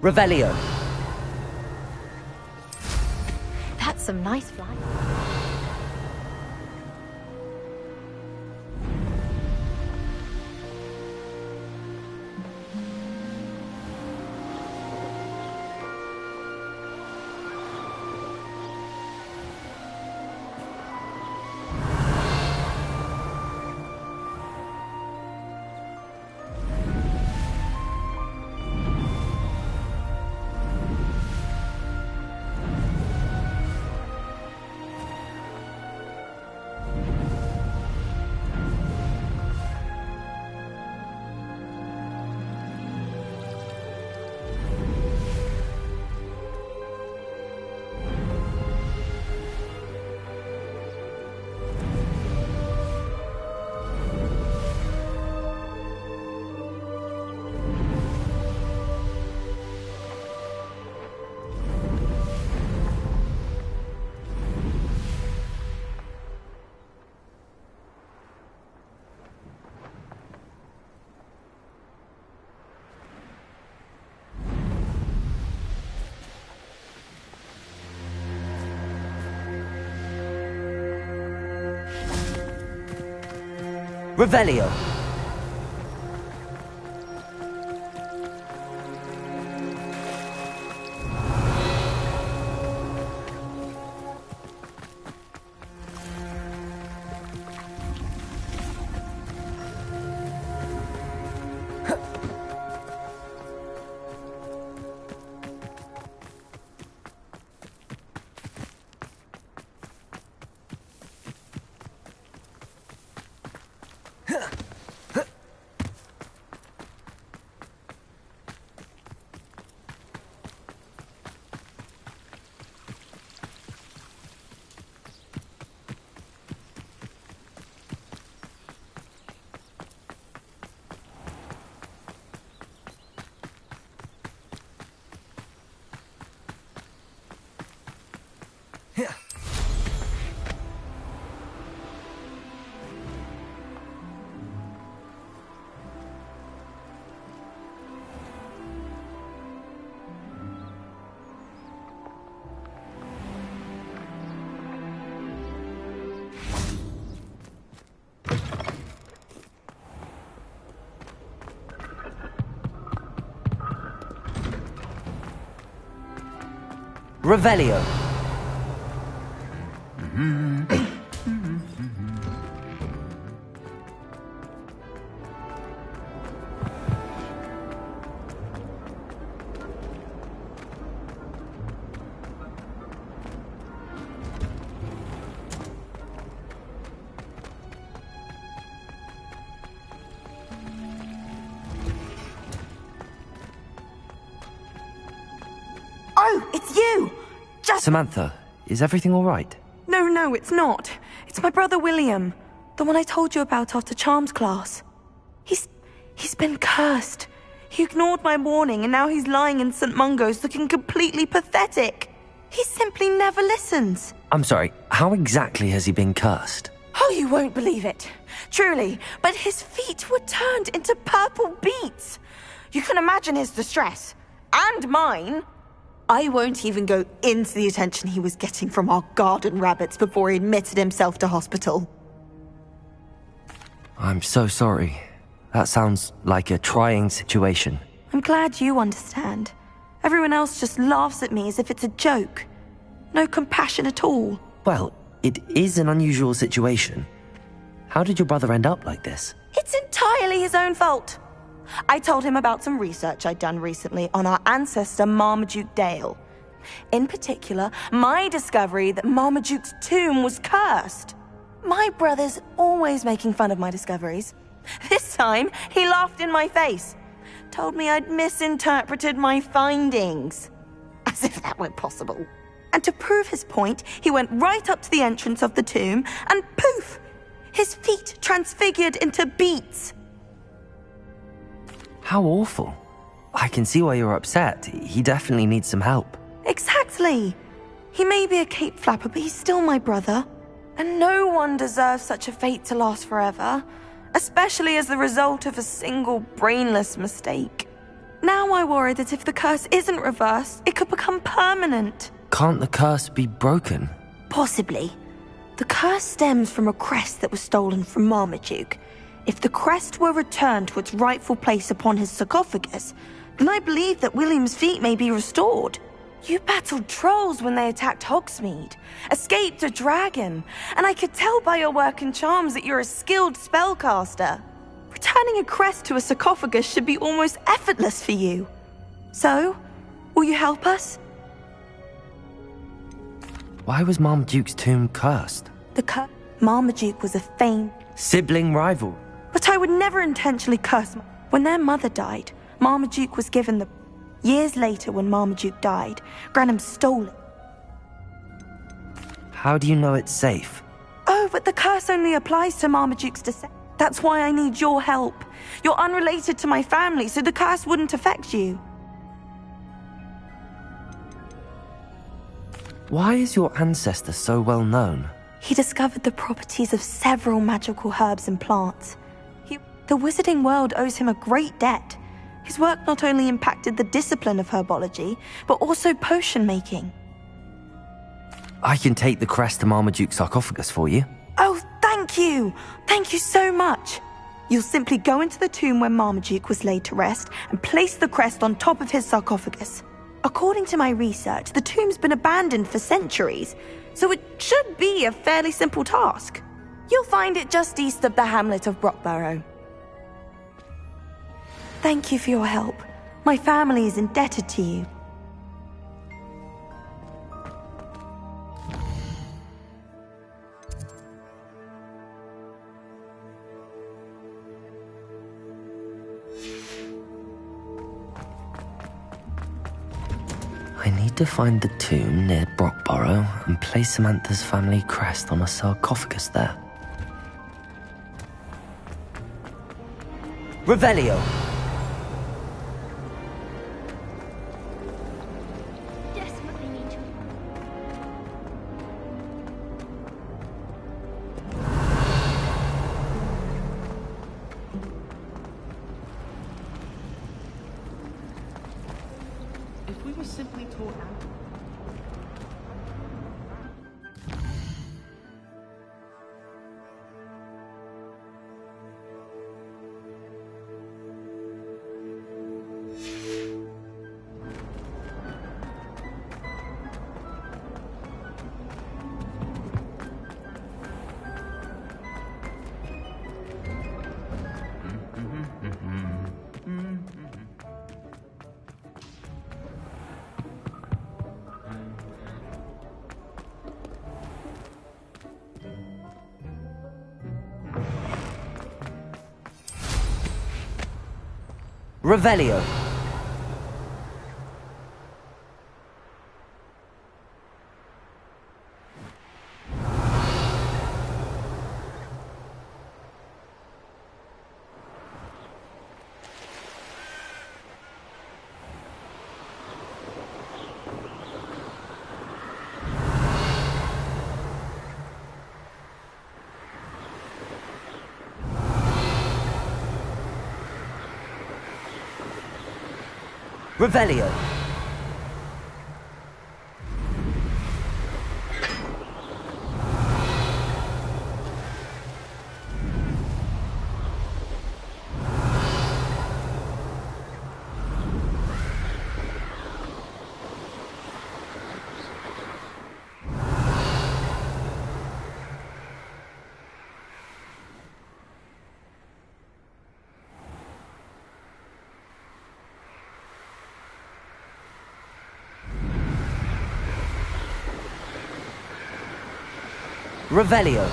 Revelio. That's some nice flying. Revelio. Revelio. Oh, it's you! Samantha, is everything all right? No, it's not. It's my brother William. The one I told you about after Charms class. He's been cursed. He ignored my warning and now he's lying in St. Mungo's looking completely pathetic. He simply never listens. I'm sorry, how exactly has he been cursed? Oh, you won't believe it. Truly, but his feet were turned into purple beets. You can imagine his distress. And mine. I won't even go into the attention he was getting from our garden rabbits before he admitted himself to hospital. I'm so sorry. That sounds like a trying situation. I'm glad you understand. Everyone else just laughs at me as if it's a joke. No compassion at all. Well, it is an unusual situation. How did your brother end up like this? It's entirely his own fault. I told him about some research I'd done recently on our ancestor Marmaduke Dale. In particular, my discovery that Marmaduke's tomb was cursed. My brother's always making fun of my discoveries. This time, he laughed in my face. Told me I'd misinterpreted my findings. As if that were possible. And to prove his point, he went right up to the entrance of the tomb and poof! His feet transfigured into beets. How awful. I can see why you're upset. He definitely needs some help. Exactly. He may be a cape flapper, but he's still my brother. And no one deserves such a fate to last forever, especially as the result of a single brainless mistake. Now I worry that if the curse isn't reversed, it could become permanent. Can't the curse be broken? Possibly. The curse stems from a crest that was stolen from Marmaduke. If the crest were returned to its rightful place upon his sarcophagus, then I believe that William's feet may be restored. You battled trolls when they attacked Hogsmeade, escaped a dragon, and I could tell by your work and charms that you're a skilled spellcaster. Returning a crest to a sarcophagus should be almost effortless for you. So, will you help us? Why was Marmaduke's tomb cursed? Marmaduke was a famed sibling rival. But I would never intentionally curse. When their mother died, Marmaduke was given the... Years later, when Marmaduke died, Granham stole it. How do you know it's safe? Oh, but the curse only applies to Marmaduke's descent. That's why I need your help. You're unrelated to my family, so the curse wouldn't affect you. Why is your ancestor so well known? He discovered the properties of several magical herbs and plants. The wizarding world owes him a great debt. His work not only impacted the discipline of herbology, but also potion making. I can take the crest to Marmaduke's sarcophagus for you. Oh, thank you! Thank you so much! You'll simply go into the tomb where Marmaduke was laid to rest and place the crest on top of his sarcophagus. According to my research, the tomb's been abandoned for centuries, so it should be a fairly simple task. You'll find it just east of the hamlet of Brockborough. Thank you for your help. My family is indebted to you. I need to find the tomb near Brockborough and place Samantha's family crest on a sarcophagus there. Revelio! Desperately need to. If we were simply taught Revelio! Revelio! Revelio!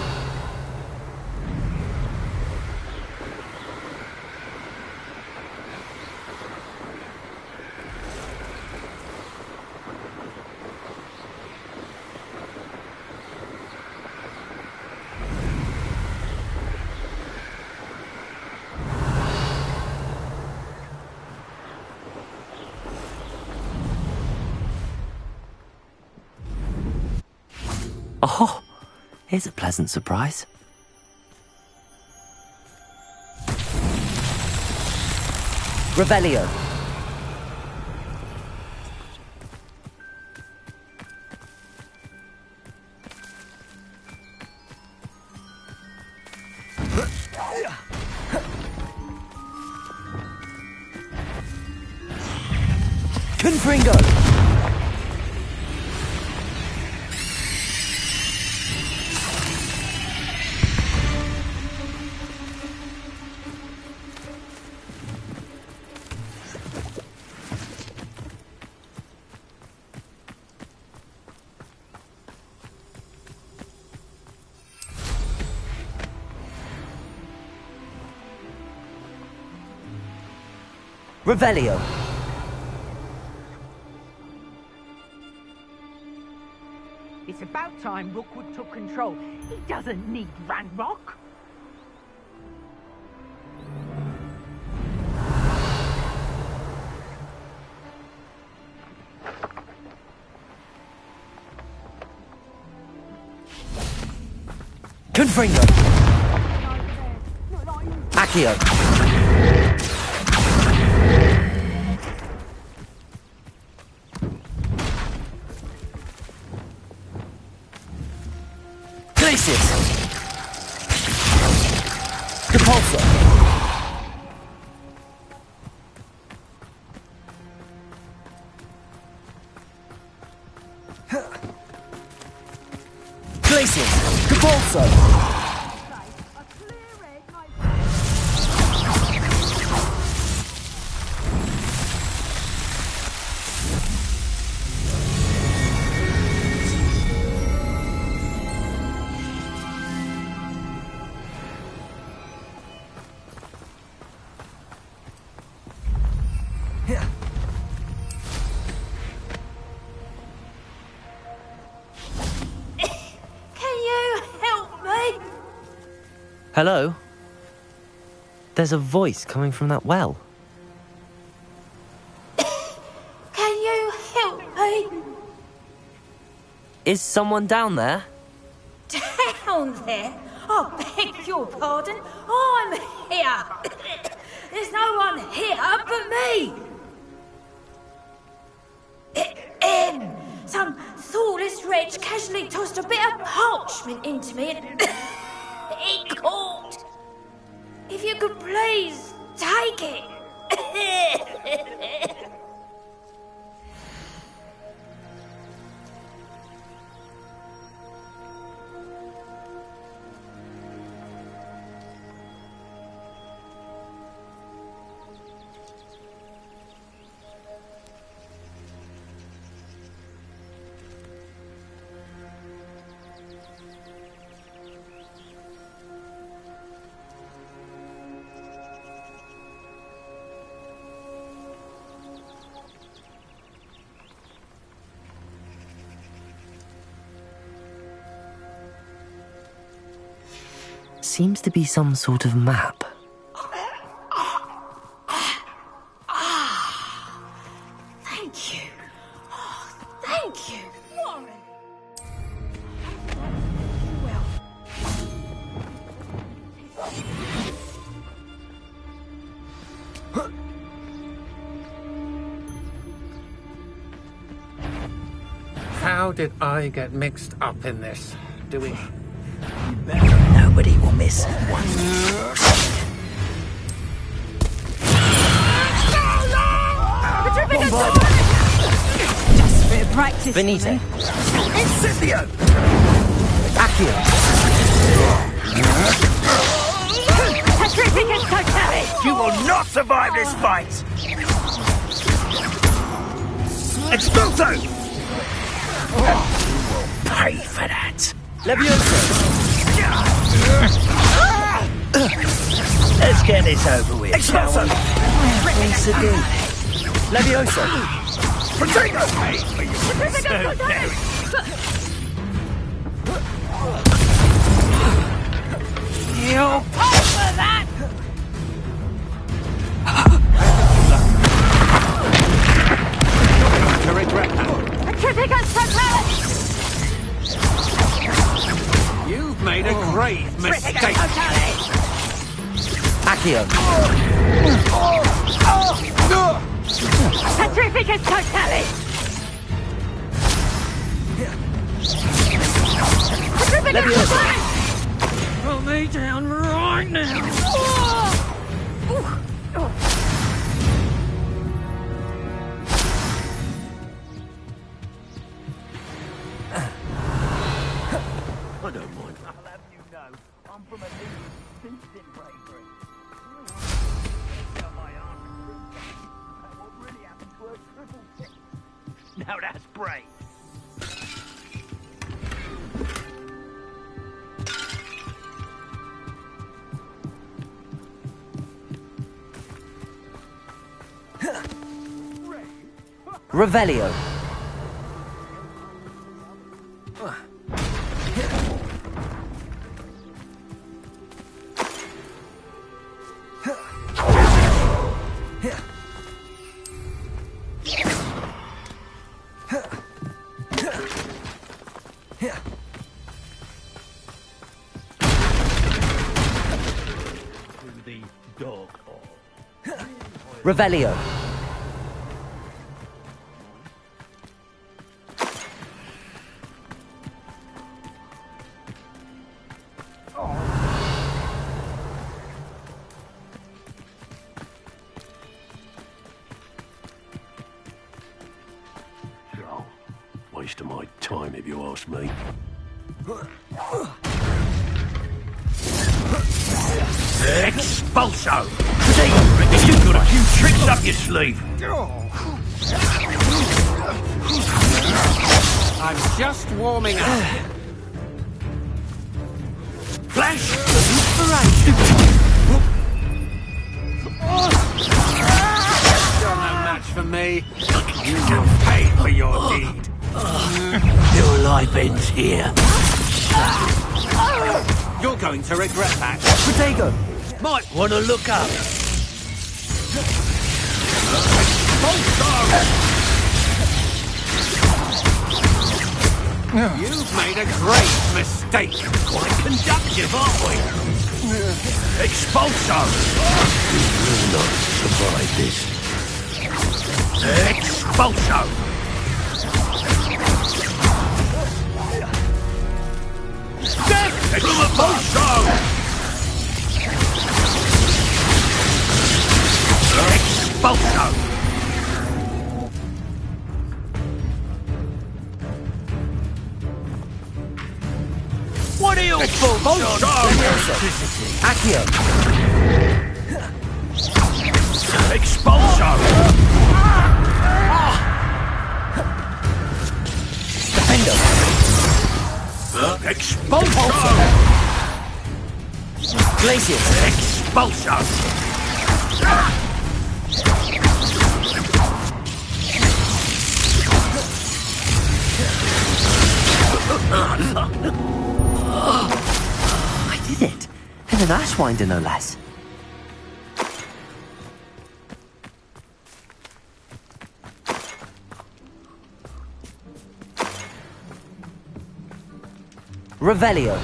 Oh! Here's a pleasant surprise. Revelio! Confringo! Revelio. It's about time Rookwood took control. He doesn't need Ranrock. Confringo. Accio. Glacius! Depulso! Glacius! Depulso! Hello? There's a voice coming from that well. Can you help me? Is someone down there? Down there? I beg your pardon. I'm here. There's no one here but me. Some thoughtless wretch casually tossed a bit of parchment into me and it caught. If you could please take it. Seems to be some sort of map. Thank you. Oh, thank you, Warren. How did I get mixed up in this? Do we... Nobody will miss one. Just a bit of practice. Benito. Incendio! Accio. Petrificus totalis! You will not survive this fight! Expulso! Pay for that! Levioso. Let's get this over with. Expulso! Levioso. Potato! Pay for you. So very. You'll pay for that! Petrificus totalis! You've made a grave mistake. Accio. Petrificus totalis! Petrificus Levioso. totalis! Put me down right right now! I don't mind. I'll have you know, I'm from a league steeped in bravery. My arm and what really happened to her triple six? Now that's brave. Revelio. The dog. Revelio. Oh, waste of my time if you ask me. Expulso! Reckon you've got a few tricks up your sleeve. I'm just warming up. Flash! You're no match for me. You will pay for your deed. Your life ends here. You're going to regret that. Protego. Might want to look up. You've made a great mistake. Quite conductive, aren't we? Expulso! You will not survive this. Expulso! Death! Expulso! Expulso! What are you Expulso! Accio. Expulso! Defendo. Expulso! Glacius. Expulso! I did it. In an Ashwinder, no less. Revelio.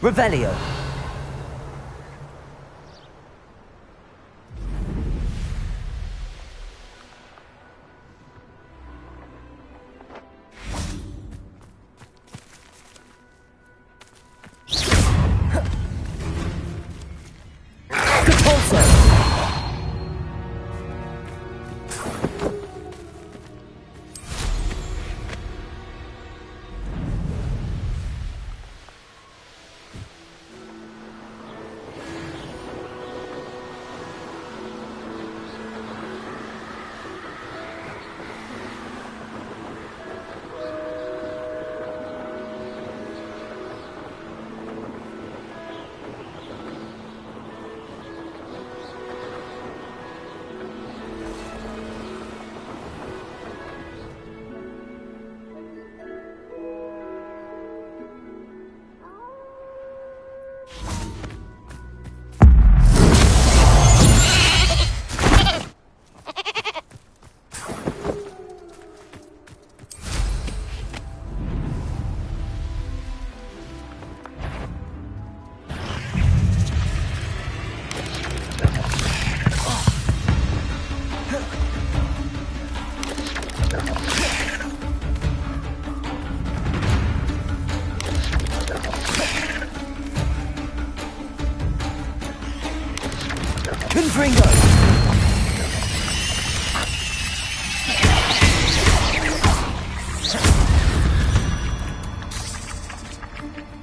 Revelio.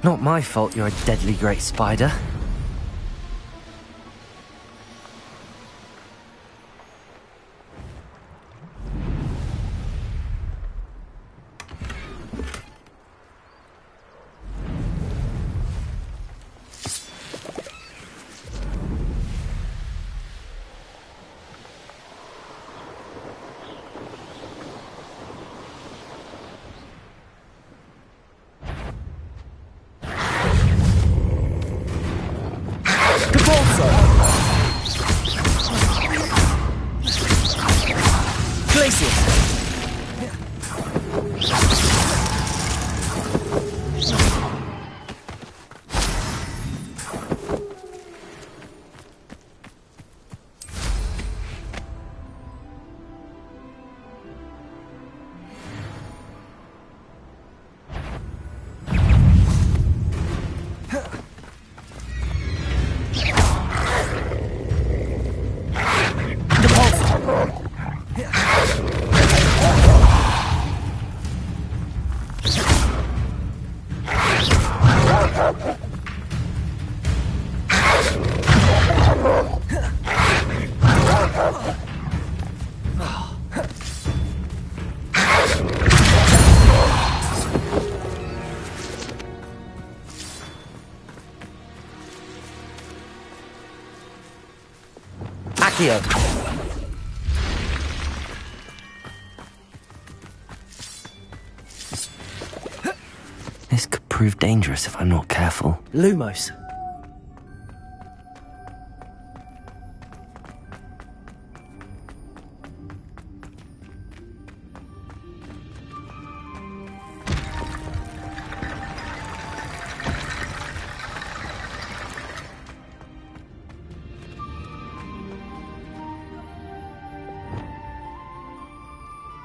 Not my fault you're a deadly great spider. This could prove dangerous if I'm not careful. Lumos.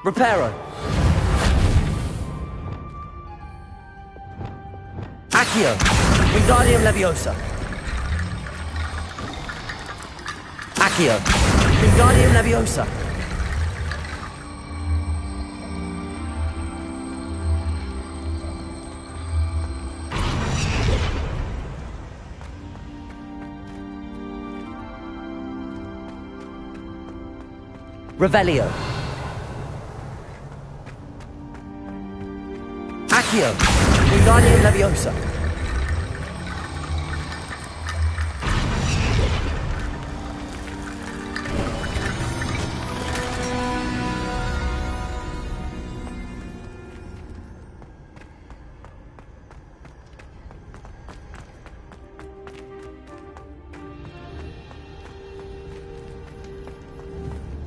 Reparo. Accio. Wingardium Leviosa. Accio. Wingardium Leviosa. Revelio. Accio. Wingardium Leviosa.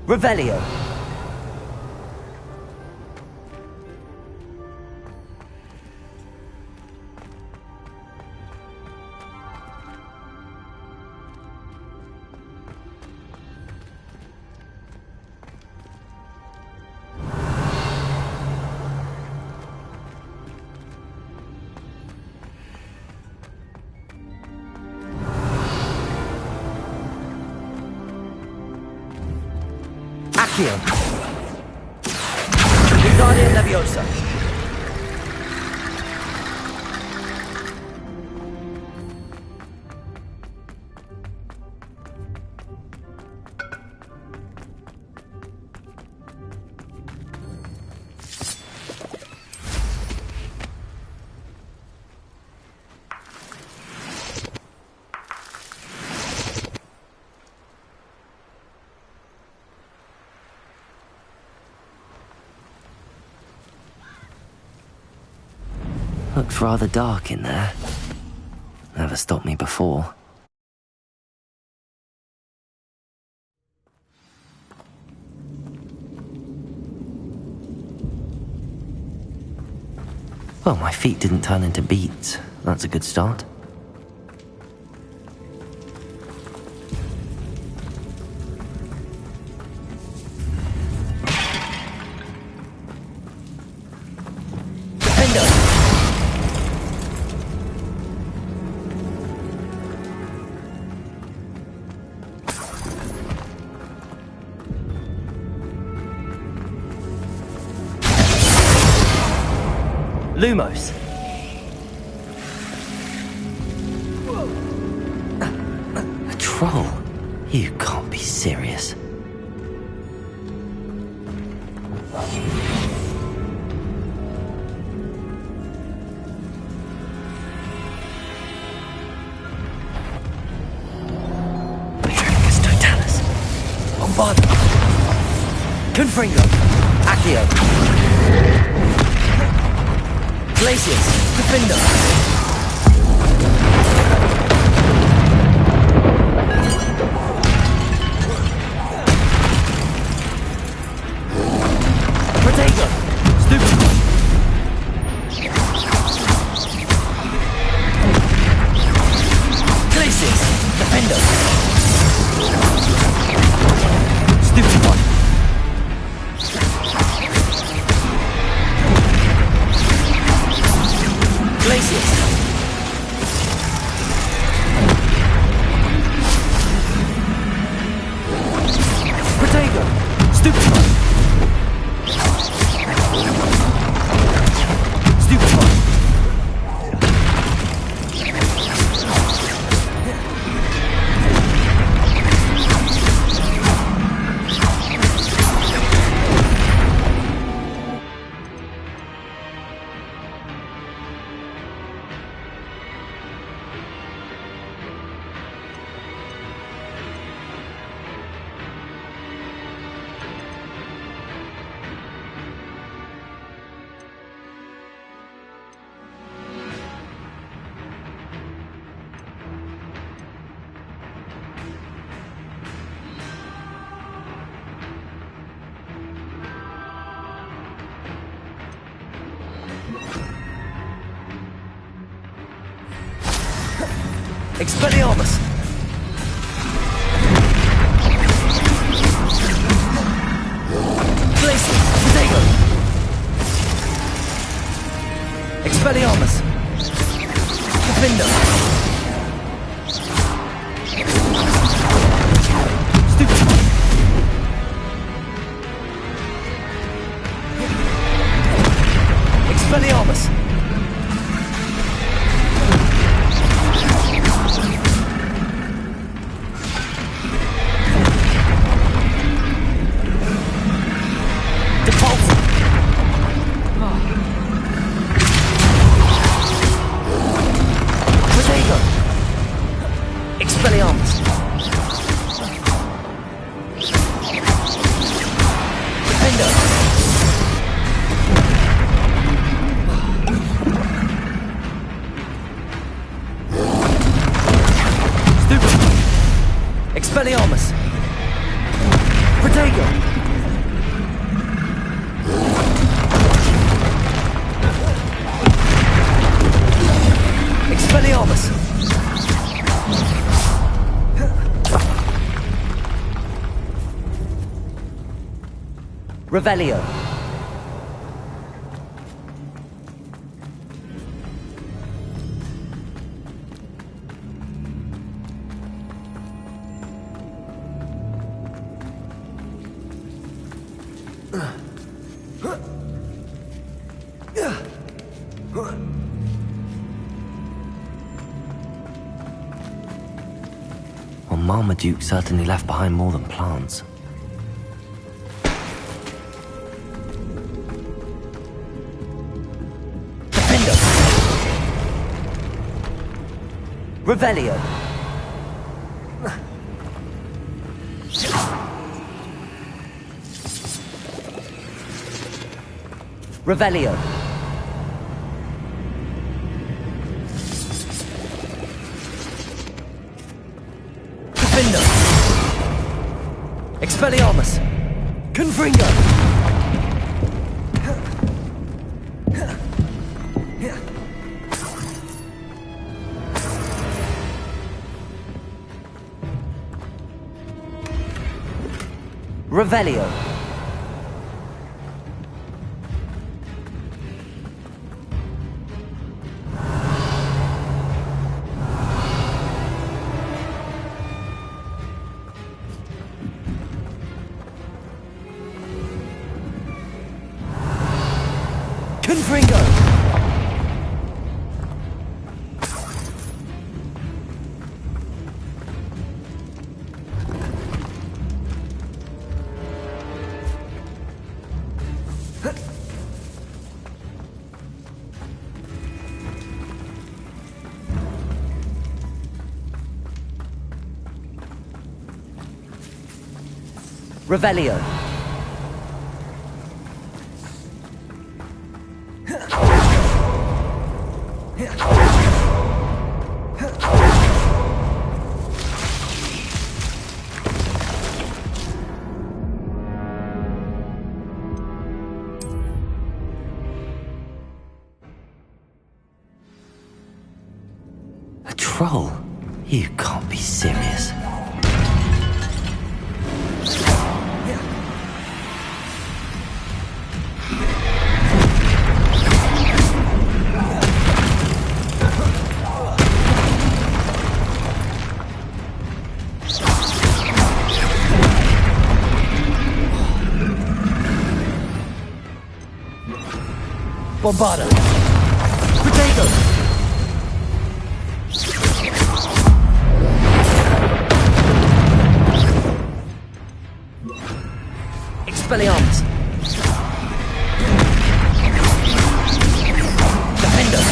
Revelio. Accio. Wingardium Leviosa. Looks rather dark in there. Never stopped me before. Well, my feet didn't turn into beets. That's a good start. Lumos. A troll? You can't be serious. Bombard. Confringo. Accio. Glacius. Defender. Protego. Stupid. Glacius. Defender. Stupid one. Glacius. Protego. Stupid one. Stupid one. Expelliarmus! Glacius! Protego! Expelliarmus! Defender! Stupefy! Expelliarmus! Depulsor! Protego! Expelliarmus! Defender! Stupefy! Expelliarmus! Protego! Expelliarmus! Revelio! Well, Marmaduke certainly left behind more than plants. Defender! Revelio! Revelio! Defender! Expelliarmus! Confringo! Revelio! Confringo! Revelio! A troll? You can't be serious. Bombarda! Protego! Expelliarmus! Defender!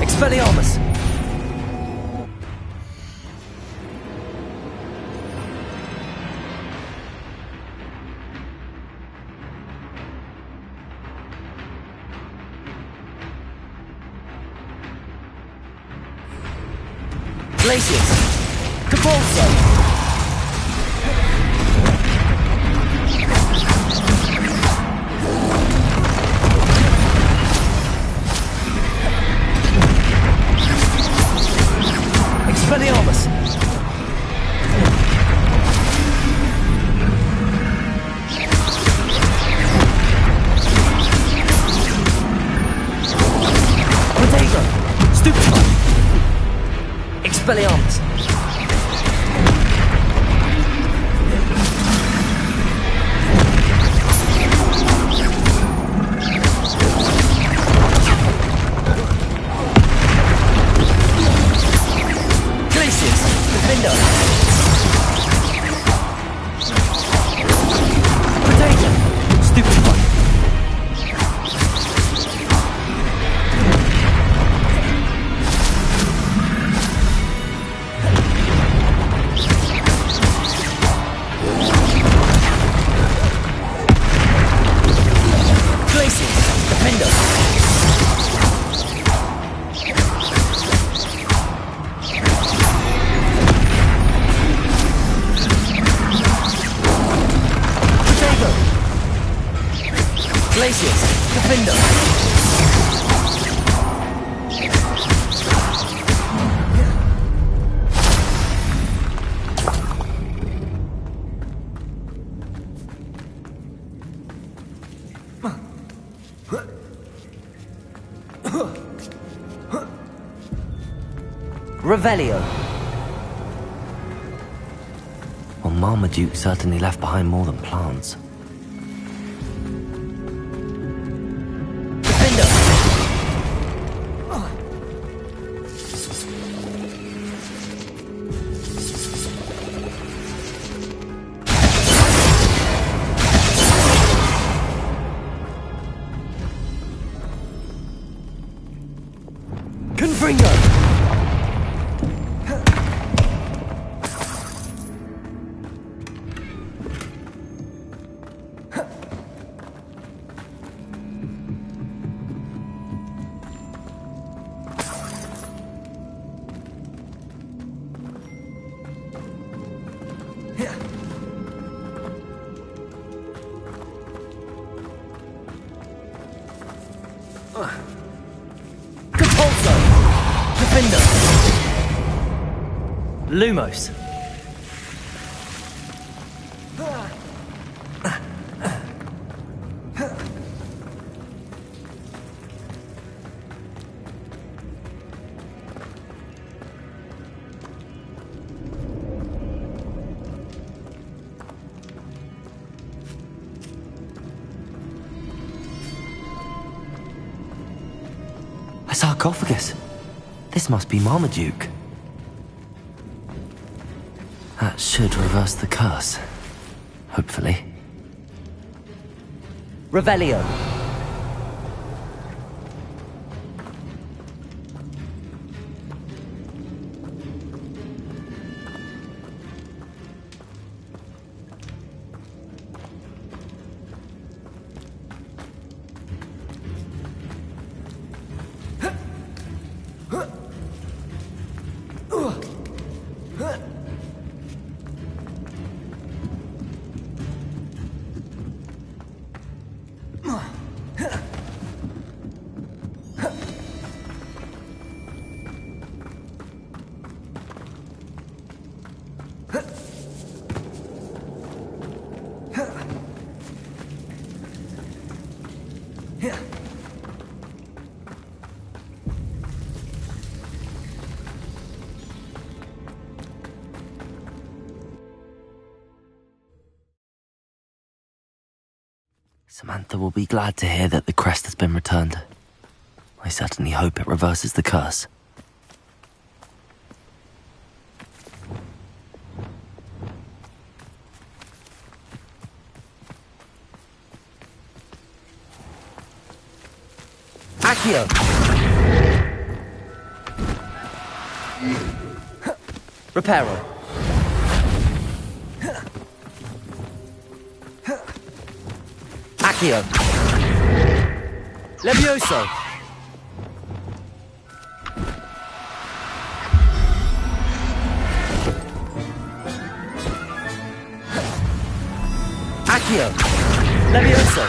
Expelliarmus! Glacius! Depulso! Expelliarmus! Expelliarmus! Glacius! Defender! Potato! Stupefy! Glacius, Defender! Revelio. Well, Marmaduke certainly left behind more than plants. Confringo! Lumos. A sarcophagus. This must be Marmaduke. That should reverse the curse. Hopefully. Revelio. Samantha will be glad to hear that the crest has been returned. I certainly hope it reverses the curse. Accio! Reparo. Accio. Levioso. Accio. Levioso.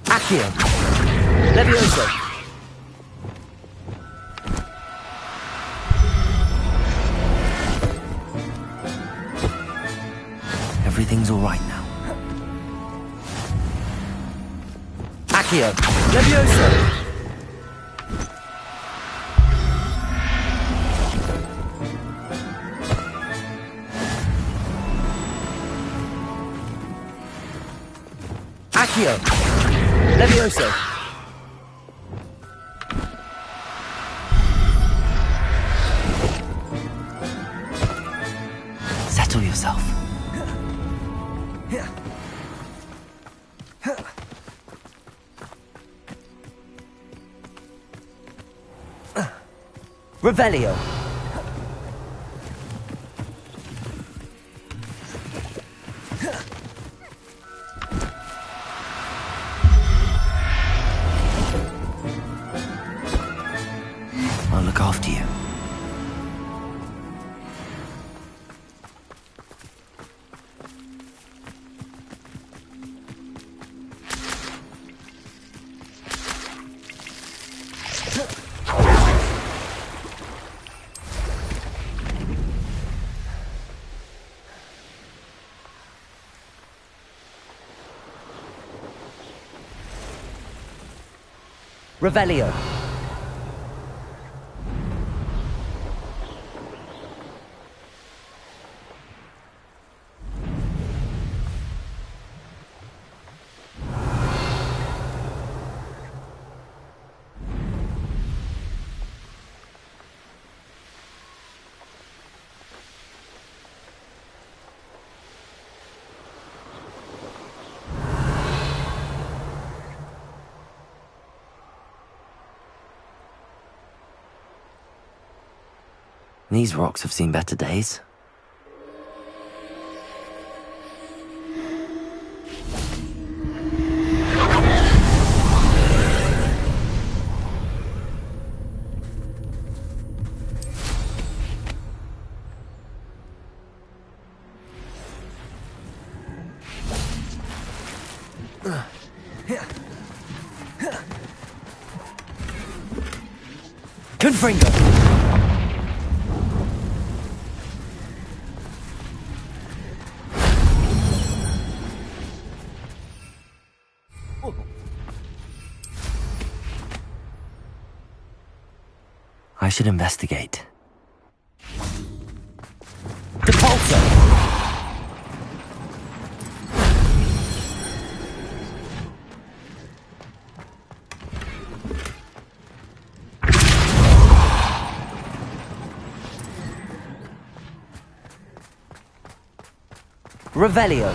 Accio. Levioso. Accio. Levioso. Accio. Levioso. Settle yourself. Revelio. I'll look after you. Revelio. These rocks have seen better days. Confringo. I should investigate. Depulso. Revelio.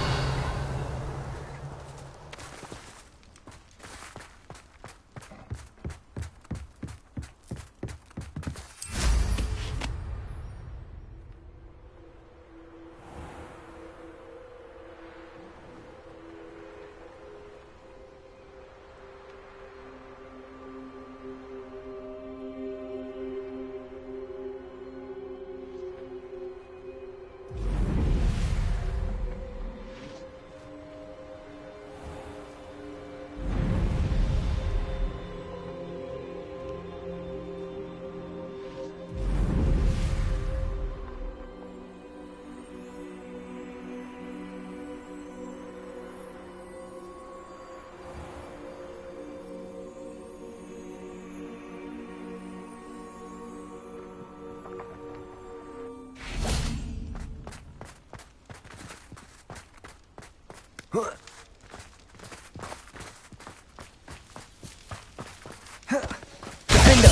Defendo.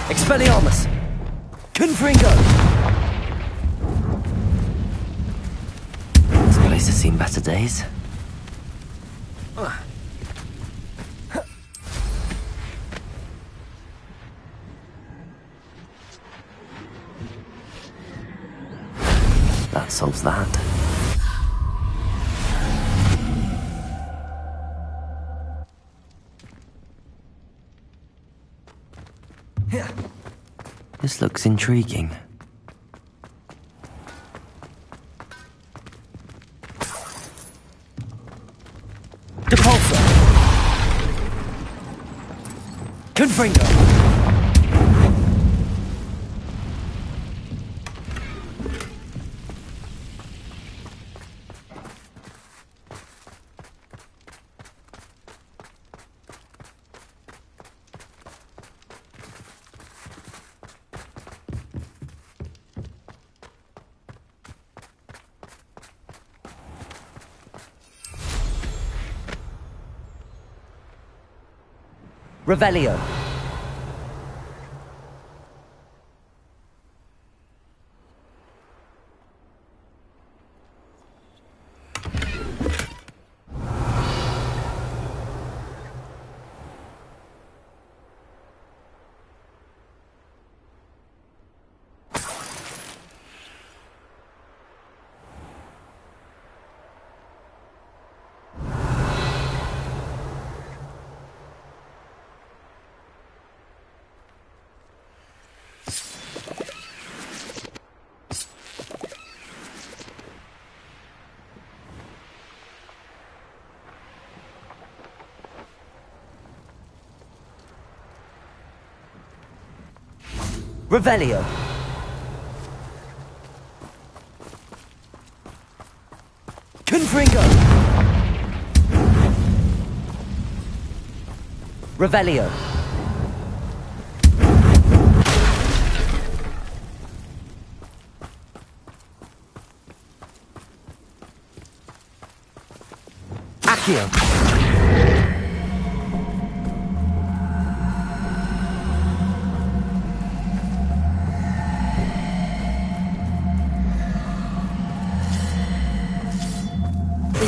Expelliarmus. Confringo. This place has seen better days. That solves that. This looks intriguing. Depulso. Confringo. Revelio. Revelio. Confringo. Revelio. Accio.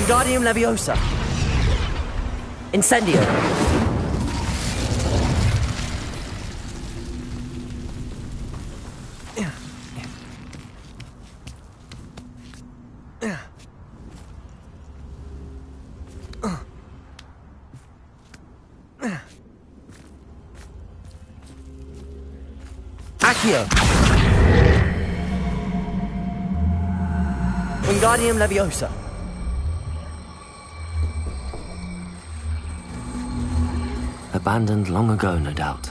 Wingardium Leviosa. Incendio. Accio. Wingardium Leviosa. Abandoned long ago, no doubt.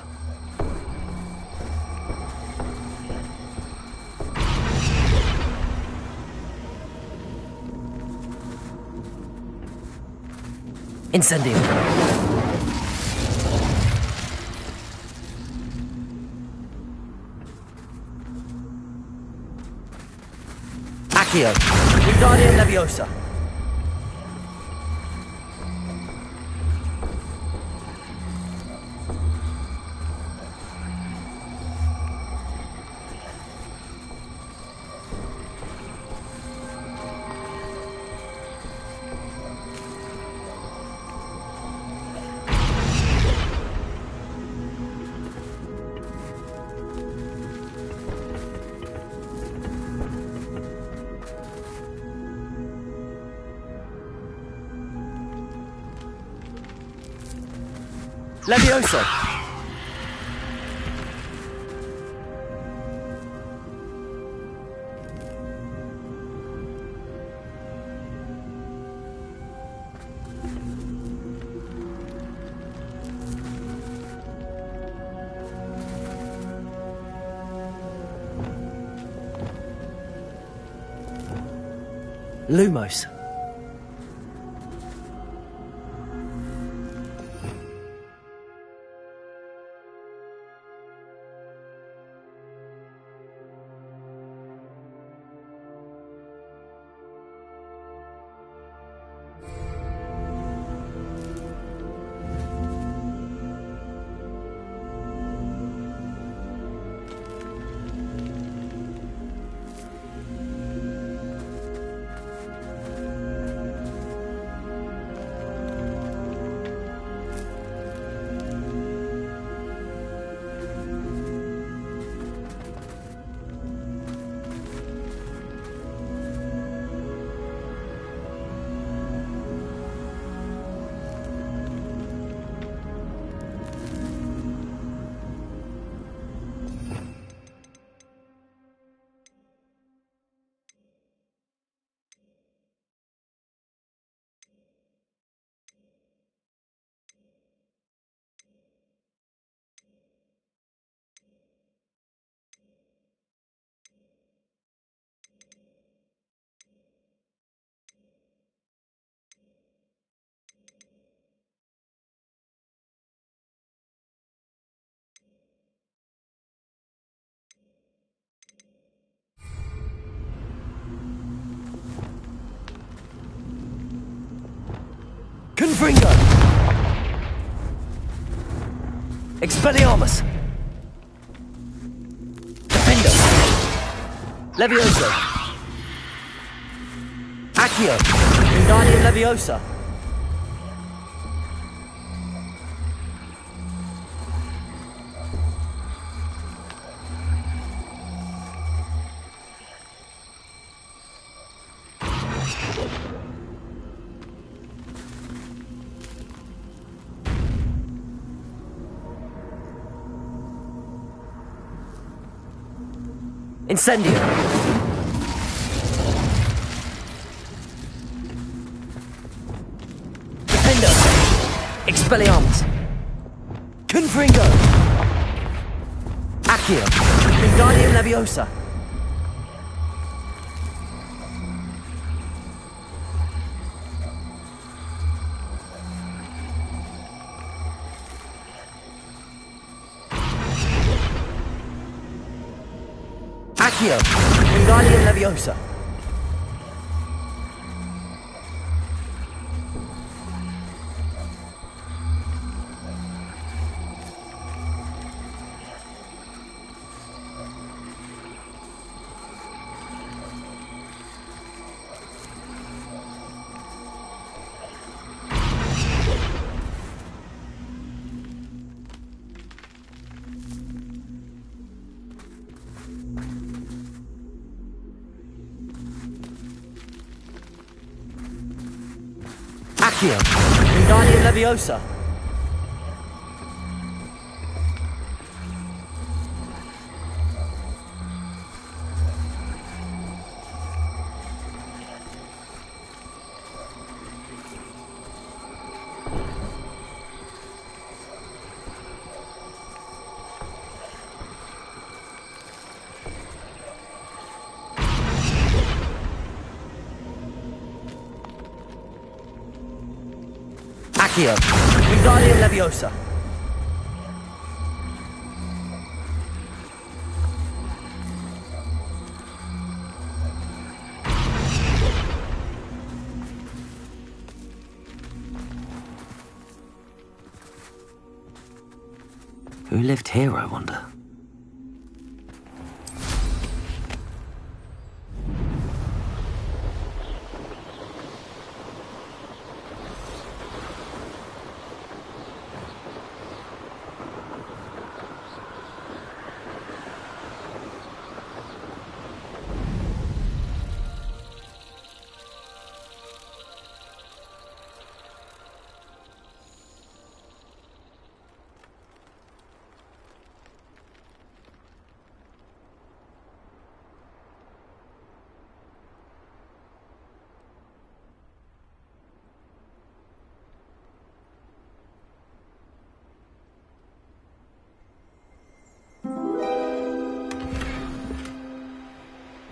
Incendio. Accio. Wingardium Leviosa. Leviosa. Lumos. Confringo. Expelliarmus! Defender! Levioso! Accio! Wingardium Leviosa! Incendio! Defender! Expelliarmus! Confringo! Accio! Wingardium Leviosa! Accio! Wingardium Leviosa! Accio! Wingardium Leviosa! Accio! Wingardium Leviosa! Who lived here, I wonder?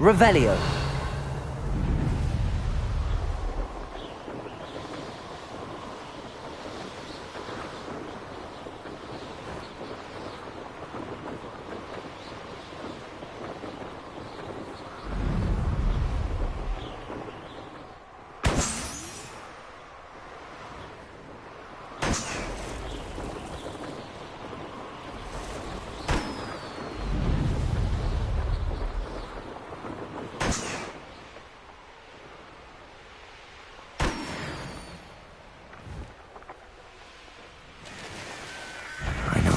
Revelio!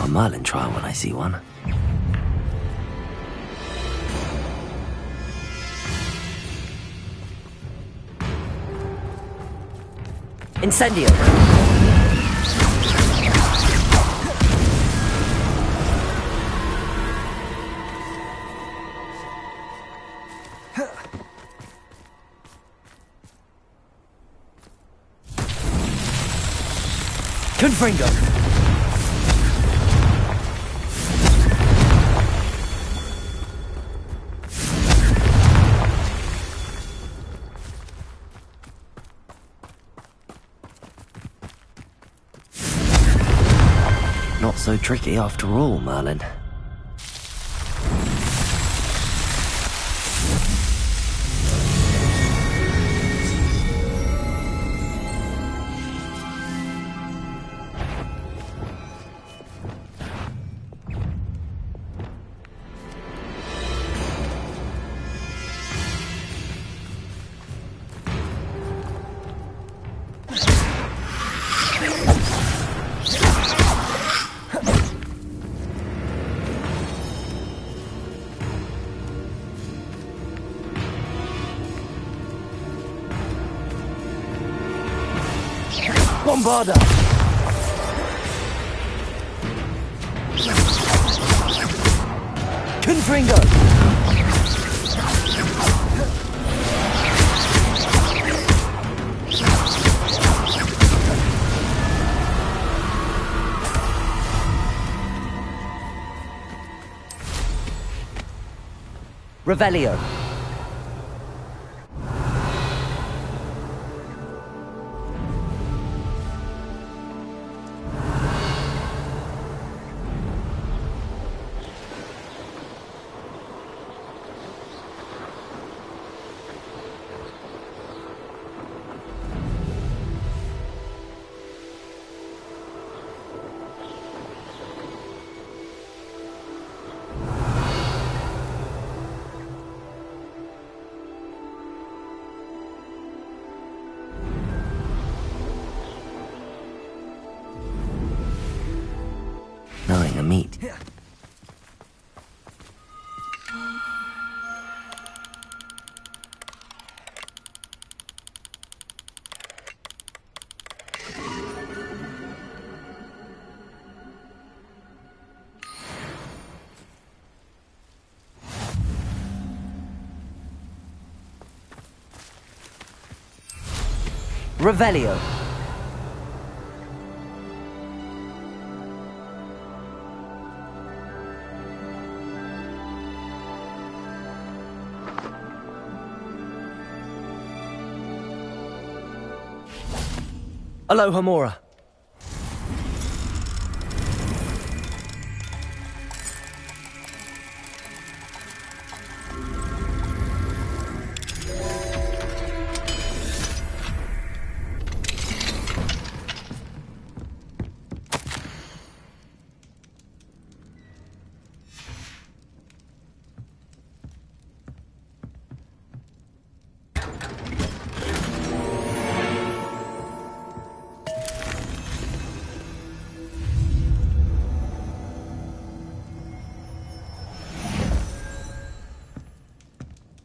Merlin trial when I see one. Incendio! Confringo! Not so tricky after all, Merlin. Bombarda! Confringo! Revelio. Knowing a meat. Revelio. Aloha Mora.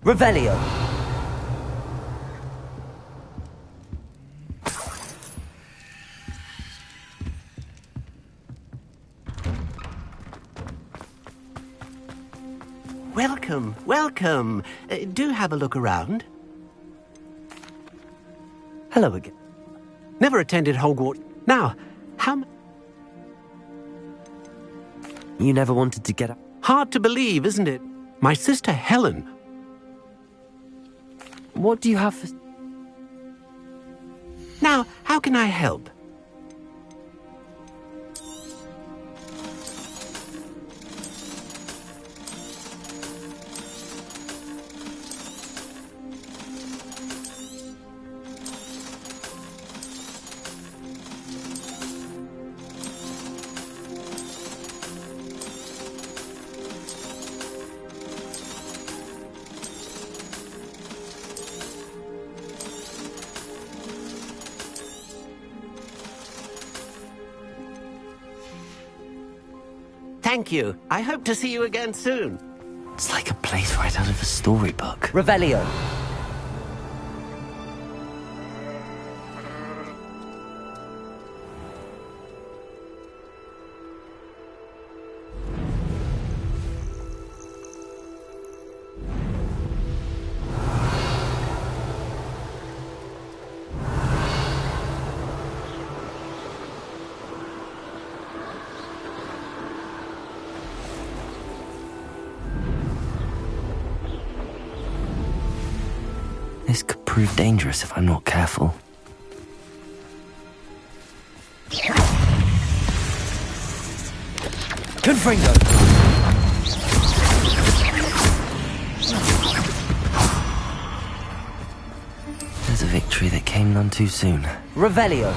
Revelio. Welcome, welcome. Do have a look around. Hello again. Never attended Hogwarts. Now, You never wanted to get up? hard to believe, isn't it? My sister Helen. What do you have for... Now, how can I help? Thank you. I hope to see you again soon. It's like a place right out of a storybook. Revelio. This could prove dangerous if I'm not careful. Confringo. There's a victory that came none too soon. Revelio.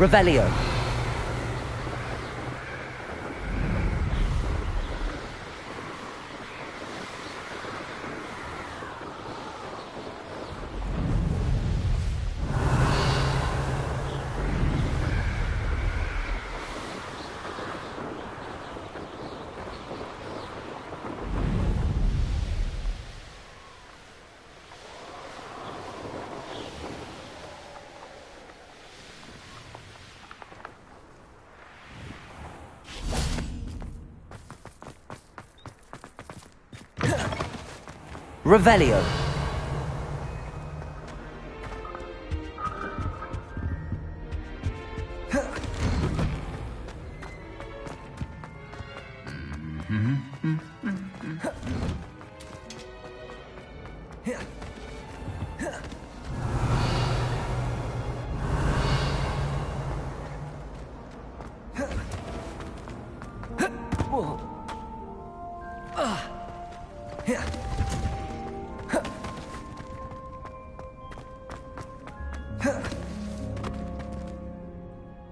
Revelio. Revelio.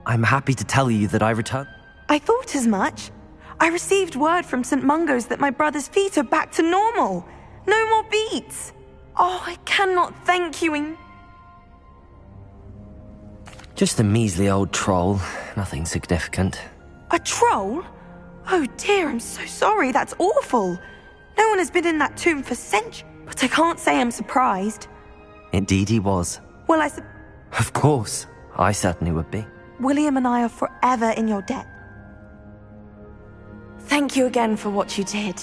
I'm happy to tell you that I returned. I thought as much. I received word from St. Mungo's that my brother's feet are back to normal. No more beats. Oh, I cannot thank you in... Just a measly old troll. Nothing significant. A troll? Oh dear, I'm so sorry. That's awful. No one has been in that tomb for centuries. But I can't say I'm surprised. Indeed he was. Well, Of course. I certainly would be. William and I are forever in your debt. Thank you again for what you did.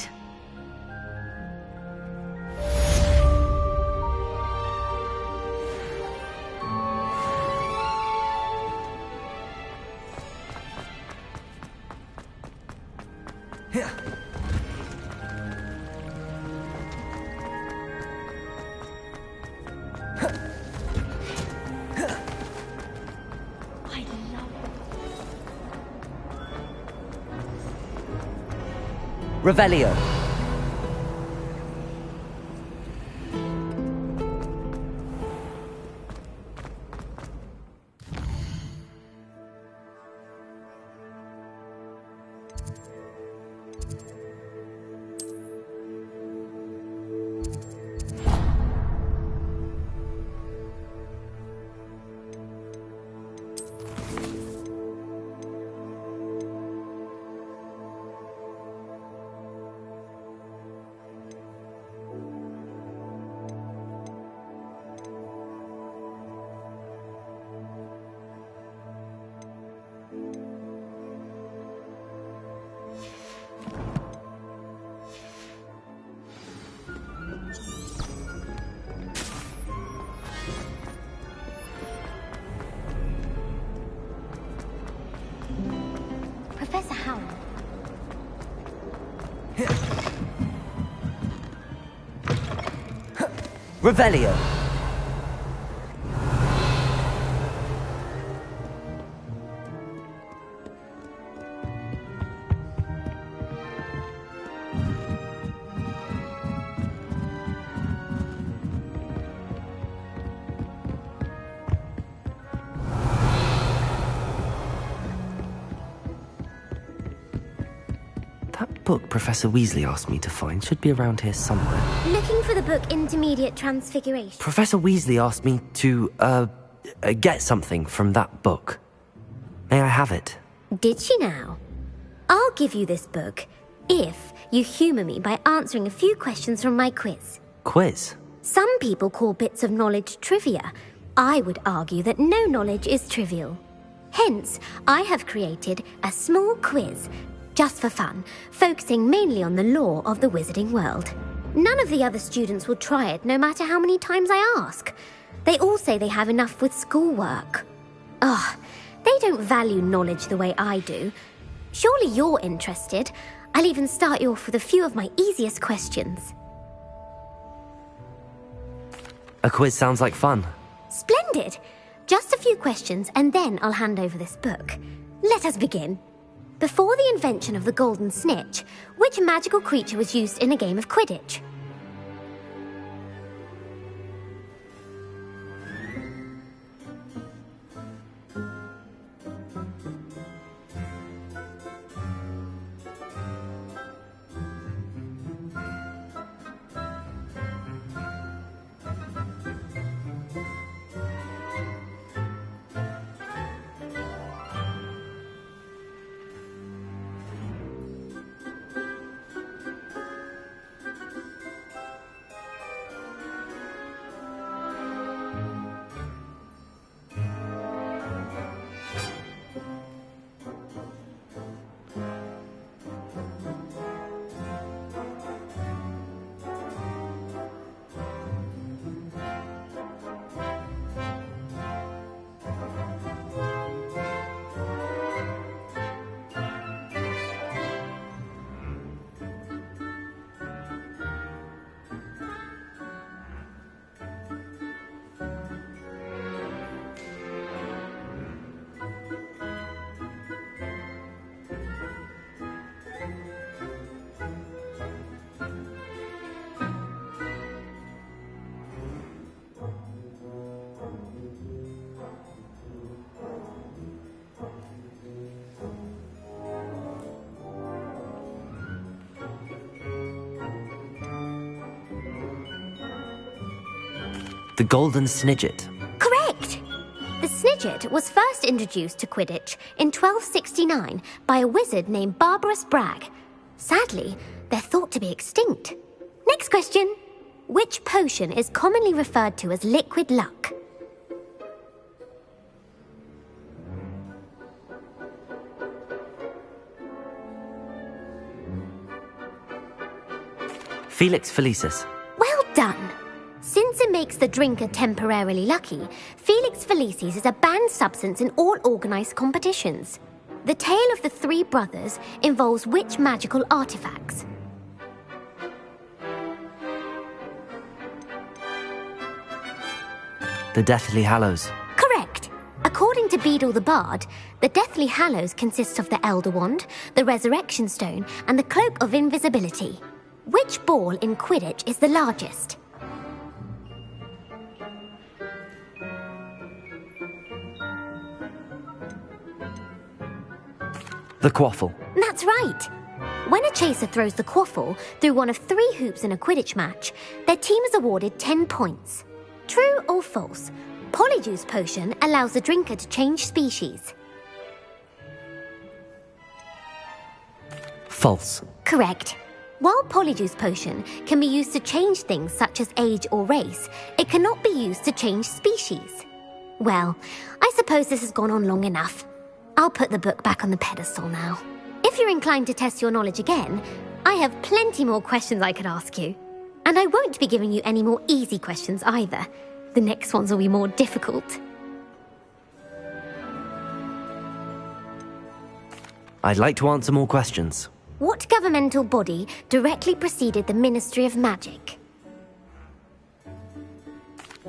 Revelio. Professor Howell. Revelio. That book Professor Weasley asked me to find should be around here somewhere. Looking for the book Intermediate Transfiguration. Professor Weasley asked me to, get something from that book. May I have it? Did she now? I'll give you this book if you humour me by answering a few questions from my quiz. Quiz? Some people call bits of knowledge trivia. I would argue that no knowledge is trivial. Hence, I have created a small quiz, just for fun, focusing mainly on the lore of the wizarding world. None of the other students will try it, no matter how many times I ask. They all say they have enough with schoolwork. Ugh, they don't value knowledge the way I do. Surely you're interested. I'll even start you off with a few of my easiest questions. A quiz sounds like fun. Splendid! Just a few questions, and then I'll hand over this book. Let us begin. Before the invention of the golden snitch, which magical creature was used in a game of Quidditch? The golden snidget. Correct! The snidget was first introduced to Quidditch in 1269 by a wizard named Barbarous Bragg. Sadly, they're thought to be extinct. Next question. Which potion is commonly referred to as liquid luck? Felix Felicis. Well done! Since it makes the drinker temporarily lucky, Felix Felicis is a banned substance in all organised competitions. The tale of the three brothers involves which magical artifacts? The Deathly Hallows. Correct! According to Beadle the Bard, the Deathly Hallows consists of the Elder Wand, the Resurrection Stone, and the Cloak of Invisibility. Which ball in Quidditch is the largest? The quaffle. That's right! When a chaser throws the quaffle through one of 3 hoops in a Quidditch match, their team is awarded 10 points. True or false? Polyjuice Potion allows the drinker to change species. False. Correct. While Polyjuice Potion can be used to change things such as age or race, it cannot be used to change species. Well, I suppose this has gone on long enough. I'll put the book back on the pedestal now. If you're inclined to test your knowledge again, I have plenty more questions I could ask you. And I won't be giving you any more easy questions either. The next ones will be more difficult. I'd like to answer more questions. What governmental body directly preceded the Ministry of Magic?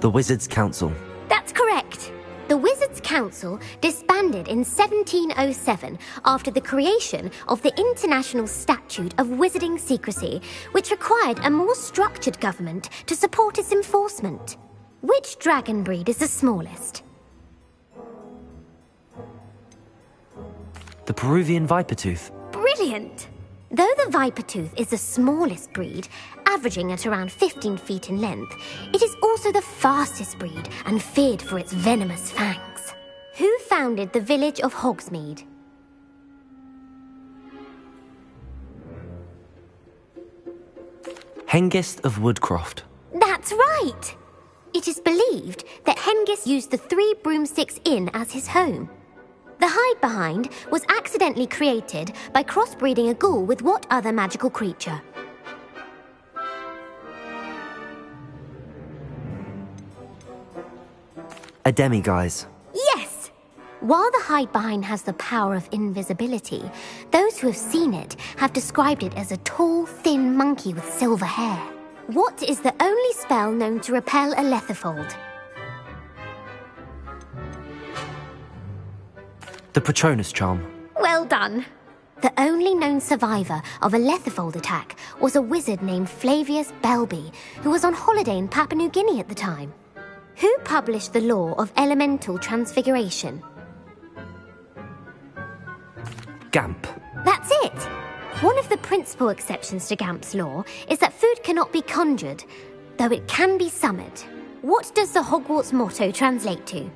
The Wizards' Council. That's correct. The Wizards' Council disbanded in 1707 after the creation of the International Statute of Wizarding Secrecy, which required a more structured government to support its enforcement. Which dragon breed is the smallest? The Peruvian Vipertooth. Brilliant! Though the Vipertooth is the smallest breed, averaging at around 15 feet in length, it is also the fastest breed and feared for its venomous fangs. Who founded the village of Hogsmeade? Hengist of Woodcroft. That's right! It is believed that Hengist used the 3 Broomsticks Inn as his home. The hide-behind was accidentally created by crossbreeding a ghoul with what other magical creature? A demiguise. Yes! While the hide-behind has the power of invisibility, those who have seen it have described it as a tall, thin monkey with silver hair. What is the only spell known to repel a Lethifold? The Patronus Charm. Well done. The only known survivor of a Lethifold attack was a wizard named Flavius Belby, who was on holiday in Papua New Guinea at the time. Who published the law of elemental transfiguration? Gamp. That's it! One of the principal exceptions to Gamp's law is that food cannot be conjured, though it can be summoned. What does the Hogwarts motto translate to?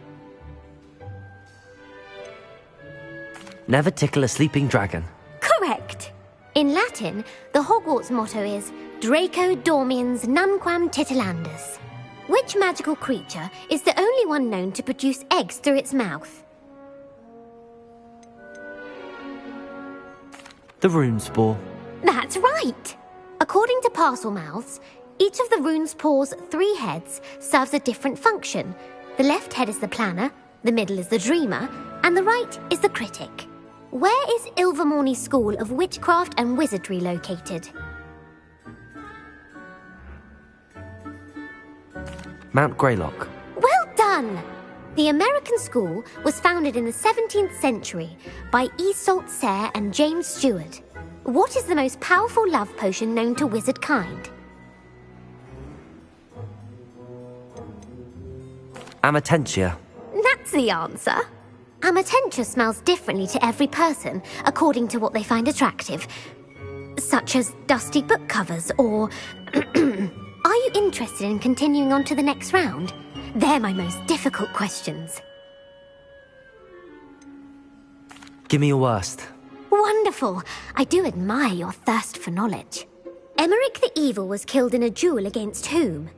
Never tickle a sleeping dragon. Correct! In Latin, the Hogwarts motto is Draco Dormiens Nunquam Titilandus. Which magical creature is the only one known to produce eggs through its mouth? The Runespore. That's right! According to Parselmouths, each of the Runespore's 3 heads serves a different function. The left head is the planner, the middle is the dreamer, and the right is the critic. Where is Ilvermorny School of Witchcraft and Wizardry located? Mount Greylock. Well done! The American school was founded in the 17th century by Iseult Sayre and James Stewart. What is the most powerful love potion known to wizard kind? Amatentia. That's the answer. Amatentia smells differently to every person, according to what they find attractive, such as dusty book covers or... Are you interested in continuing on to the next round? They're my most difficult questions. Give me your worst. Wonderful. I do admire your thirst for knowledge. Emmerich the Evil was killed in a duel against whom?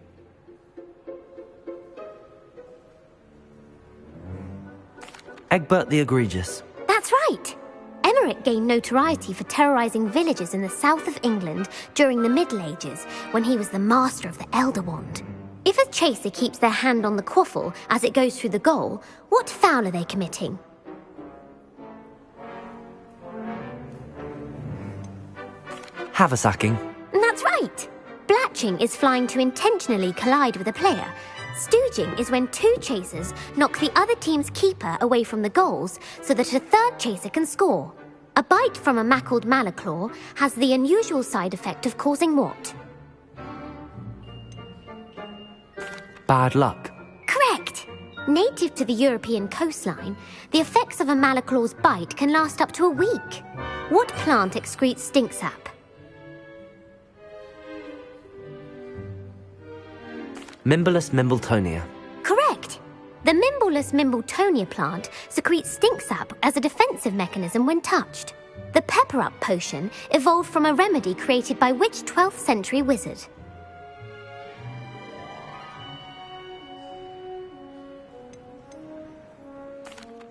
Egbert the Egregious. That's right. Emmerich gained notoriety for terrorizing villages in the south of England during the Middle Ages, when he was the master of the Elder Wand. If a chaser keeps their hand on the quaffle as it goes through the goal, what foul are they committing? Haversacking. That's right. Blatching is flying to intentionally collide with a player. Stooging is when two chasers knock the other team's keeper away from the goals so that a third chaser can score. A bite from a mackled malaclaw has the unusual side effect of causing what? Bad luck. Correct. Native to the European coastline, the effects of a malaclaw's bite can last up to a week. What plant excretes stink sap? Mimblus mimbletonia. Correct. The Mimblus mimbletonia plant secretes stink sap as a defensive mechanism when touched. The pepper-up potion evolved from a remedy created by which 12th century wizard?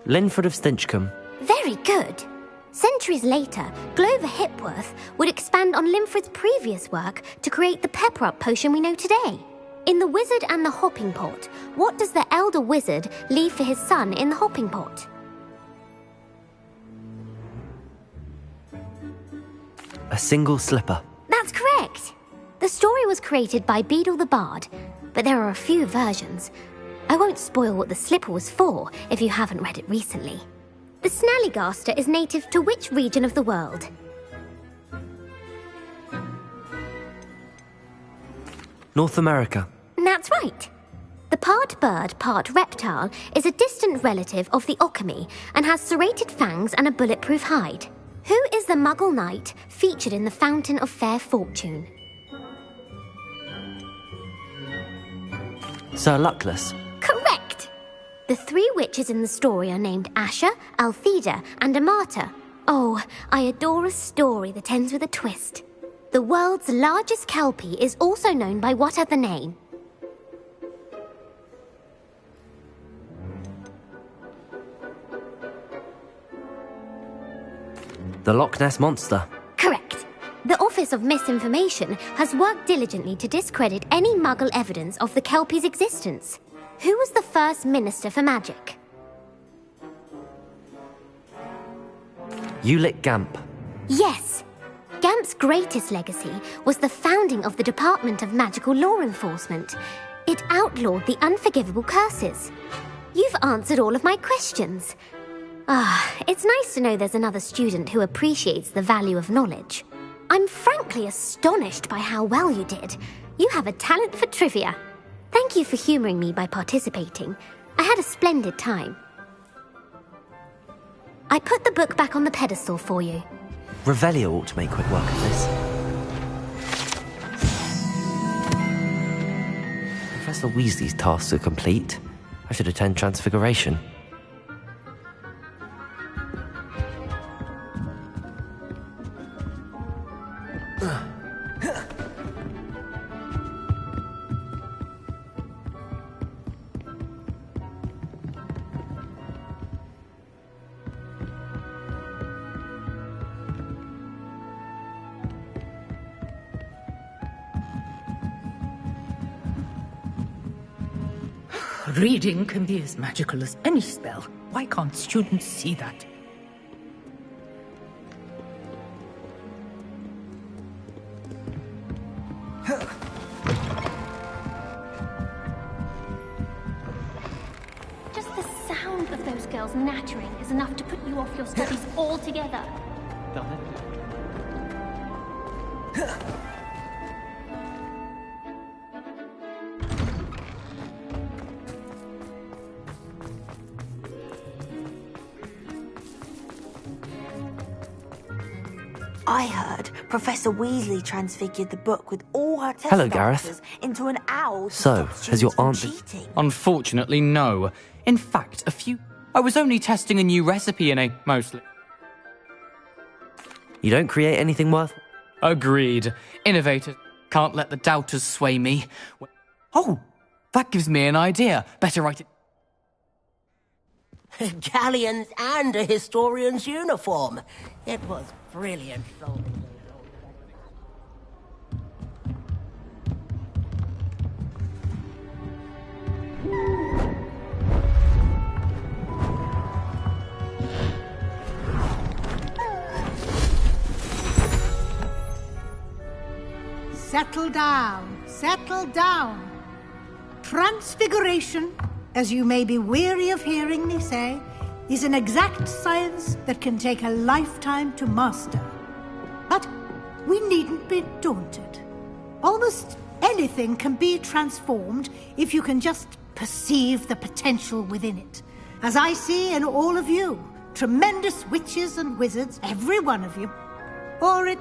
Linford of Stinchcombe. Very good. Centuries later, Glover Hipworth would expand on Linford's previous work to create the pepper-up potion we know today. In The Wizard and the Hopping Pot, what does the elder wizard leave for his son in the hopping pot? A single slipper. That's correct. The story was created by Beadle the Bard, but there are a few versions. I won't spoil what the slipper was for if you haven't read it recently. The Snallygaster is native to which region of the world? North America. That's right. The part bird, part reptile is a distant relative of the Occamy and has serrated fangs and a bulletproof hide. Who is the Muggle knight featured in the Fountain of Fair Fortune? Sir Luckless. Correct! The three witches in the story are named Asha, Altheda, and Amata. Oh, I adore a story that ends with a twist. The world's largest kelpie is also known by what other name? The Loch Ness Monster. Correct. The Office of Misinformation has worked diligently to discredit any Muggle evidence of the kelpie's existence. Who was the first Minister for Magic? Ulick Gamp. Yes. Gamp's greatest legacy was the founding of the Department of Magical Law Enforcement. It outlawed the unforgivable curses. You've answered all of my questions. It's nice to know there's another student who appreciates the value of knowledge. I'm frankly astonished by how well you did. You have a talent for trivia. Thank you for humouring me by participating. I had a splendid time. I put the book back on the pedestal for you. Revelio ought to make quick work of this. Professor Weasley's tasks are complete. I should attend Transfiguration. Reading can be as magical as any spell. Why can't students see that? Just the sound of those girls nattering is enough to put you off your studies altogether. I heard Professor Weasley transfigured the book with all her test Hello, Gareth. answers into an owl. to So, stop has your students from aunt... cheating. Unfortunately, no. In fact, I was only testing a new recipe in a mostly. You don't create anything worth... Agreed. Innovators can't let the doubters sway me. Oh, that gives me an idea. Better write it. Galleons and a historian's uniform. It was brilliant. Settle down, settle down. Transfiguration, as you may be weary of hearing me say, is an exact science that can take a lifetime to master. But we needn't be daunted. Almost anything can be transformed if you can just perceive the potential within it. As I see in all of you, tremendous witches and wizards, every one of you. Or it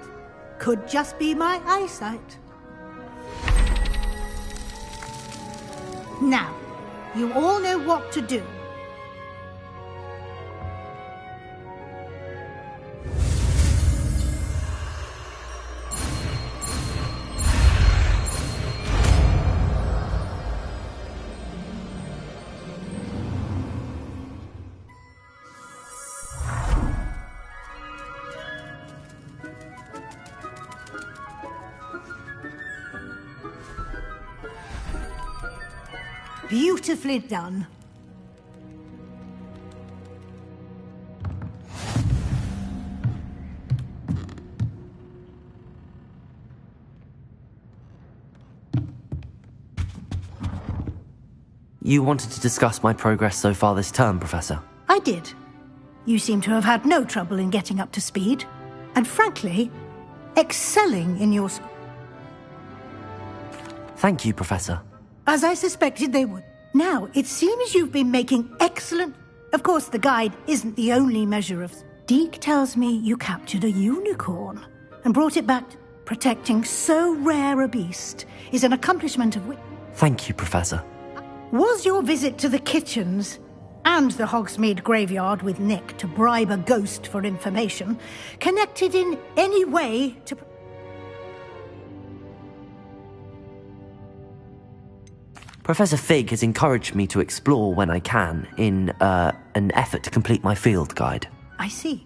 could just be my eyesight. Now, you all know what to do. Beautifully done. You wanted to discuss my progress so far this term, Professor? I did. You seem to have had no trouble in getting up to speed. And frankly, excelling in your... Thank you, Professor. As I suspected they would. Now, it seems you've been making excellent... Of course, the guide isn't the only measure of... Deke tells me you captured a unicorn and brought it back. Protecting so rare a beast is an accomplishment of which... Thank you, Professor. Was your visit to the kitchens and the Hogsmeade graveyard with Nick to bribe a ghost for information connected in any way to... Professor Fig has encouraged me to explore when I can in an effort to complete my field guide. I see.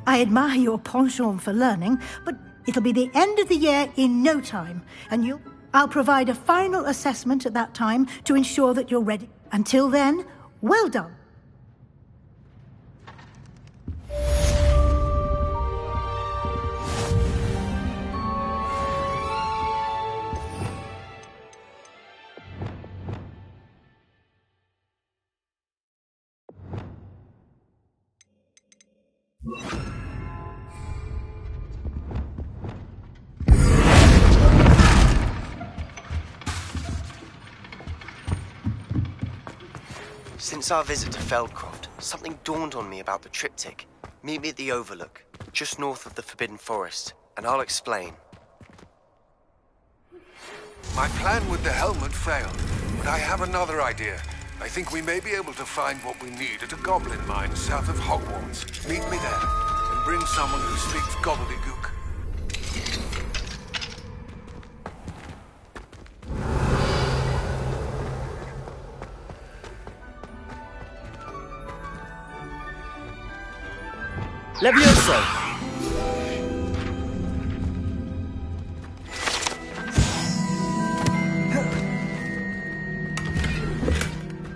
I admire your penchant for learning, but it'll be the end of the year in no time, and I'll provide a final assessment at that time to ensure that you're ready. Until then, well done. Since our visit to Feldcroft, something dawned on me about the triptych. Meet me at the Overlook, just north of the Forbidden Forest, and I'll explain. My plan with the helmet failed, but I have another idea. I think we may be able to find what we need at a goblin mine south of Hogwarts. Meet me there, and bring someone who speaks gobbledygook. Levioso!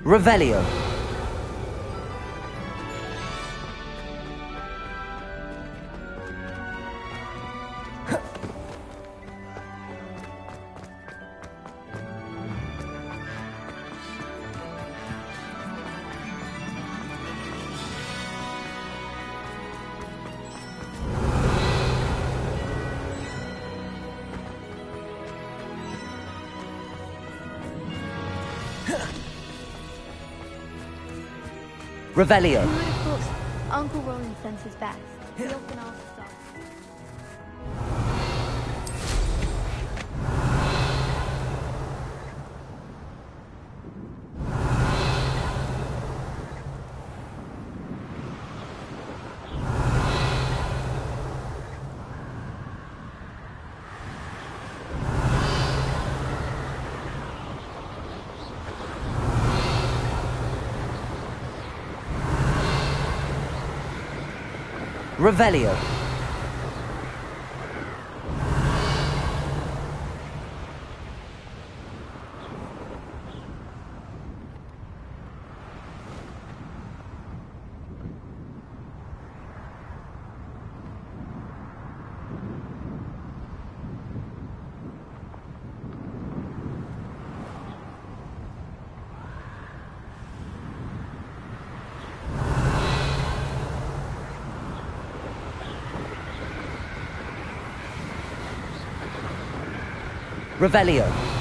Revelio. Revelio. Of course, Uncle Roland sends his best. He often asks us. Revelio. Revelio.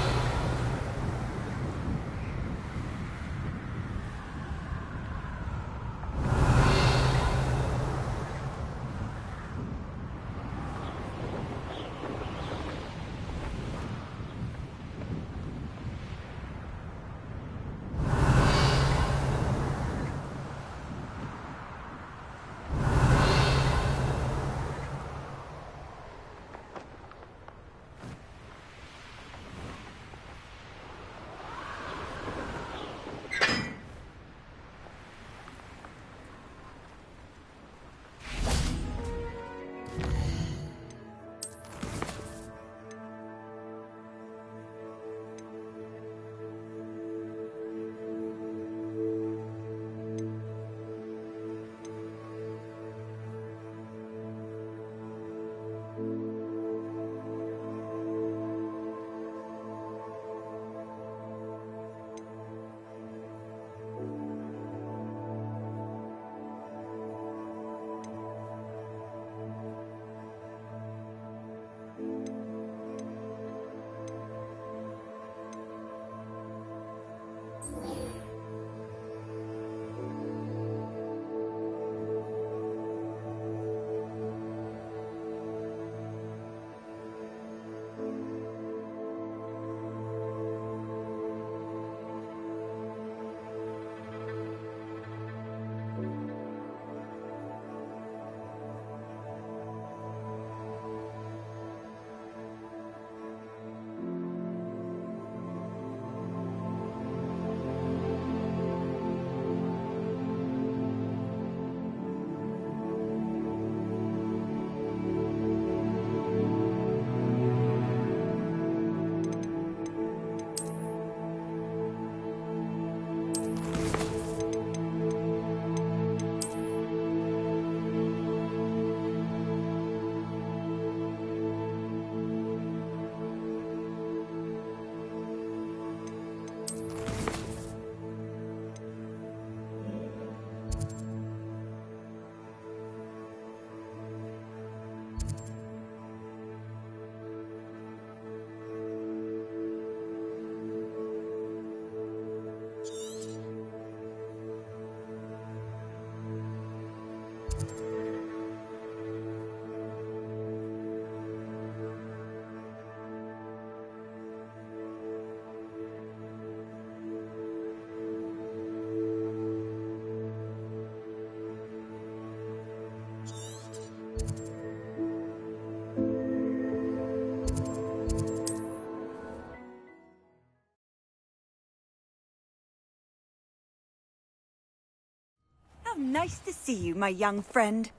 How nice to see you, my young friend.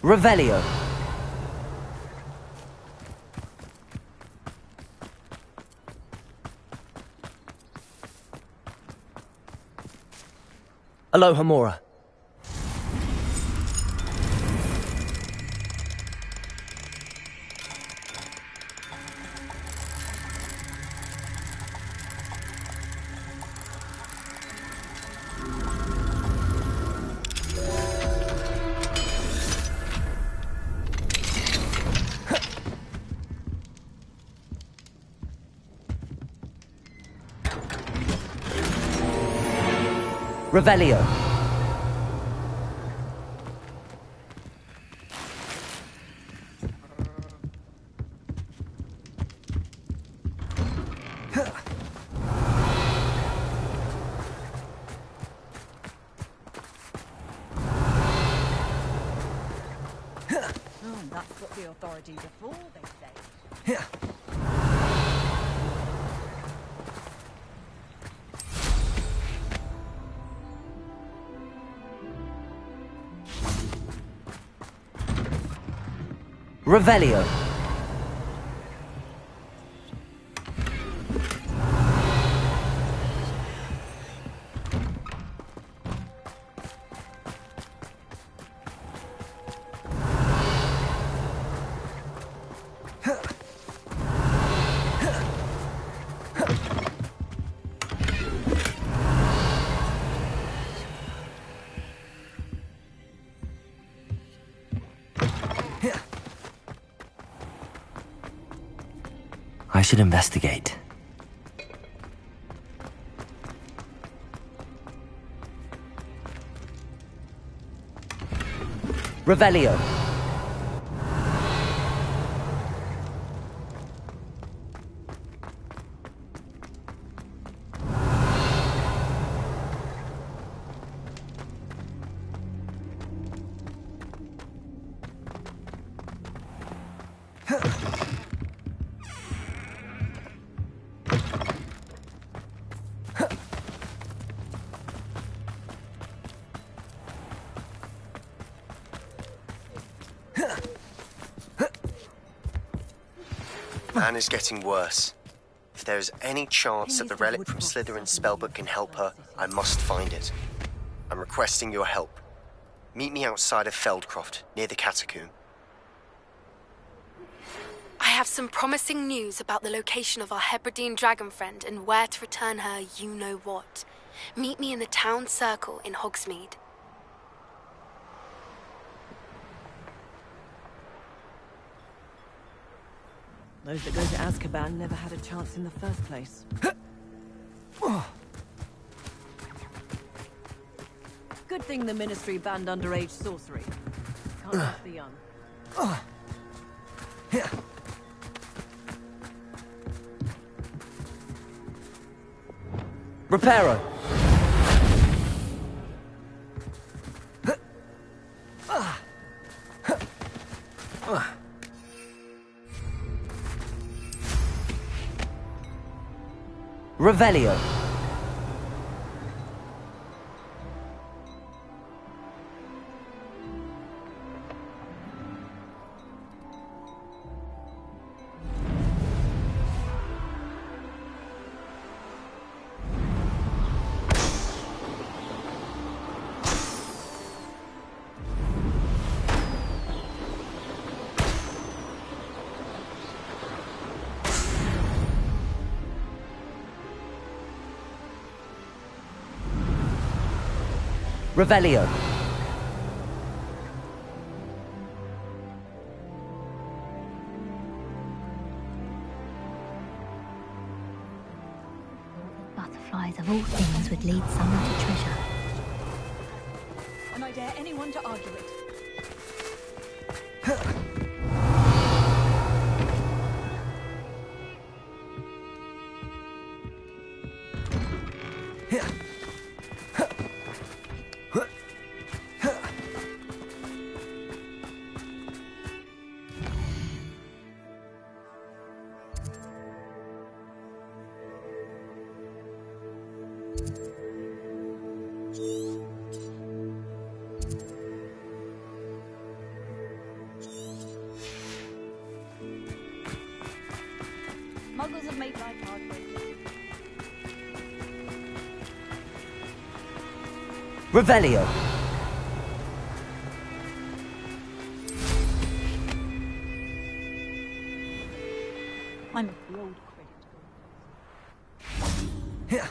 Revelio. Aloha Mora. Revelio. That's what the authorities are for, they say. Revelio. I should investigate. Revelio. Anna's getting worse. If there is any chance that the relic from Slytherin's spellbook can help her, I must find it. I'm requesting your help. Meet me outside of Feldcroft, near the catacomb. I have some promising news about the location of our Hebridean dragon friend and where to return her you-know-what. Meet me in the town circle in Hogsmeade. Those that go to Azkaban never had a chance in the first place. Good thing the Ministry banned underage sorcery. Can't touch the young. Reparo. Revelio. Revelio. Butterflies of all things would lead someone to treasure. And I dare anyone to argue it. Muggles have made life hard for you. Revelio. I'm the old Here.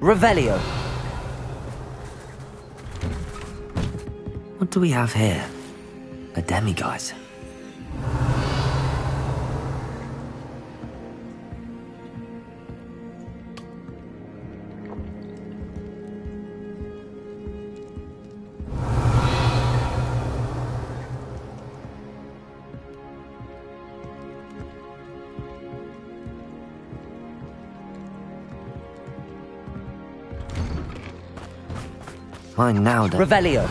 Revelio. What do we have here? A demiguise. Mine now, then. Revelio.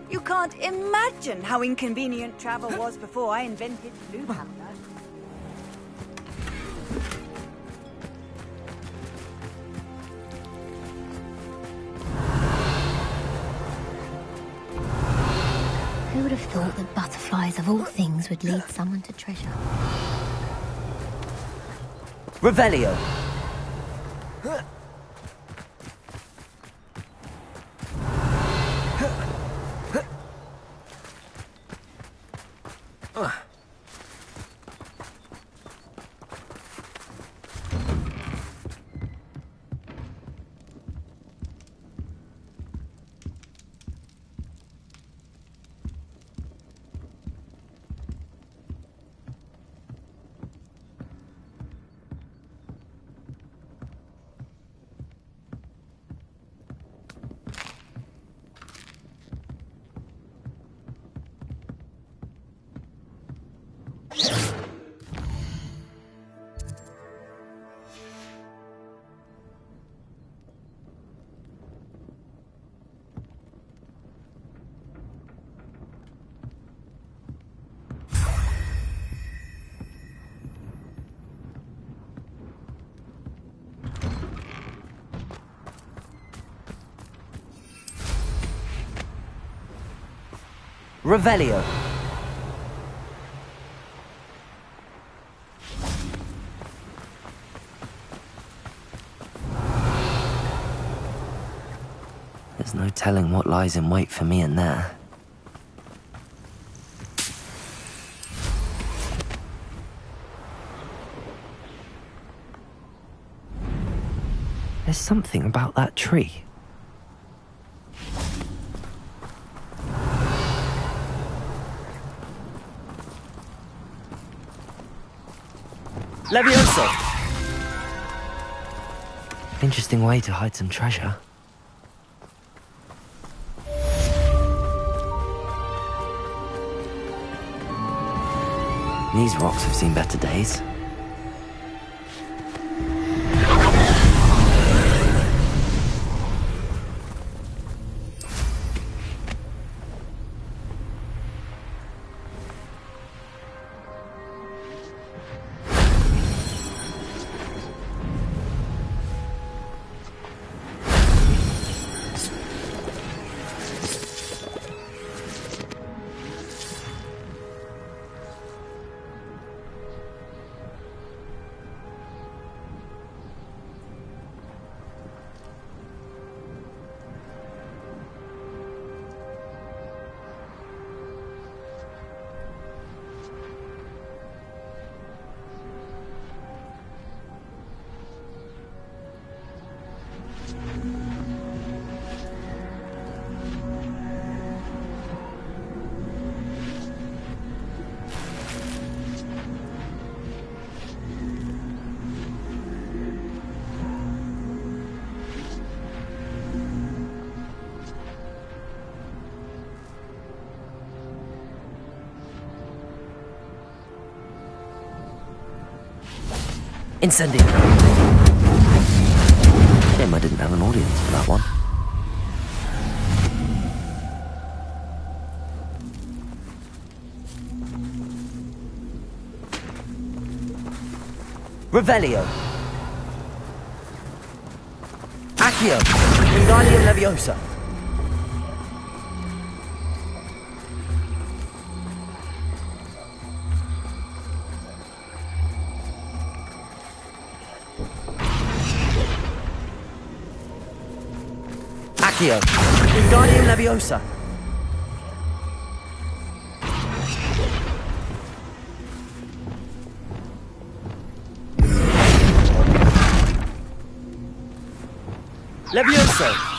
You can't imagine how inconvenient travel was before I invented blue powder. Who would have thought that butterflies of all things would lead someone to treasure? Revelio. Revelio. There's no telling what lies in wait for me in there. There's something about that tree. Levioso! Interesting way to hide some treasure. These rocks have seen better days. Incendio. Shame I didn't have an audience for that one. Revelio. Accio. Wingardium Leviosa. Accio. Wingardium Leviosa. Levioso.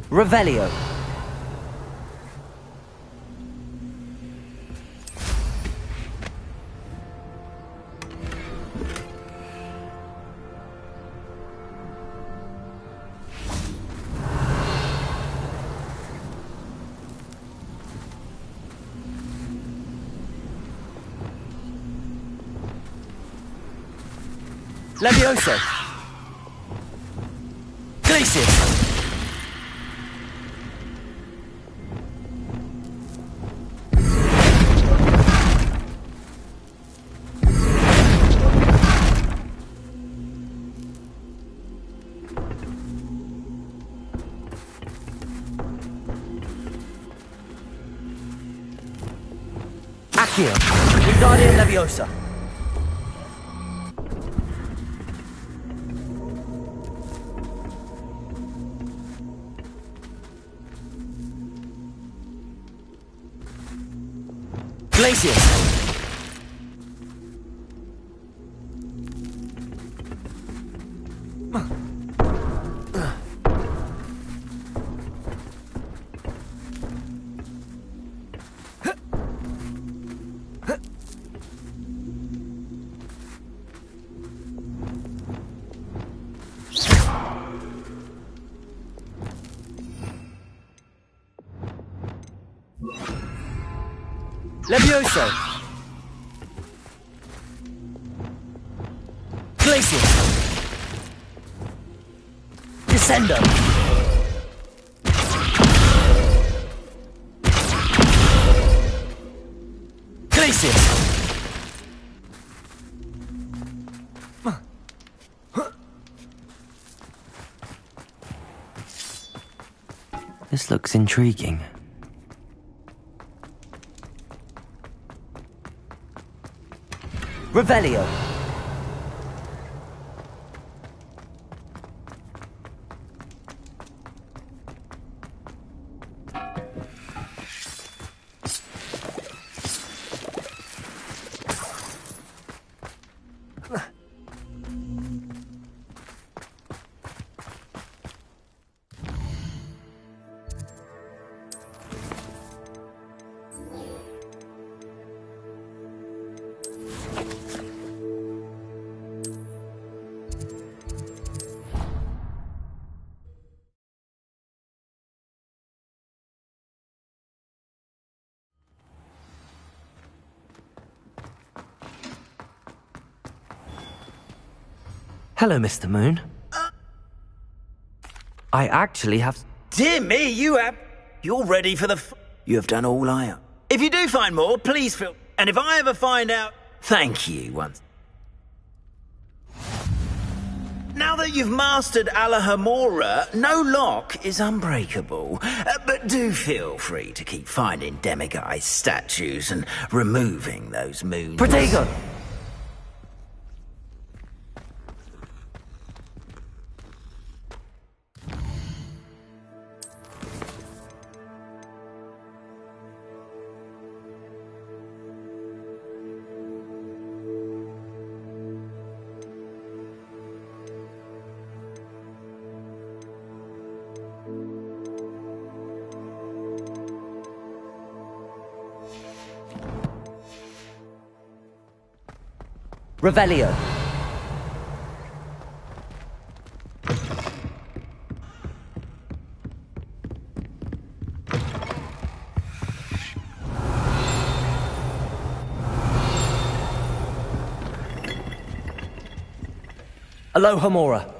Revelio. Levioso. Glacius. Accio. Wingardium Leviosa. Glacius. Levioso. Glacius. Descendo. Glacius. This looks intriguing. Revelio. Hello, Mr. Moon. I actually have... Dear me, you're ready for the... You have done all I... If you do find more, please feel... And if I ever find out... Thank you once. Now that you've mastered Alahamora, no lock is unbreakable. But do feel free to keep finding demiguise statues and removing those moons. Protego! Revelio. Alohomora.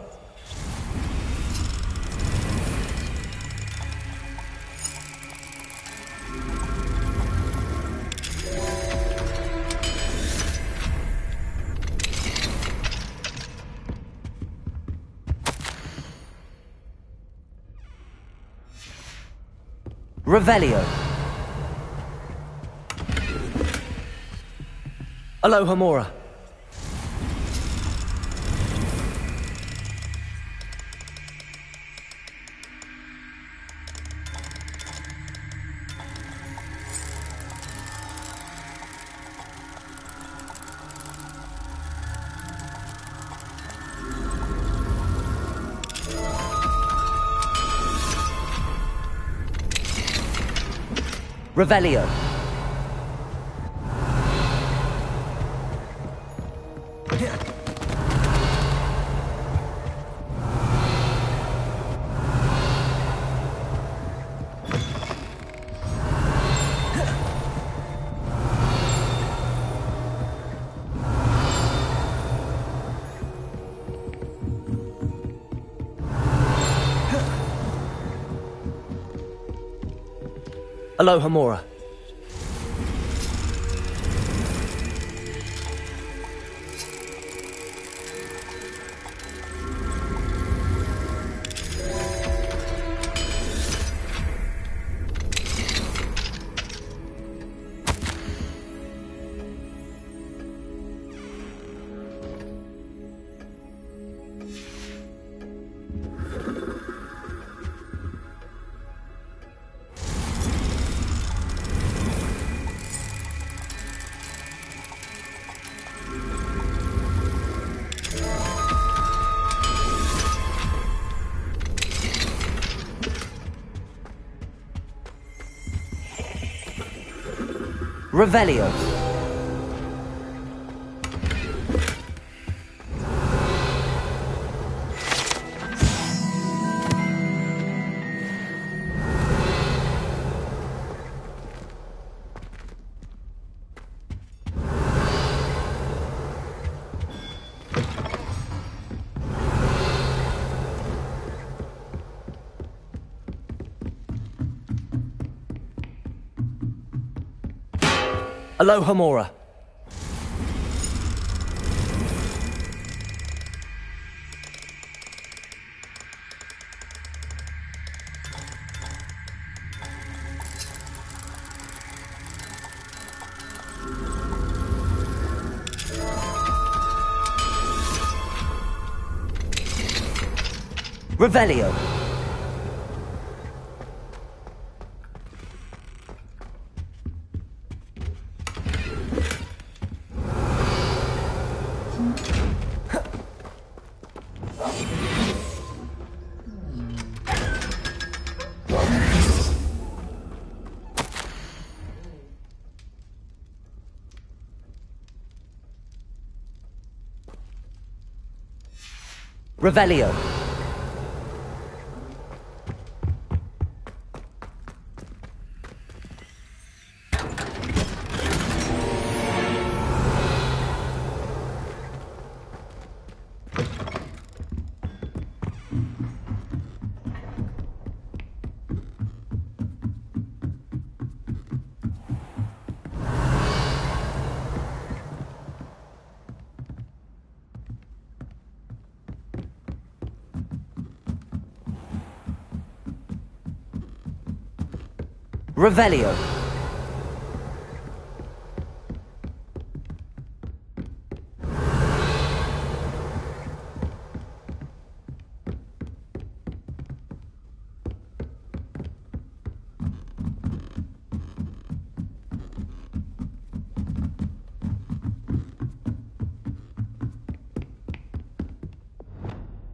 Revelio. Alohomora. Revelio. Aloha Mora. Revelio. Aloha Mora. Revelio. Revelio. Revelio.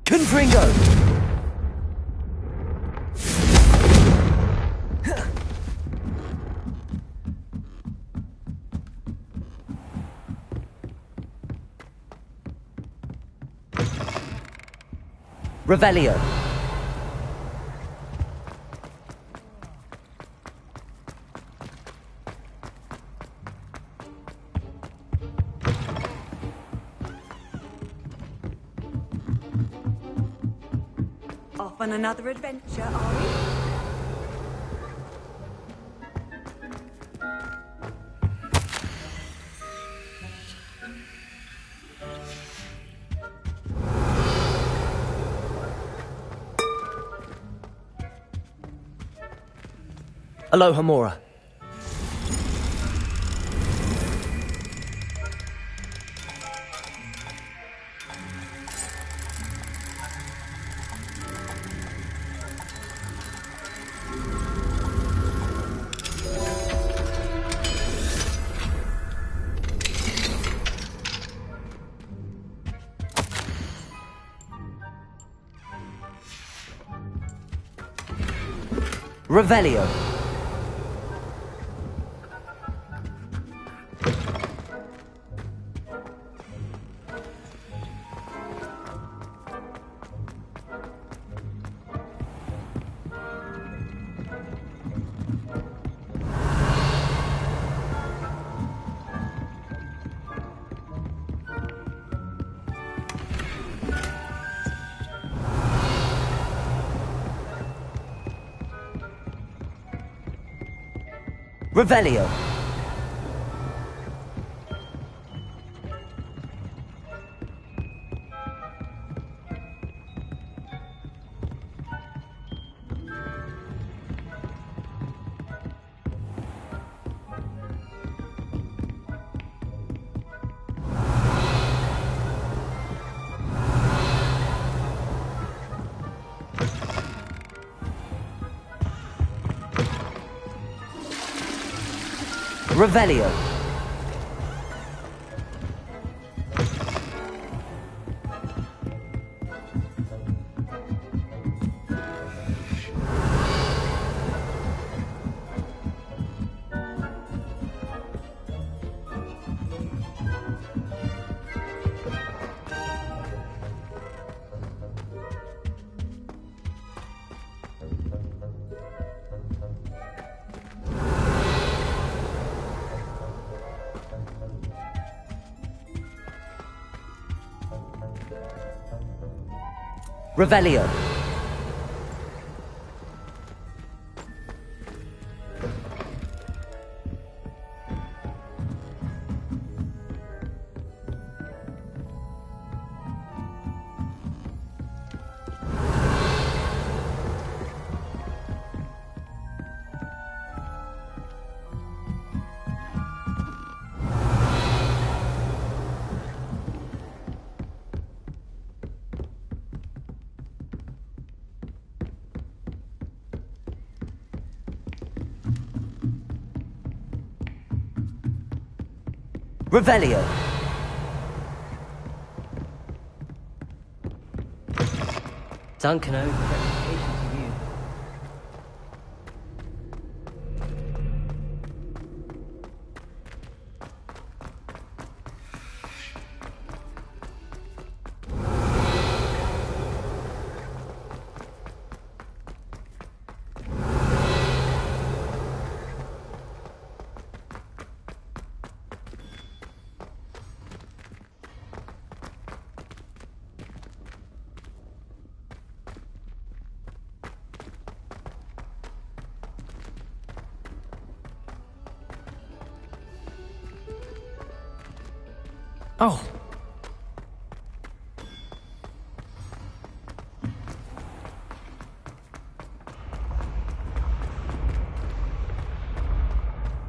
Confringo. Revelio. Off on another adventure, are we? Aloha Mora. Revelio. Revelio. Revelio. Revelio. Revelio. Duncan owed a reputation to you. Oh.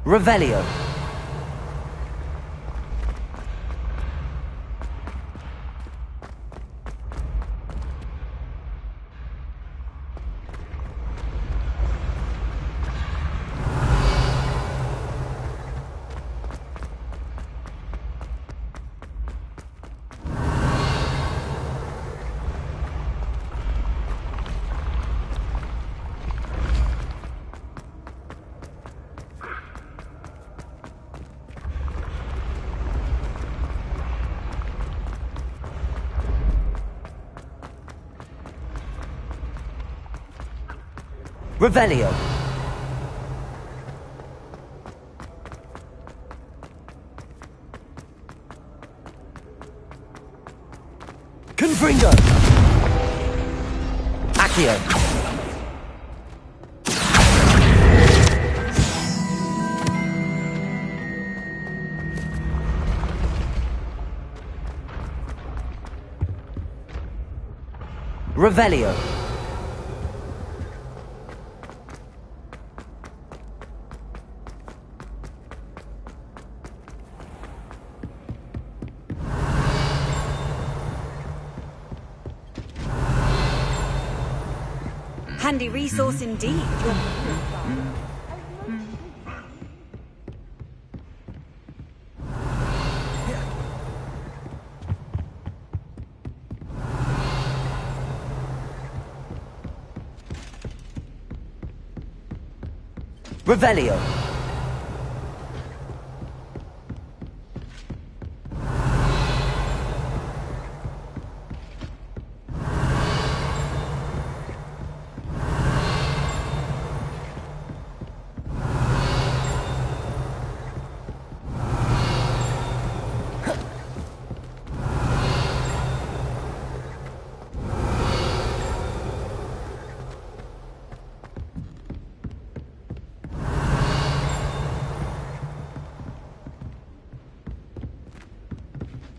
Revelio. Revelio. Confringo. Accio. Revelio. Handy resource indeed. Revelio.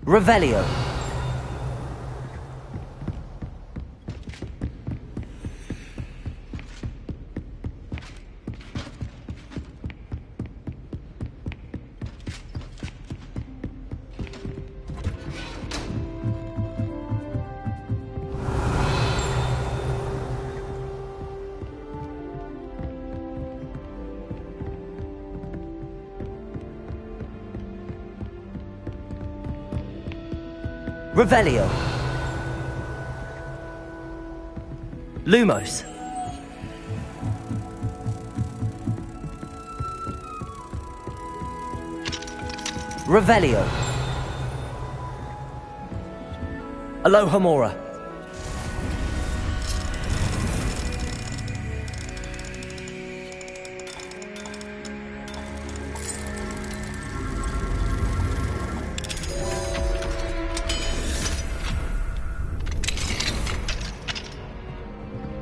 Revelio. Revelio. Lumos. Revelio. Alohomora.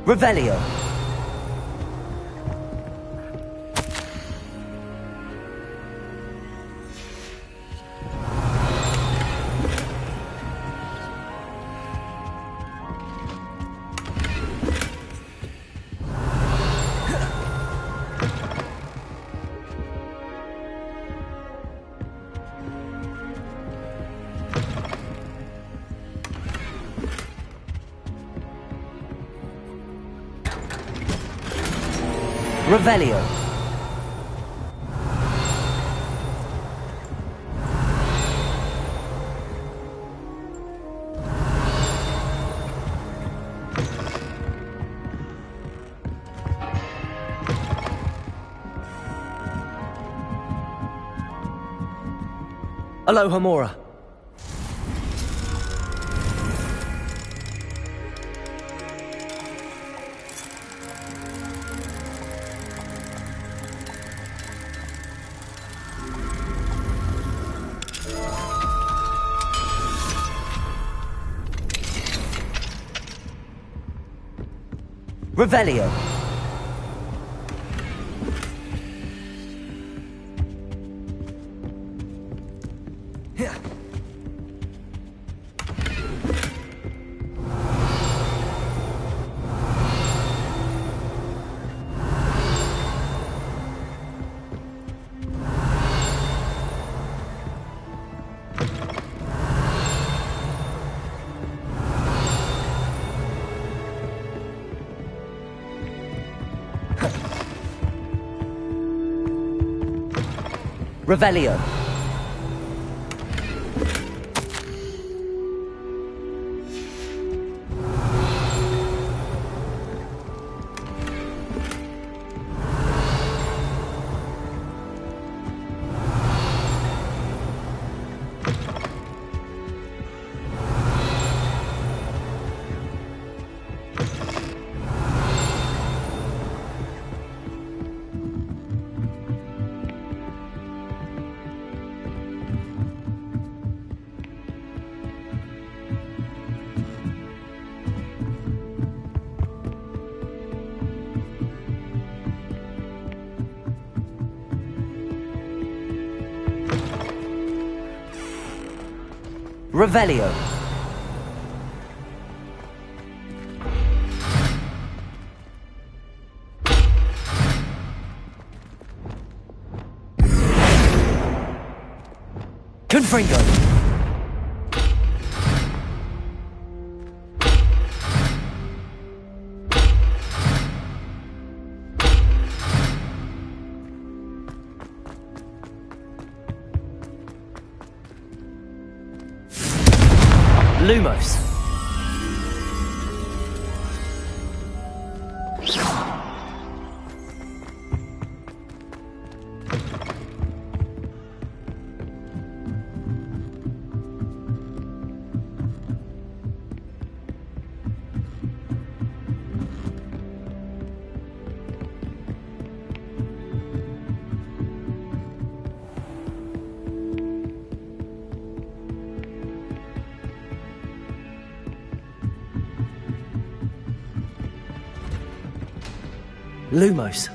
Revelio. Revelio. Alohomora. Revelio. Revelio. Revelio. Confringo. Lumos. Lumos.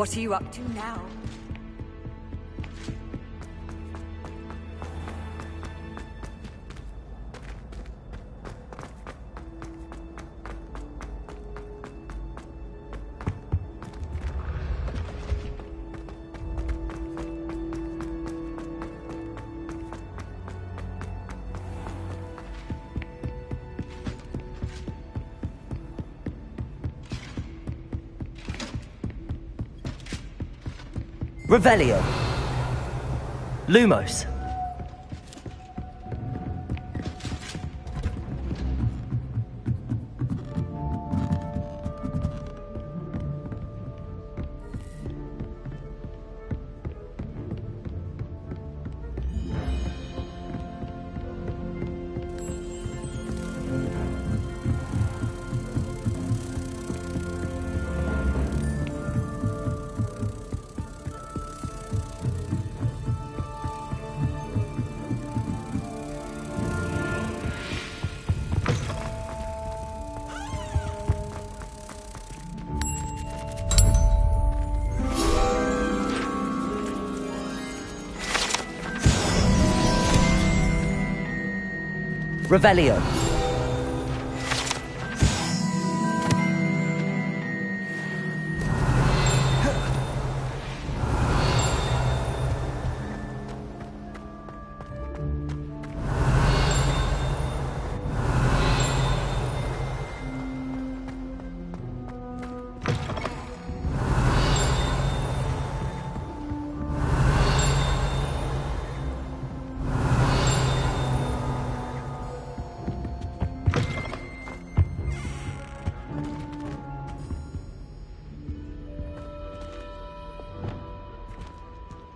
What are you up to now? Revelio. Lumos. Revelio.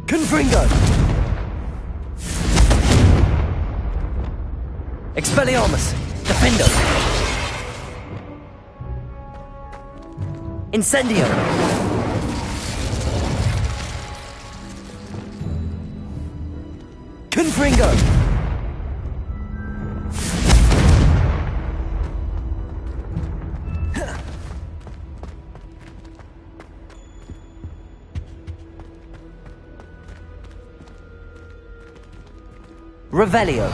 Confringo! Expelliarmus! Defendo! Incendio! Confringo! Revelio.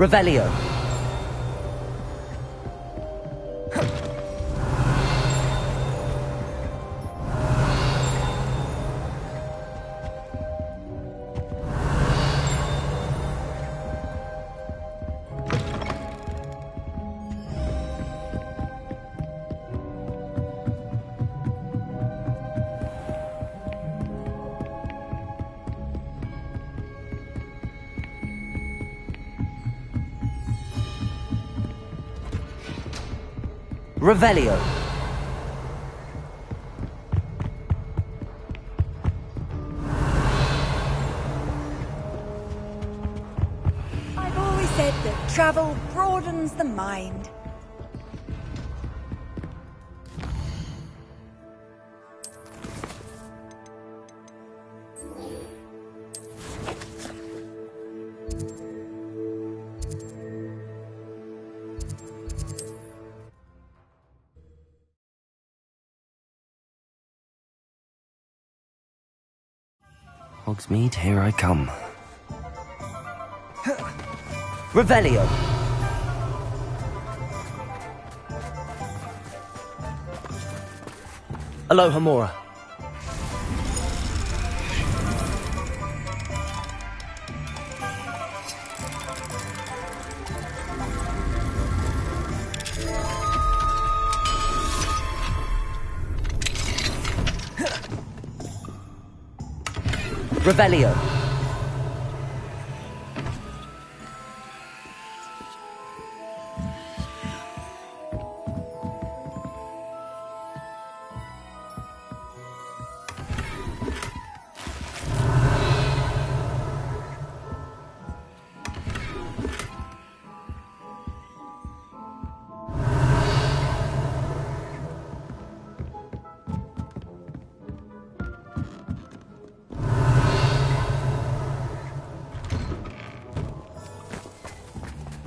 Revelio. Revelio. I've always said that travel broadens the mind. Hogsmeade, here I come. Revelio. Aloha Mora. Revelio.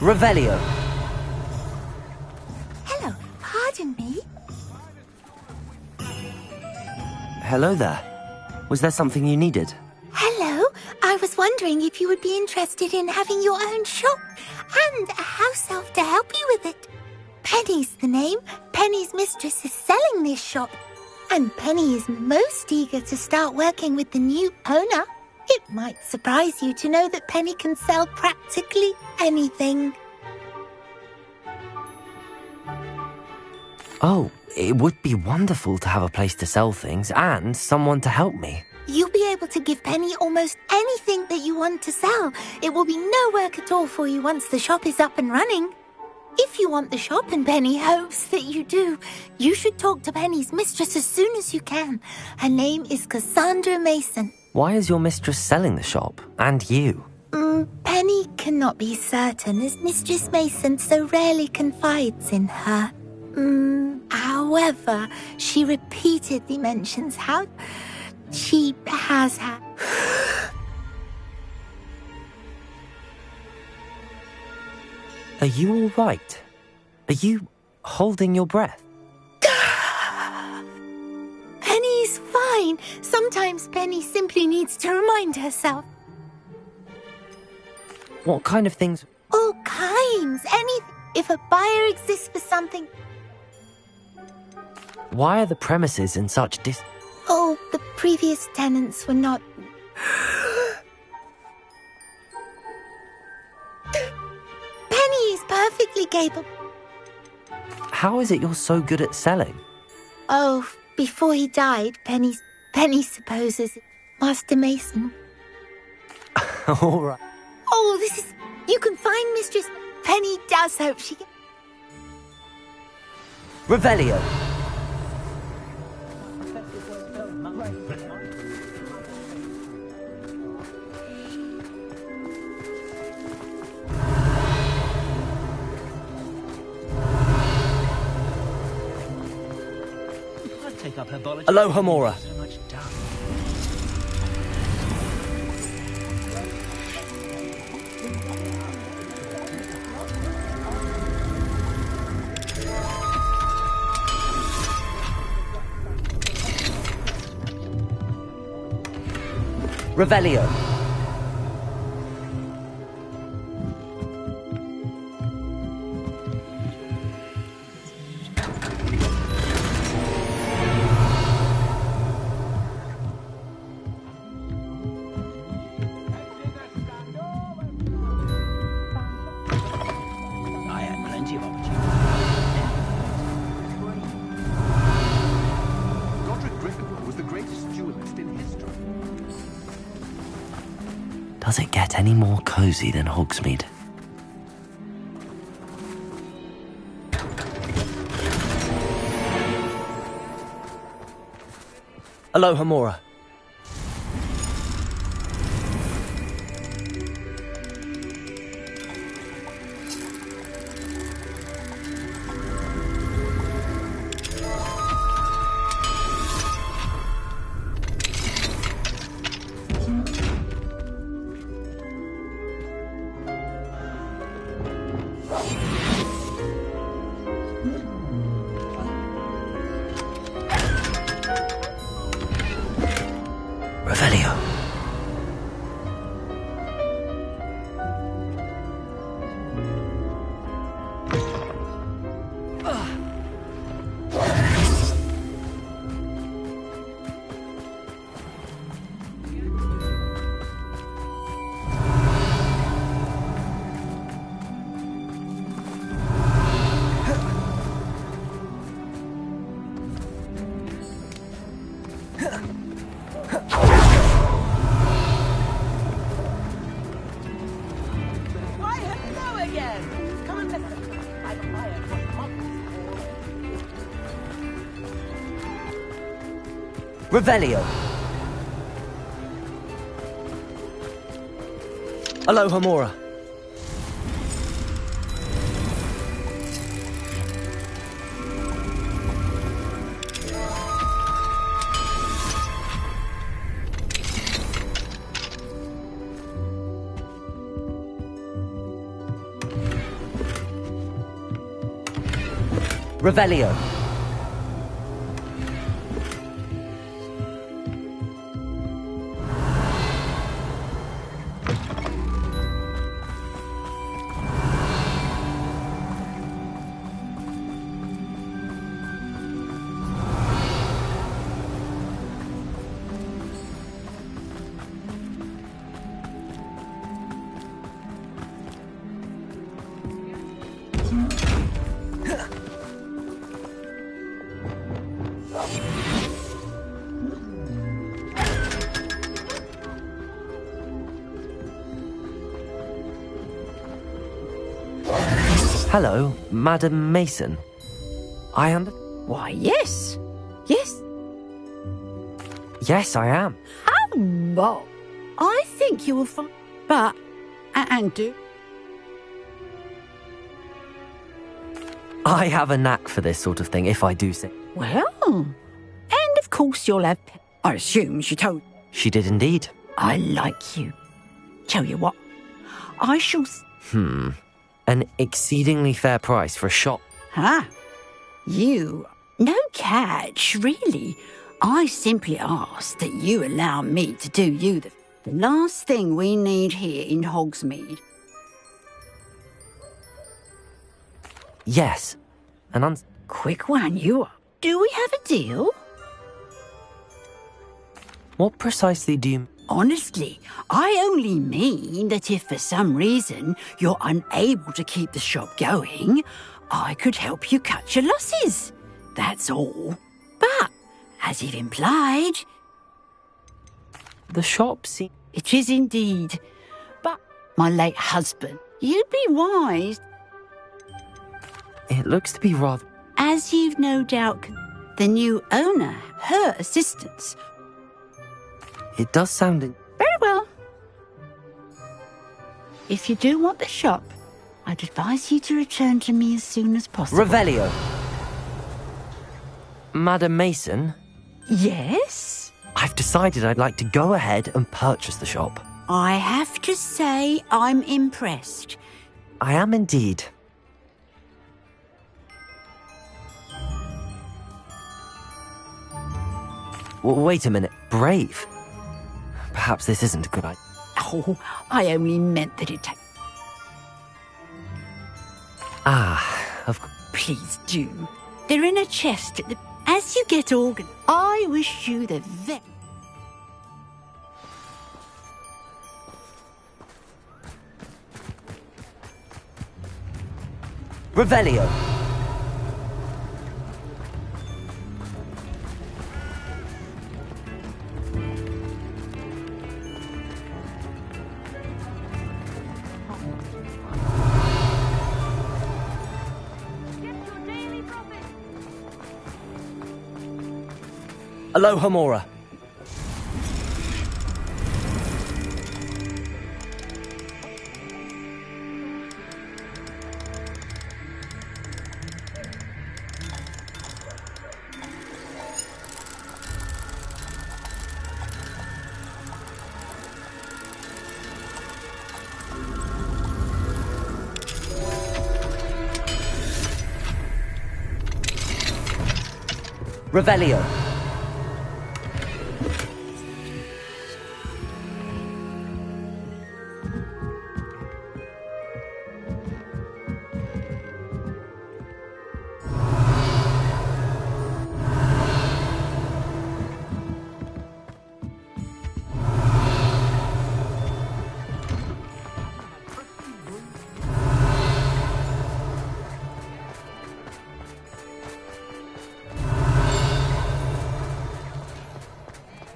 Revelio. Hello, pardon me? Hello there. Was there something you needed? Hello, I was wondering if you would be interested in having your own shop and a house elf to help you with it. Penny's the name. Penny's mistress is selling this shop, and Penny is most eager to start working with the new owner. It might surprise you to know that Penny can sell practically anything. Oh, it would be wonderful to have a place to sell things and someone to help me. You'll be able to give Penny almost anything that you want to sell. It will be no work at all for you once the shop is up and running. If you want the shop, and Penny hopes that you do, you should talk to Penny's mistress as soon as you can. Her name is Cassandra Mason. Why is your mistress selling the shop? And you? Penny cannot be certain, as Mistress Mason so rarely confides in her. However, she repeatedly mentions how she has her... Are you all right? Are you holding your breath? Penny's fine. Sometimes Penny simply needs to remind herself. What kind of things? All kinds. Anything. If a buyer exists for something... Why are the premises in such Oh, the previous tenants were not... Penny is perfectly capable. How is it you're so good at selling? Oh, before he died, Penny supposes Master Mason. All right. Oh, this is... You can find Mistress... Penny does hope she can... Revelio. Aloha Mora. Revelio. Does it get any more cozy than Hogsmeade? Aloha Mora. Revelio. Revelio. Aloha Mora. Revelio. Hello, Madam Mason. Why, yes. Yes. Yes, I am. Oh, well, I think you will find... But, and do... I have a knack for this sort of thing, if I do say. Well, and of course you'll have... I assume she told... She did indeed. I like you. Tell you what, I shall... An exceedingly fair price for a shop. Ah, you... No catch, really. I simply ask that you allow me to do you the last thing we need here in Hogsmeade. Yes. Quick one, you are. Do we have a deal? What precisely do you... Honestly, I only mean that if for some reason you're unable to keep the shop going, I could help you cut your losses. That's all. But, as you've implied... The shop It is indeed. But, my late husband, you'd be wise... It looks to be rather... As you've no doubt... The new owner, her assistants... It does sound... Very well. If you do want the shop, I'd advise you to return to me as soon as possible. Revelio. Madam Mason? Yes? I've decided I'd like to go ahead and purchase the shop. I have to say I'm impressed. I am indeed. Wait a minute. Brave? Perhaps this isn't a good idea. Oh, I only meant that it takes... Of course. Please do. They're in a chest at the... As you get organ, I wish you the very... Revelio. Aloha Mora. Revelio.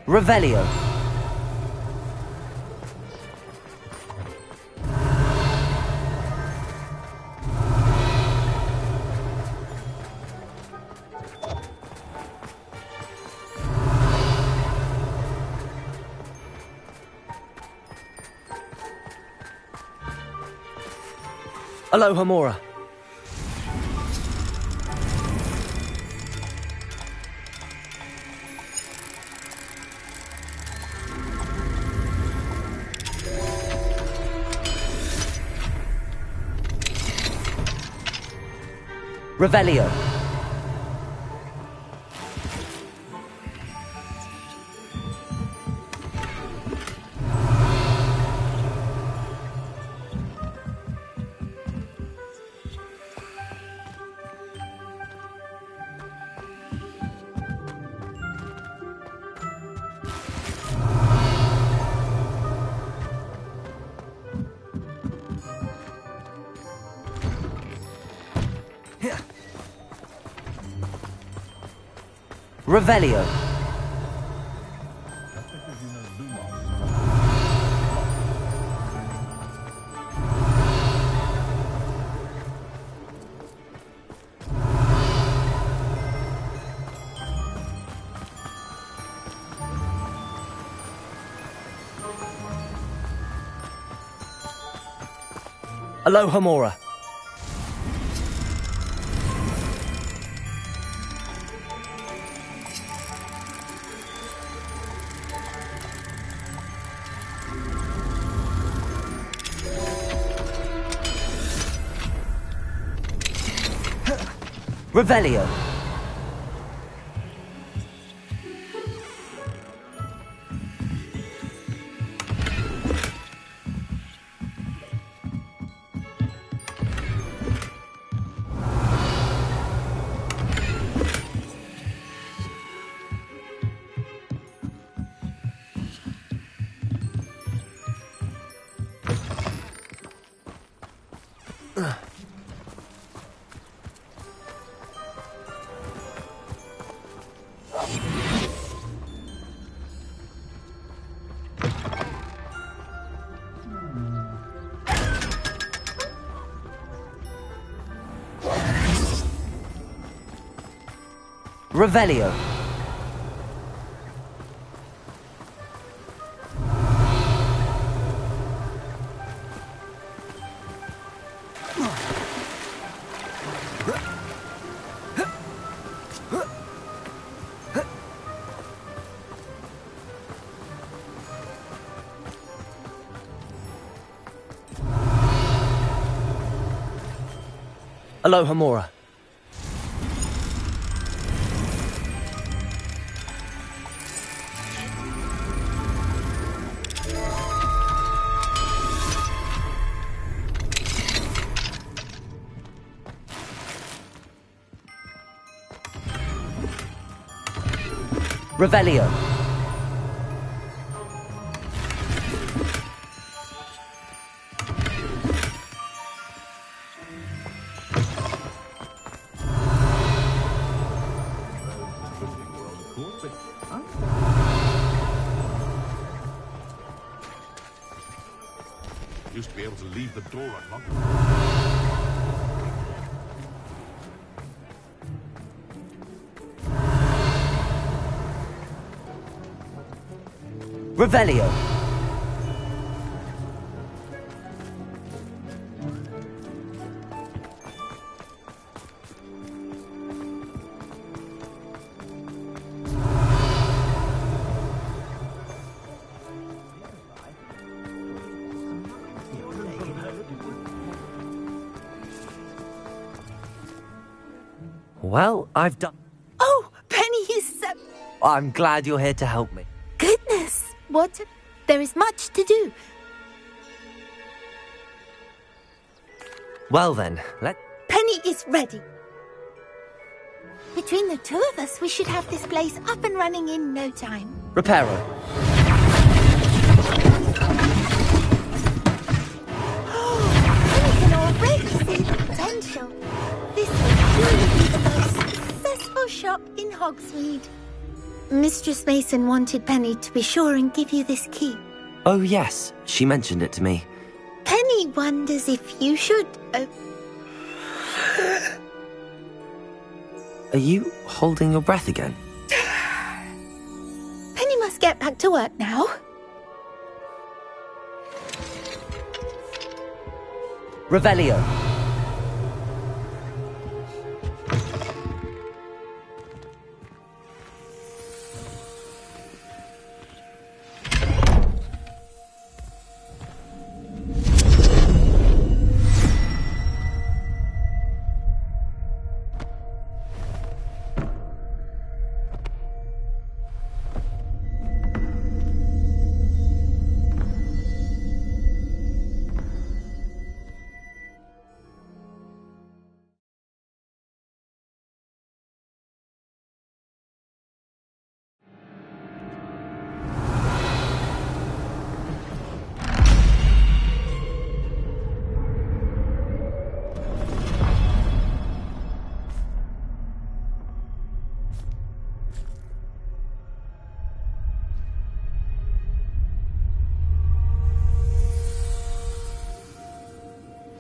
Revelio. Aloha Mora. Revelio. Revelio. Aloha Mora. Revelio. Revelio. Aloha Mora. Revelio. Used to be able to leave the door unlocked. Revelio. Well, I've done... Oh, Penny is so... I'm glad you're here to help me. Goodness, what... There is much to do. Well then, Penny is ready. Between the two of us, we should have this place up and running in no time. Reparo. Penny can already see the potential. This will surely be the most successful shop in Hogsmeade. Mistress Mason wanted Penny to be sure and give you this key. Oh yes, she mentioned it to me. Penny wonders if you should... Are you holding your breath again? Penny must get back to work now. Revelio.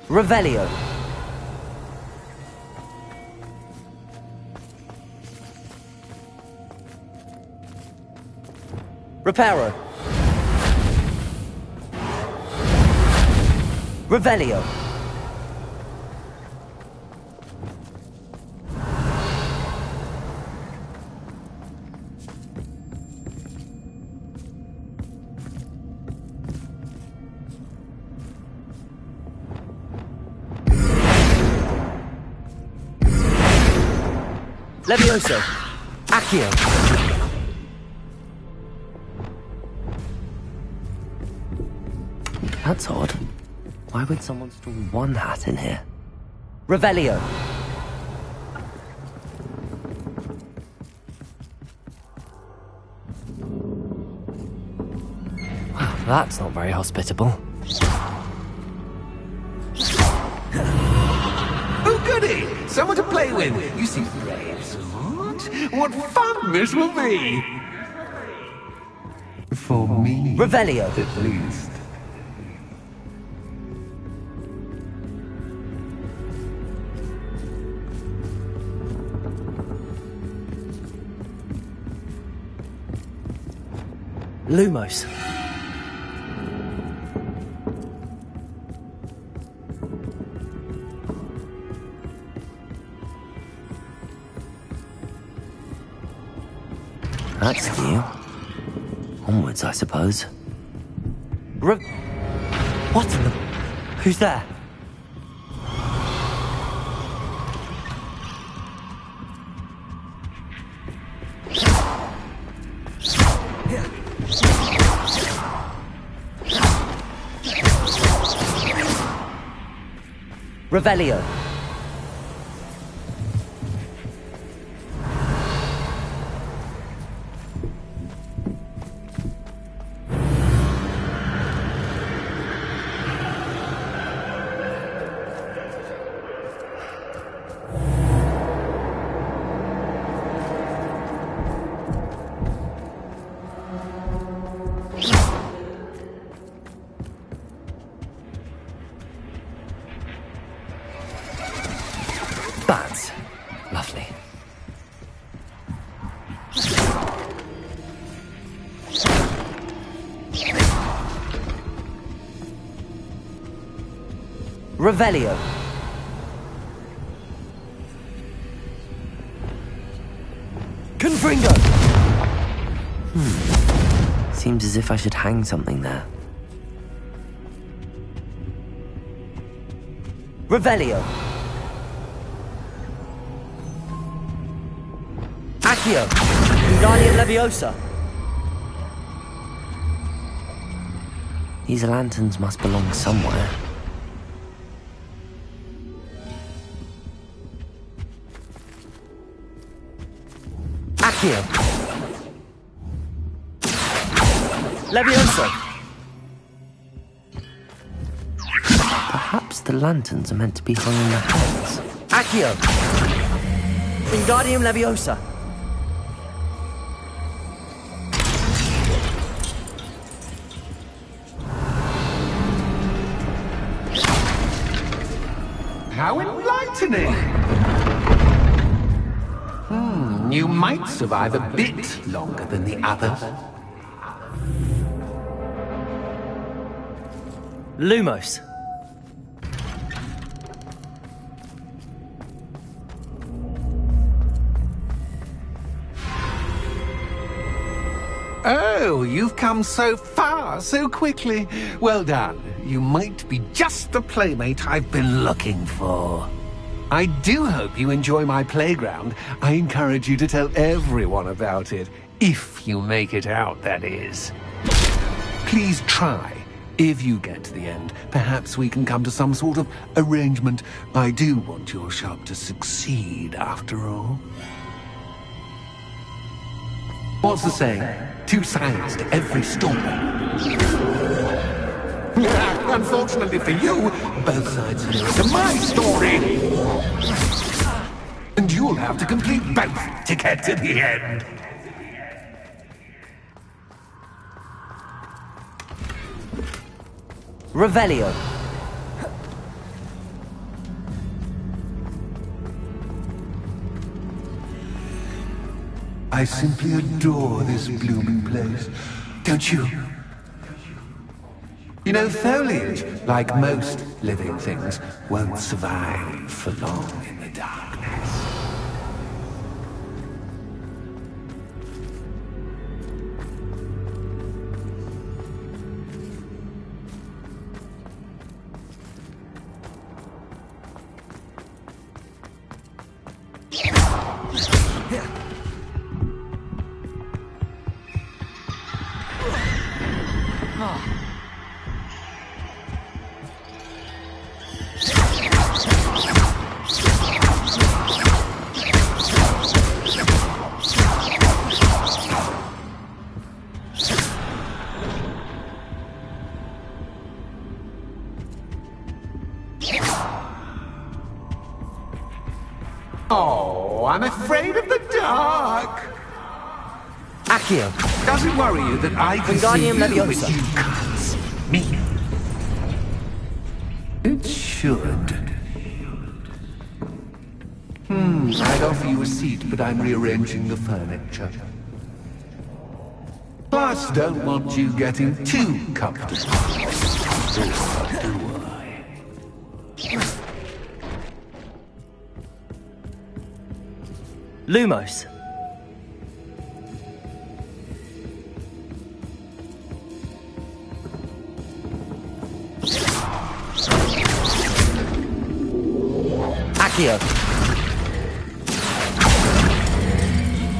Revelio. Reparo. Revelio. Levioso. Accio. That's odd. Why would someone store one hat in here? Revelio. Well, that's not very hospitable. Oh, goody! Someone to play with. You seem brave, Sword. What fun this will be! For me. Revelio. At least. Lumos. That's new. Onwards, I suppose. What in the... Who's there? Revelio. Bats. Lovely. Revelio. Confringo. Seems as if I should hang something there. Revelio. Accio. Wingardium Leviosa. These lanterns must belong somewhere. Accio. Leviosa. Perhaps the lanterns are meant to be hung in the hands. Accio. Wingardium Leviosa. How enlightening! You might survive a bit longer than the others. Lumos. Oh, you've come so far, so quickly. Well done. You might be just the playmate I've been looking for. I do hope you enjoy my playground. I encourage you to tell everyone about it. If you make it out, that is. Please try. If you get to the end, perhaps we can come to some sort of arrangement. I do want your shop to succeed, after all. What's the saying? Two sides to every story. Unfortunately for you, both sides mirror to my story. And you'll have to complete both to get to the end. Revelio. I simply adore this blooming place. Don't you? You know, foliage, like most living things, won't survive for long in the darkness. Oh, I'm afraid of the dark. Accio. Does it worry you that I can see Wingardium you, Leviosa. but you can't see me? It should. I'd offer you a seat, but I'm rearranging the furniture. Plus, don't want you getting too comfortable. Do I? Lumos. Accio.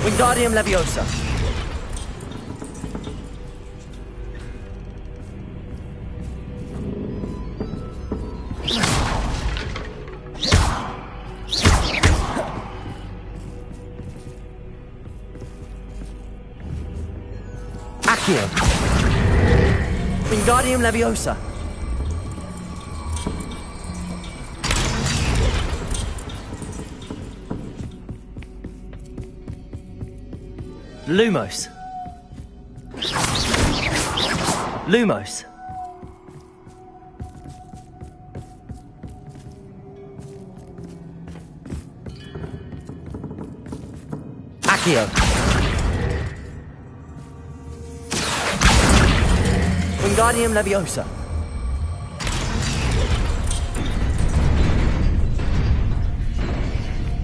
Wingardium Leviosa. Accio. Wingardium Leviosa. Lumos. Lumos. Accio. Wingardium Leviosa.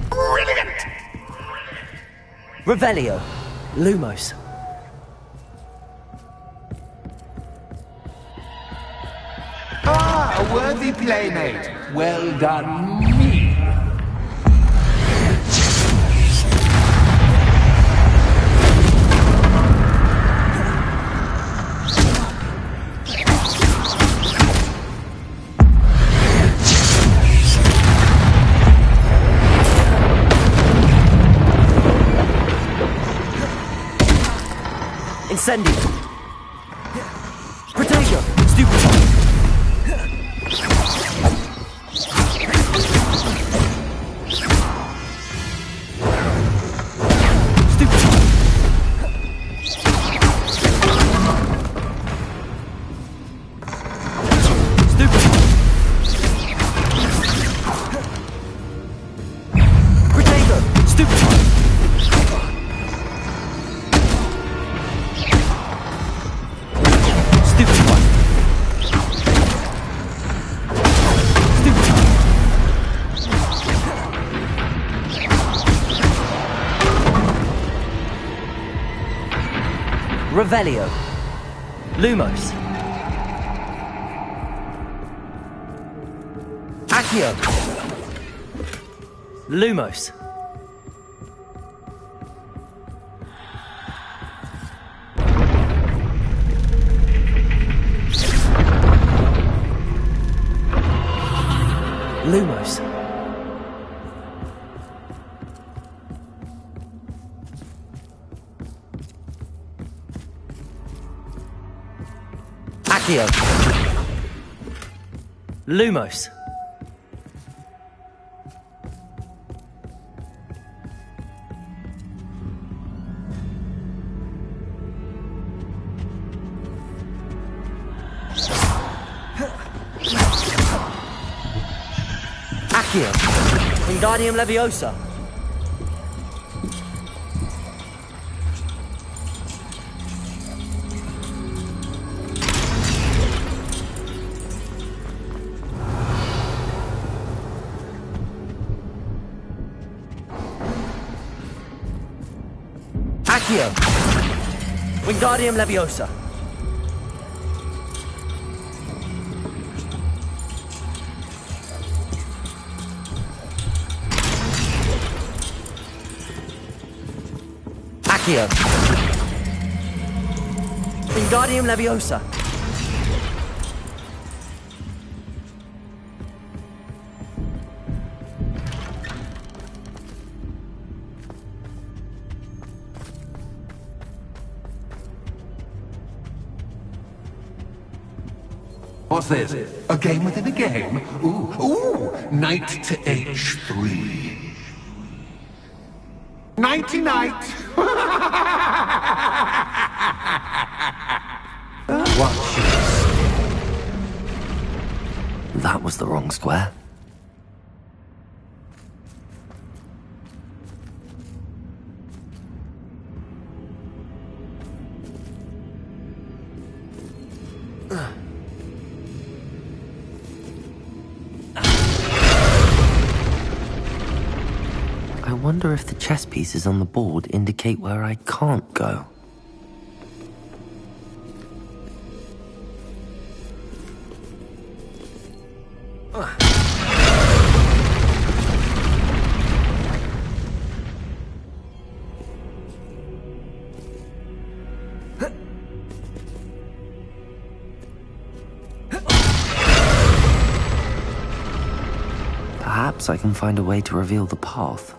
Brilliant! Revelio. Lumos. Ah, a worthy playmate. Well done, me. Incendio. Protego. Stupefy. Revelio. Lumos. Accio. Lumos. Lumos. Accio. Lumos. Accio. Wingardium Leviosa. Accio! Wingardium Leviosa! Accio! Wingardium Leviosa! What's this? A game within a game? Ooh, knight to h3. Nighty-night! Watch this. That was the wrong square. I wonder if the chess pieces on the board indicate where I can't go. Perhaps I can find a way to reveal the path.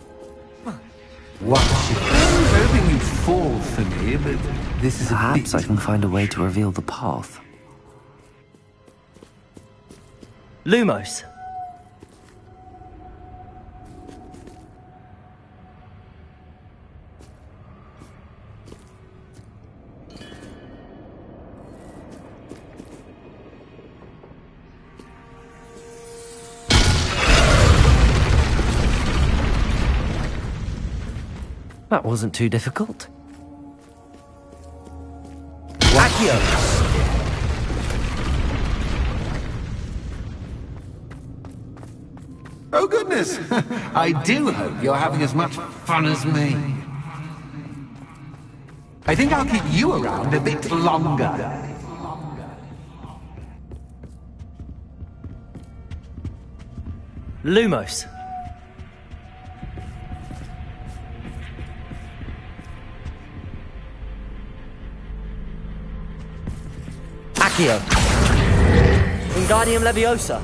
Watch it. I was hoping you'd fall for me, but this is Perhaps I can find a way to reveal the path. Lumos! That wasn't too difficult. Accio! Oh goodness! I do hope you're having as much fun as me. I think I'll keep you around a bit longer. Lumos! Accio! Wingardium Leviosa!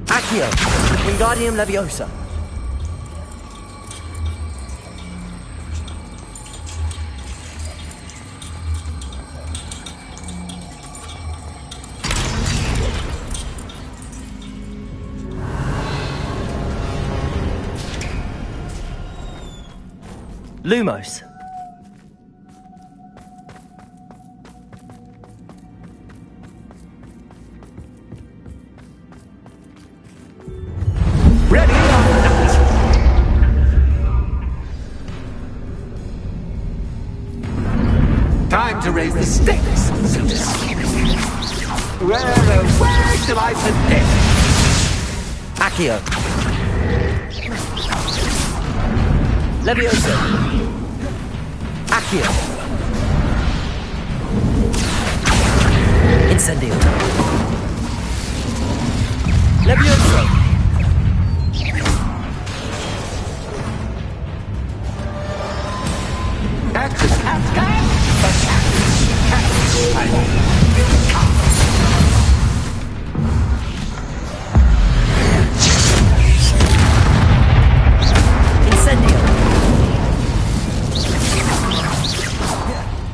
Accio! Wingardium Leviosa! Lumos! Ready or not? Time to raise the stakes, so to speak. Where shall I begin? Accio! Leviosa! Accio! Incendio! Leviosa!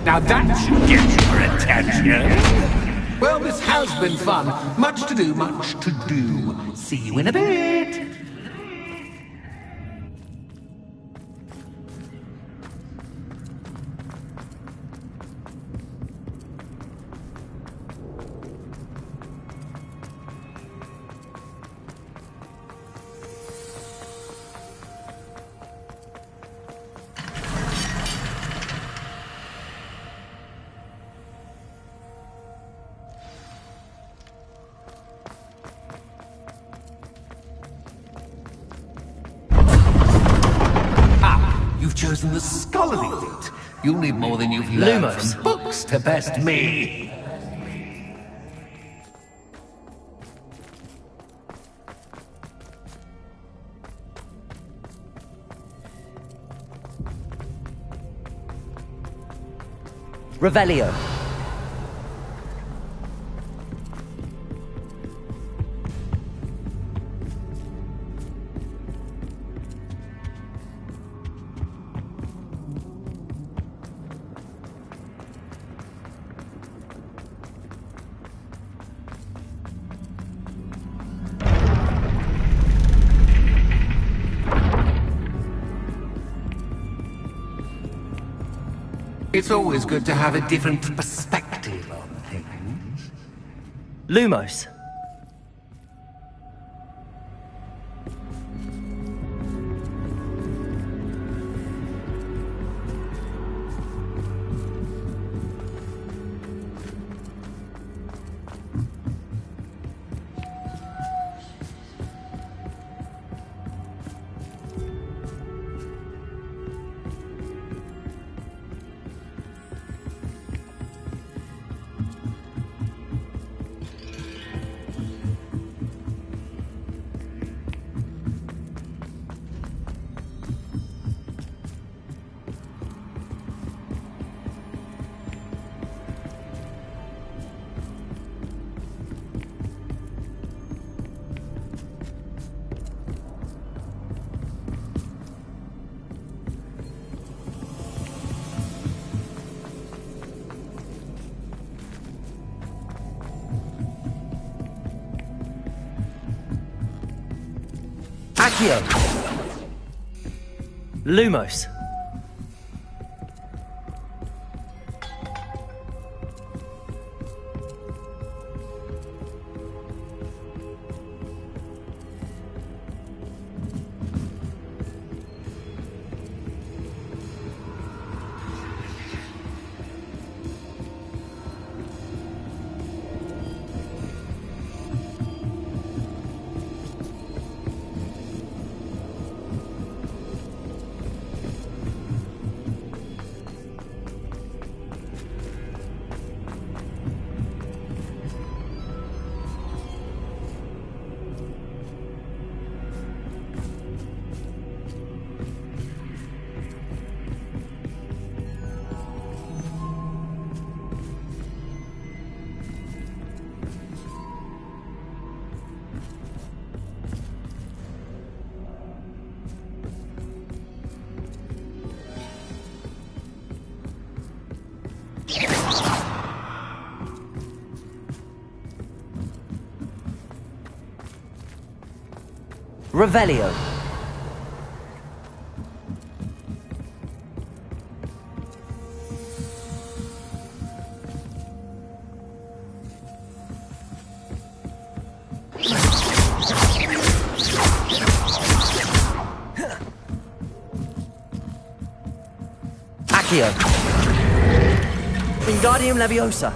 Now that should get your attention. Well, this has been fun. Much to do, much to do. See you in a bit. chosen the scholarly route. You'll need more than you've learned Lumos. from books to best me. Revelio. It's always good to have a different perspective on things. Lumos. Accio. Lumos. Revelio. Accio. Wingardium Leviosa.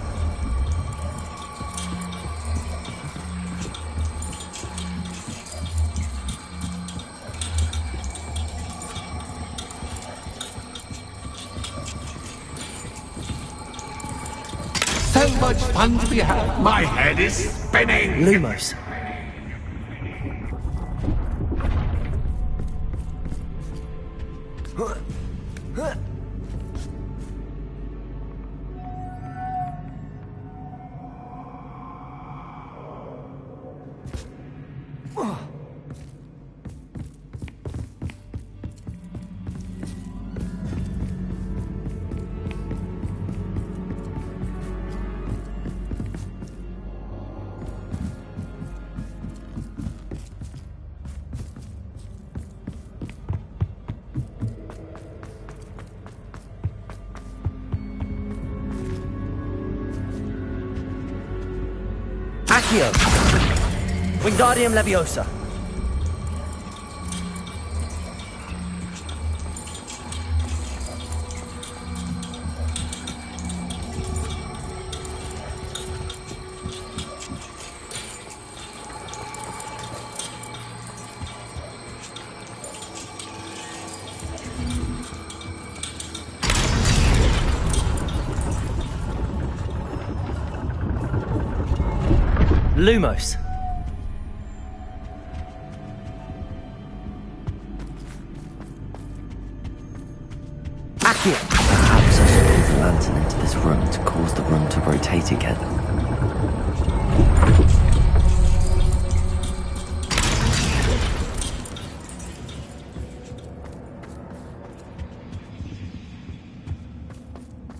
So much fun to be had. My head is spinning. Lumos. Accio. Wingardium Leviosa. Lumos. Accio. Perhaps I should pull the lantern into this room to cause the room to rotate again.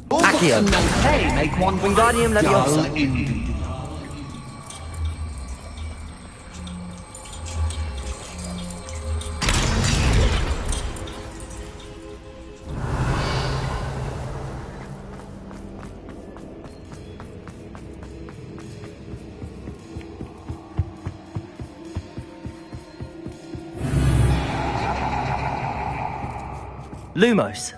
Accio. Hey, make one Wingardium Leviosa. dull indeed. Lumos.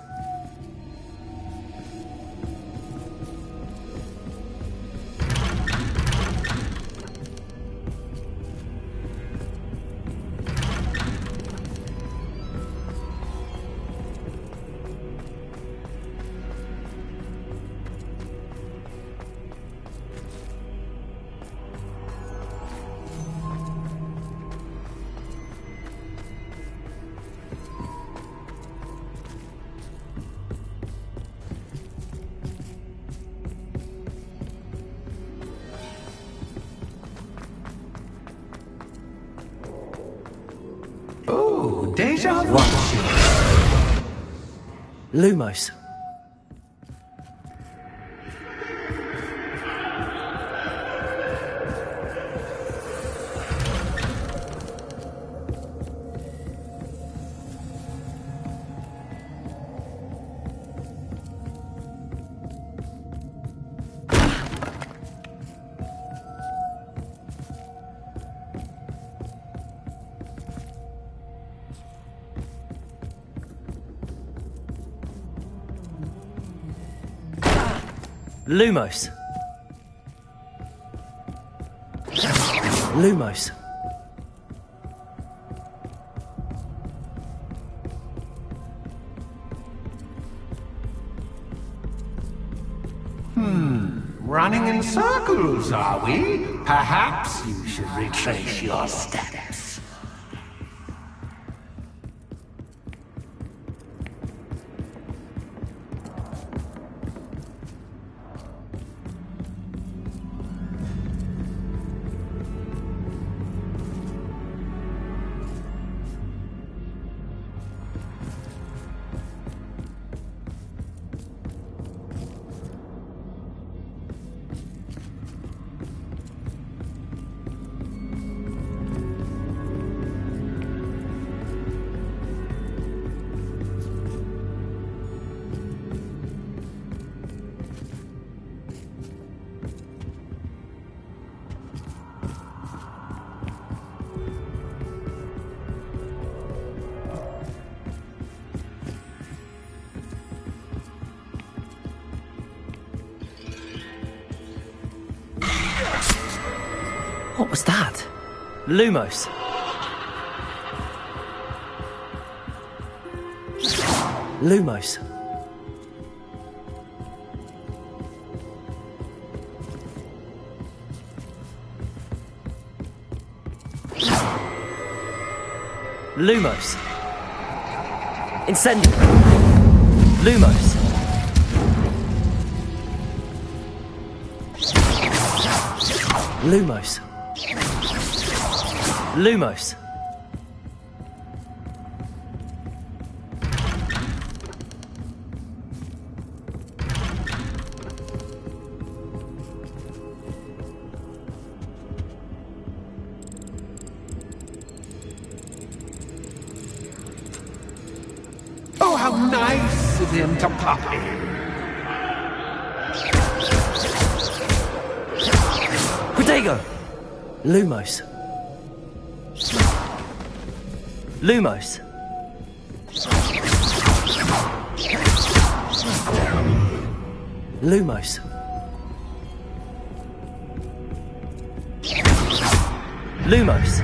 Oh, deja vu. Lumos. Lumos. Lumos. Running in circles, are we? Perhaps you should retrace your steps. What was that? Lumos. Lumos. Lumos. Incendio. Lumos. Lumos. Lumos. Oh, how nice of him to pop in. Protego. Lumos. Lumos. Lumos. Lumos.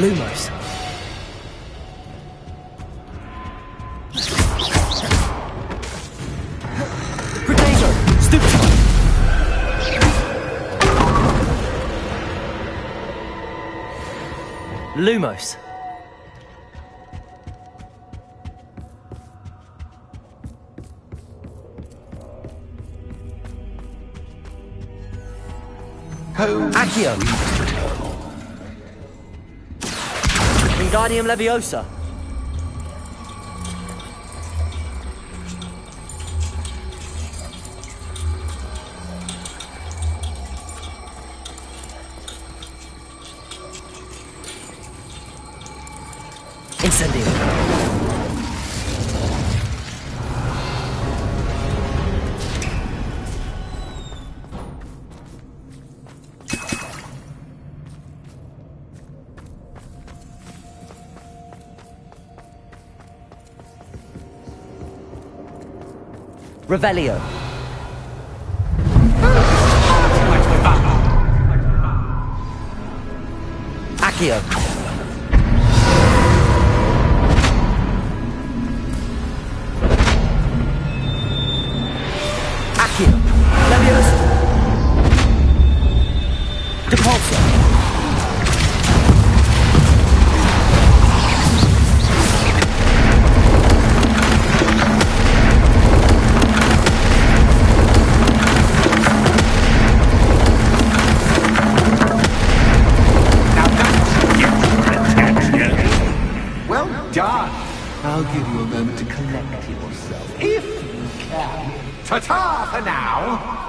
Lumos. Protego! Stupefy! Lumos. Accio. Wingardium Leviosa. Incendio. Revelio. Accio. Accio. Leviosa. Depulso. Done. I'll give you a moment to collect yourself, if you can. Ta-ta for now!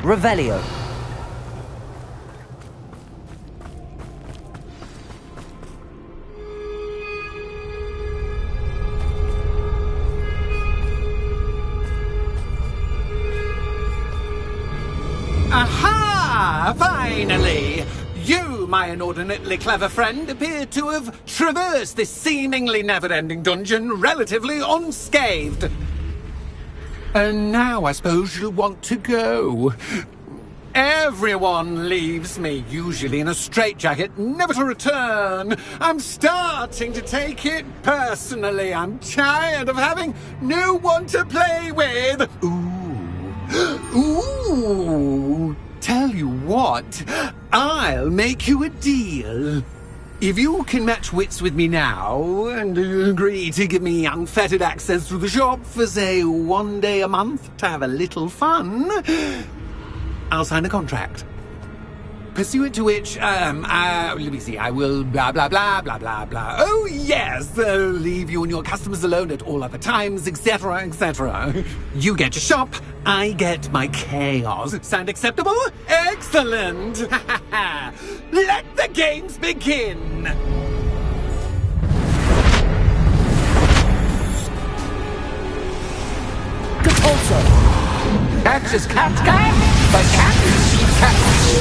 Revelio. Aha! Finally! You, my inordinately clever friend, appear to have traversed this seemingly never-ending dungeon relatively unscathed. And now I suppose you'll want to go. Everyone leaves me, usually in a straitjacket, never to return. I'm starting to take it personally. I'm tired of having no one to play with. Ooh. Tell you what, I'll make you a deal. If you can match wits with me now, and agree to give me unfettered access to the shop for, say, 1 day a month to have a little fun, I'll sign a contract. Pursuant to which, let me see, I will blah, blah, blah, blah, blah, blah. Oh, yes, leave you and your customers alone at all other times, etc., etc. You get your shop, I get my chaos. Sound acceptable? Excellent! Let the games begin! Depulso. Catch is cat, but cat is cat.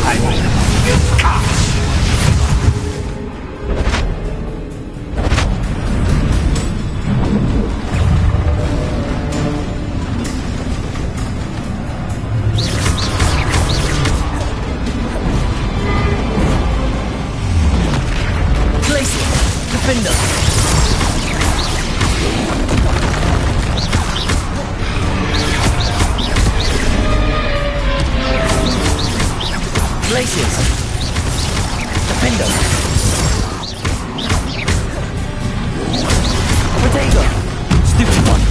I mean, cat. Defender. Glaciers. Defender. Protego. Stupid one.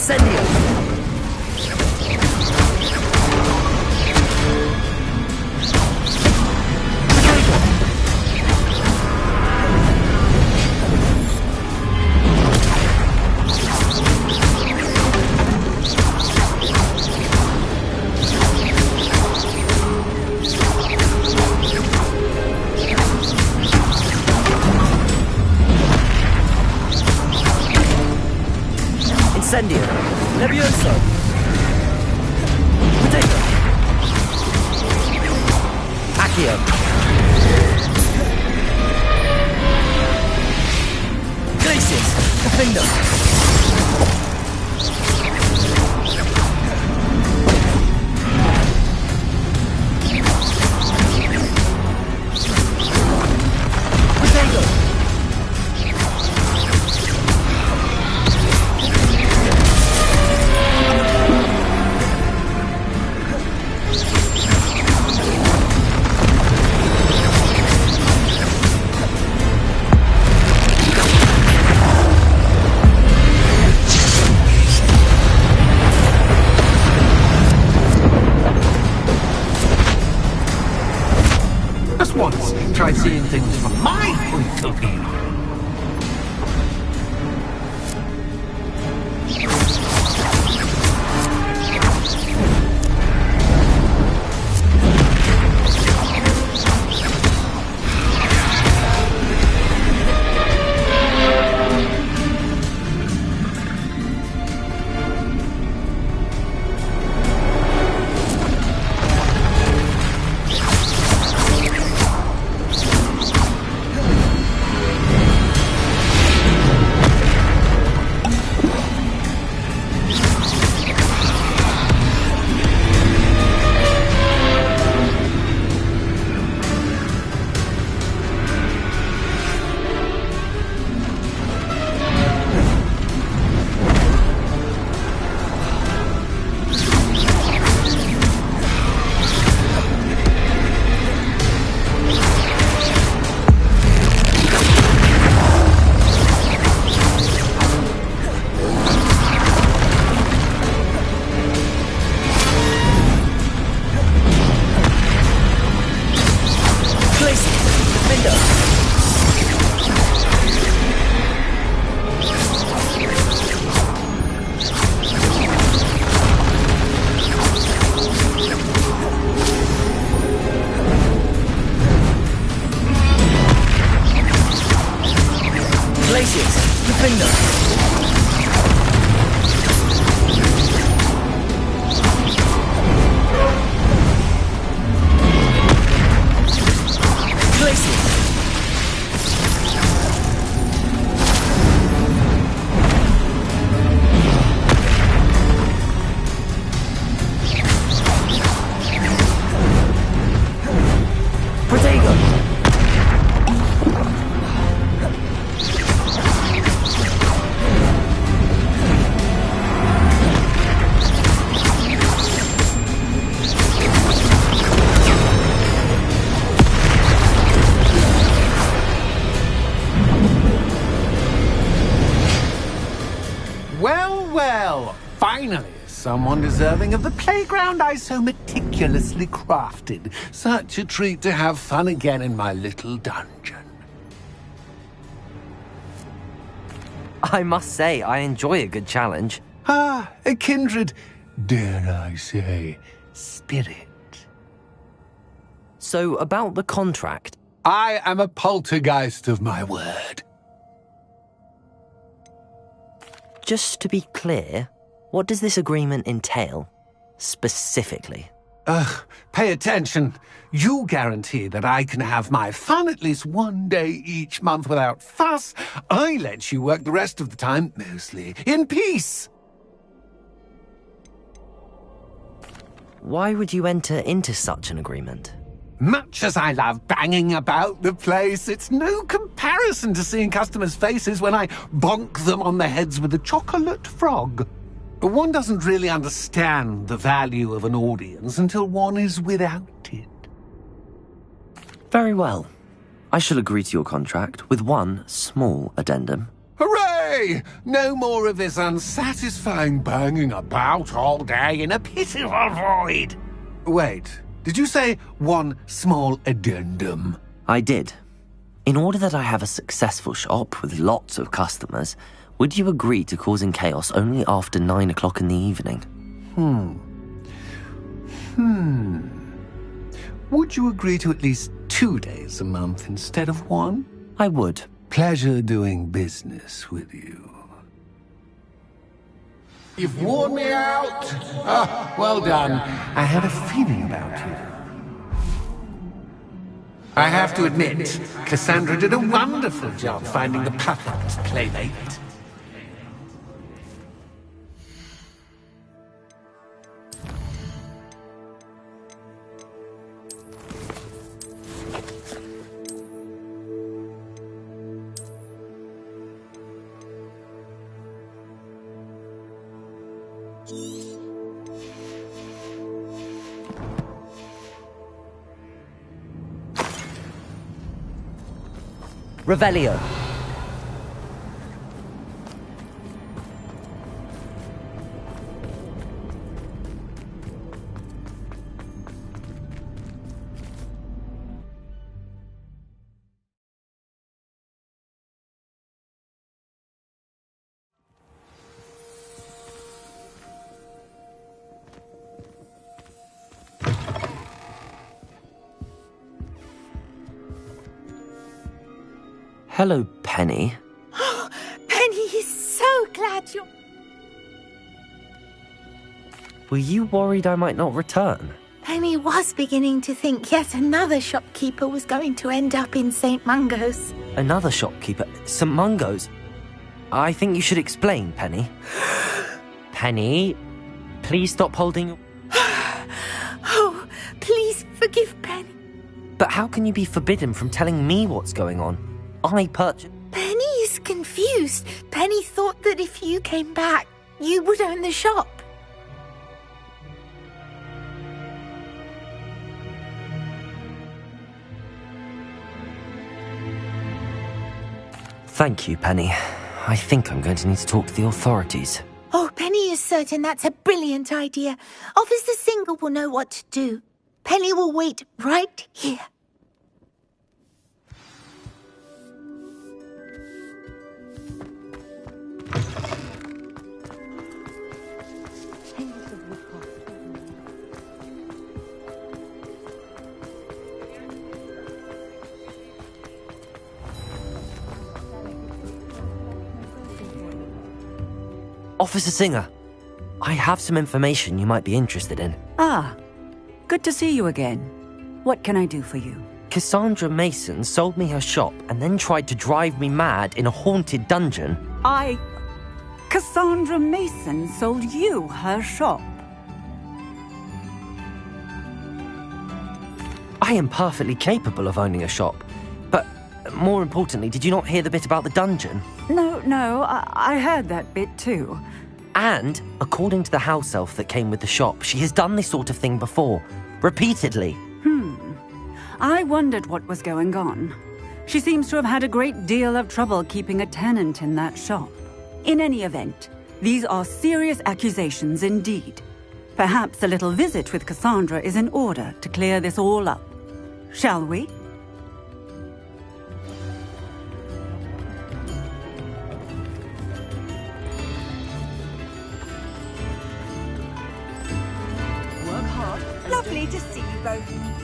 Incendio! Incendio! Levioso! Potato! Accio! Glacius! Defendo! Once, try seeing things from my point of view. Well, finally, someone deserving of the playground I so meticulously crafted. Such a treat to have fun again in my little dungeon. I must say, I enjoy a good challenge. Ah, a kindred, dare I say, spirit. So, about the contract. I am a poltergeist of my word. Just to be clear, what does this agreement entail, specifically? Pay attention. You guarantee that I can have my fun at least one day each month without fuss. I let you work the rest of the time, mostly in peace. Why would you enter into such an agreement? Much as I love banging about the place, it's no comparison to seeing customers' faces when I bonk them on the heads with a chocolate frog. One doesn't really understand the value of an audience until one is without it. Very well. I shall agree to your contract with one small addendum. Hooray! Okay, no more of this unsatisfying banging about all day in a pitiful void. Wait, did you say one small addendum? I did. In order that I have a successful shop with lots of customers, would you agree to causing chaos only after 9 o'clock in the evening? Would you agree to at least 2 days a month instead of 1? I would. Pleasure doing business with you. You've worn me out. Ah, well done. I had a feeling about you. I have to admit, Cassandra did a wonderful job finding the perfect playmate. Revelio. Hello, Penny. Penny is so glad you're... Were you worried I might not return? Penny was beginning to think yet another shopkeeper was going to end up in St. Mungo's. Another shopkeeper? St. Mungo's? I think you should explain, Penny. Penny, please stop holding your... Oh, please forgive Penny. But how can you be forbidden from telling me what's going on? I purchased... Penny is confused. Penny thought that if you came back, you would own the shop. Thank you, Penny. I think I'm going to need to talk to the authorities. Oh, Penny is certain that's a brilliant idea. Officer Singer will know what to do. Penny will wait right here. Officer Singer, I have some information you might be interested in. Ah, good to see you again. What can I do for you? Cassandra Mason sold me her shop and then tried to drive me mad in a haunted dungeon. Cassandra Mason sold you her shop? I am perfectly capable of owning a shop. But more importantly, did you not hear the bit about the dungeon? No, I heard that bit too. And, according to the house elf that came with the shop, she has done this sort of thing before. Repeatedly. I wondered what was going on. She seems to have had a great deal of trouble keeping a tenant in that shop. In any event, these are serious accusations indeed. Perhaps a little visit with Cassandra is in order to clear this all up. Shall we? Work hard. Lovely to see you both.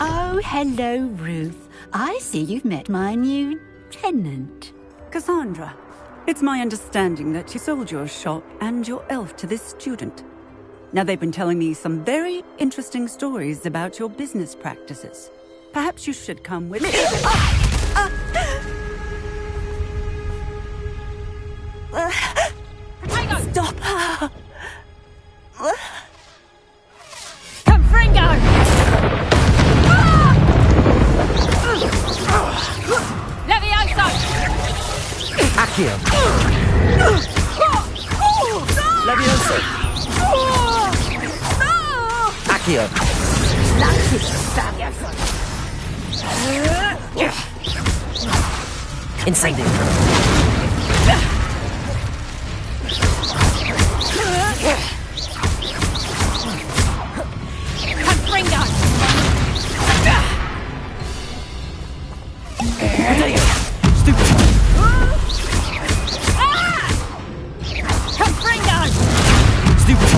Oh, hello, Ruth. I see you've met my new tenant. Cassandra, it's my understanding that you sold your shop and your elf to this student. Now, they've been telling me some very interesting stories about your business practices. Perhaps you should come with me. Stop her! Let Accio. Levioso. Accio. Incendio. Confringo. Stupid. Confringo. Stupid.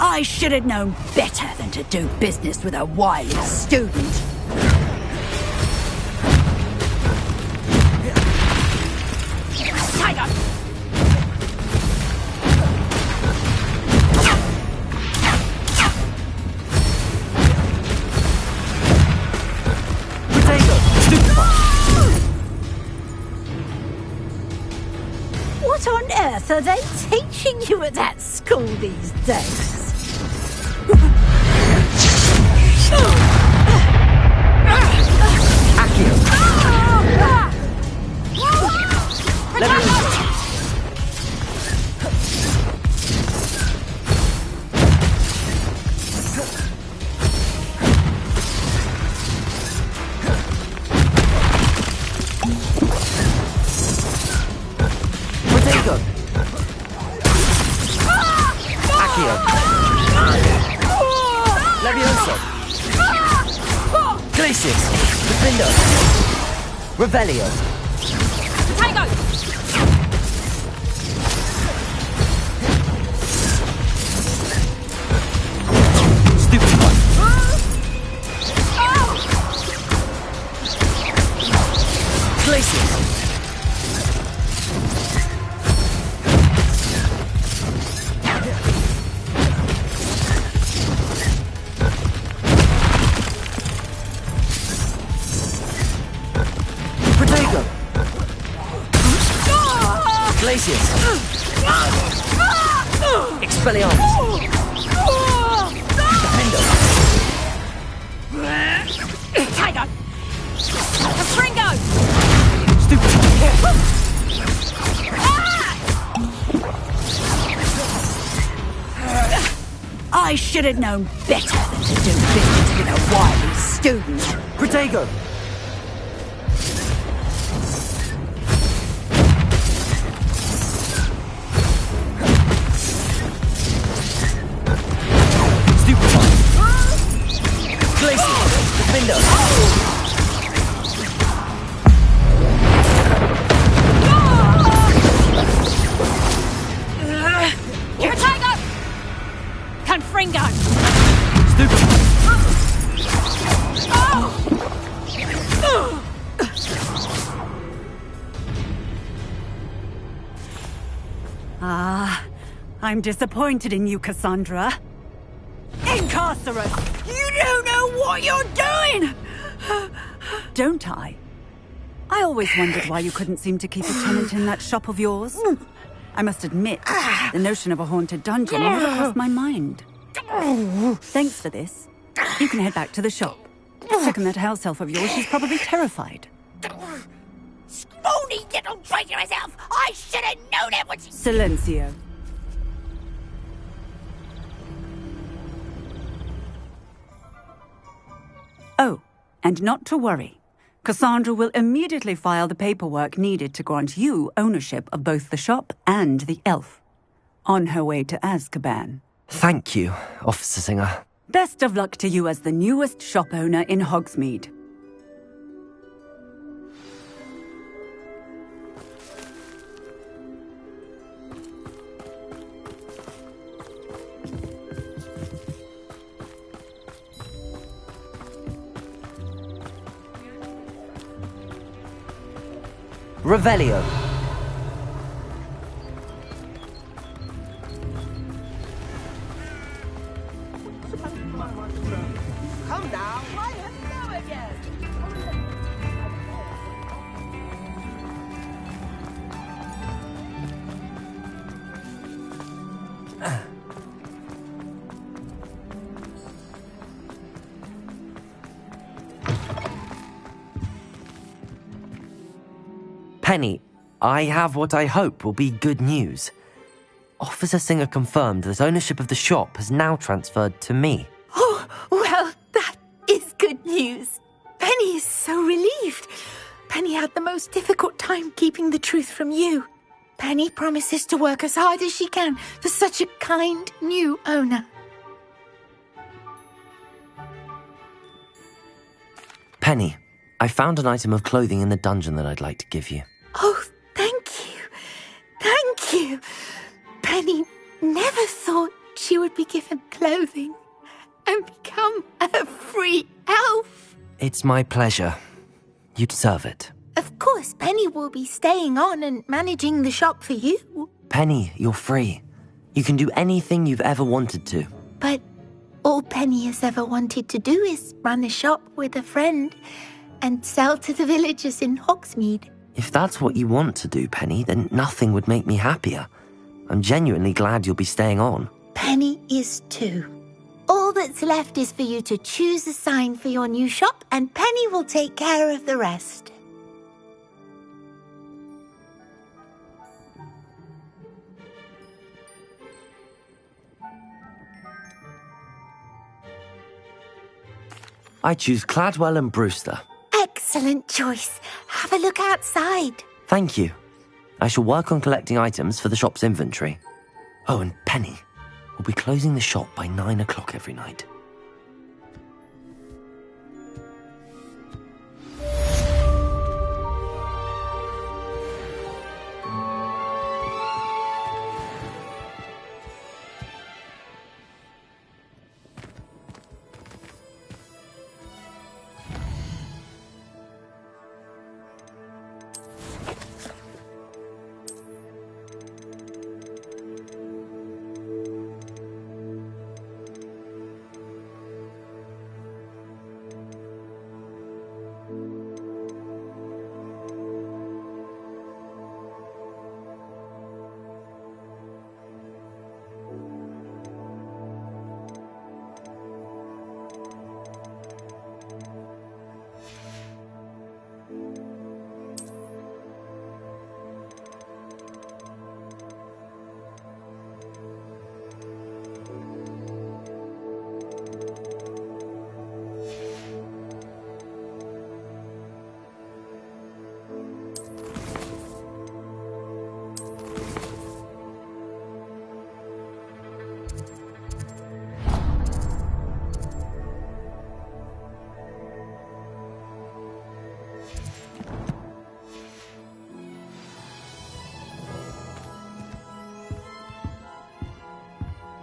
I should have known better than to do business with a wily student. Tiger! Potato. Stupefy. What on earth are they teaching you at that school these days? Accio. Levioso. Potato. Accio. Levioso. Glacius. Defendo. Revelio. Tango! Stupid one. Glacius. Protego. Glacius. Expelliarmus. Defendo. Tiger! Confringo! Stupid. I should have known better than to do business with a wily student. Protego. Stupid one. Glacius. Defendo. Protego! Confringo! Stupid. Ah, I'm disappointed in you, Cassandra. Incarcerate! You don't know what you're doing! Don't I? I always wondered why you couldn't seem to keep a tenant in that shop of yours. I must admit, the notion of a haunted dungeon never crossed my mind. Thanks for this. You can head back to the shop. Check on that house elf of yours. She's probably terrified. Scrawny little traitor herself! I should have known it was... Silencio. Oh, and not to worry. Cassandra will immediately file the paperwork needed to grant you ownership of both the shop and the elf. On her way to Azkaban. Thank you, Officer Singer. Best of luck to you as the newest shop owner in Hogsmeade. Revelio. Come now, why hello again? Penny, I have what I hope will be good news. Officer Singer confirmed that ownership of the shop has now transferred to me. Oh, well, that is good news. Penny is so relieved. Penny had the most difficult time keeping the truth from you. Penny promises to work as hard as she can for such a kind new owner. Penny, I found an item of clothing in the dungeon that I'd like to give you. Oh, thank you. Thank you. Penny never thought she would be given clothing and become a free elf. It's my pleasure. You deserve it. Of course, Penny will be staying on and managing the shop for you. Penny, you're free. You can do anything you've ever wanted to. But all Penny has ever wanted to do is run a shop with a friend and sell to the villagers in Hogsmeade. If that's what you want to do, Penny, then nothing would make me happier. I'm genuinely glad you'll be staying on. Penny is too. All that's left is for you to choose a sign for your new shop, and Penny will take care of the rest. I choose Cladwell and Brewster. Excellent choice. Have a look outside. Thank you. I shall work on collecting items for the shop's inventory. Oh, and Penny, we'll be closing the shop by 9 o'clock every night.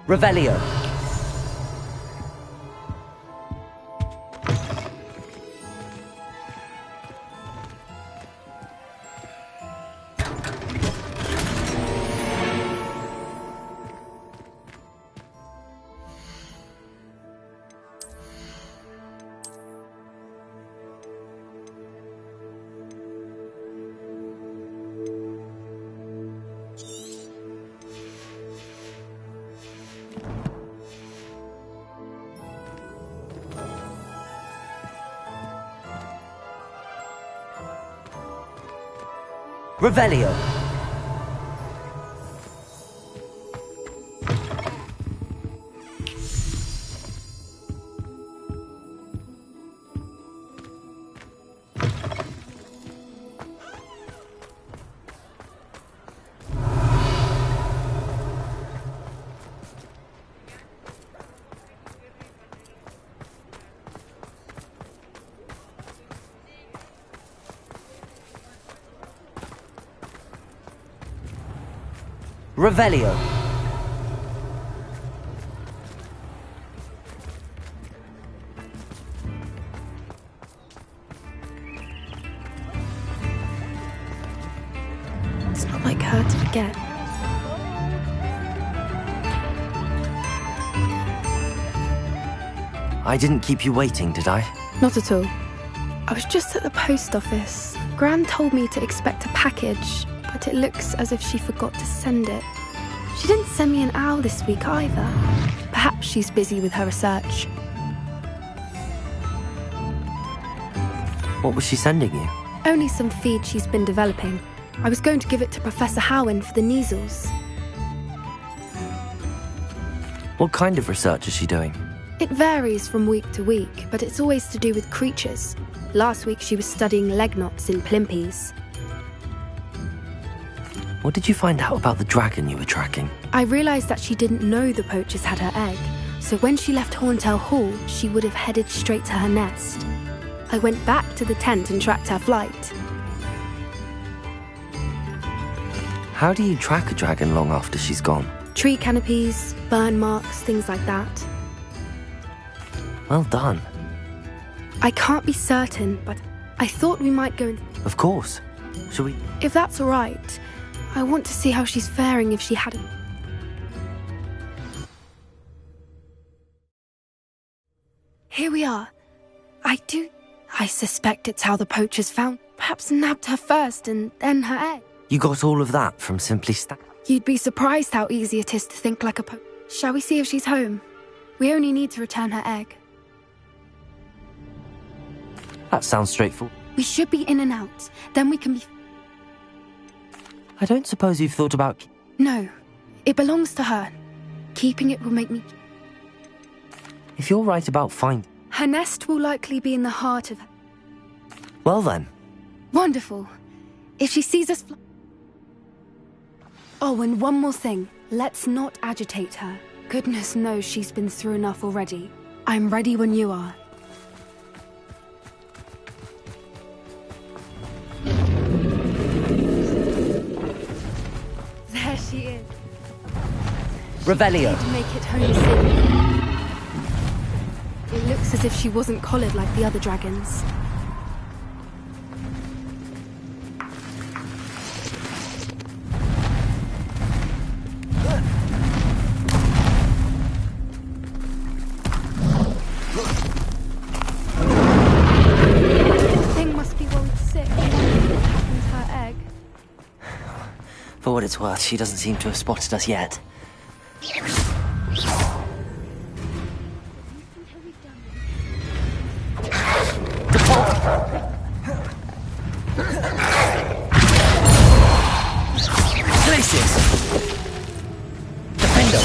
Revelio. Revelio. Revelio. It's not like her to forget. I didn't keep you waiting, did I? Not at all. I was just at the post office. Gran told me to expect a package, but it looks as if she forgot to send it. She didn't send me an owl this week either. Perhaps she's busy with her research. What was she sending you? Only some feed she's been developing. I was going to give it to Professor Howen for the measles. What kind of research is she doing? It varies from week to week, but it's always to do with creatures. Last week she was studying leg knots in plimpies. What did you find out about the dragon you were tracking? I realised that she didn't know the poachers had her egg, so when she left Horntail Hall, she would have headed straight to her nest. I went back to the tent and tracked her flight. How do you track a dragon long after she's gone? Tree canopies, burn marks, things like that. Well done. I can't be certain, but I thought we might go... Of course. Shall we? If that's all right, I want to see how she's faring if she hadn't... Here we are. I suspect it's how the poachers found... Perhaps nabbed her first and then her egg. You got all of that from simply You'd be surprised how easy it is to think like a Shall we see if she's home? We only need to return her egg. That sounds straightforward. We should be in and out. Then we can be... I don't suppose you've thought about... No. It belongs to her. Keeping it will make me... If you're right about finding... Her nest will likely be in the heart of her... Well then. Wonderful. If she sees us... Oh, and one more thing. Let's not agitate her. Goodness knows she's been through enough already. I'm ready when you are. There she is. Revelio. She did make it home safely. It looks as if she wasn't collared like the other dragons. For what it's worth, she doesn't seem to have spotted us yet. Places! Defendo!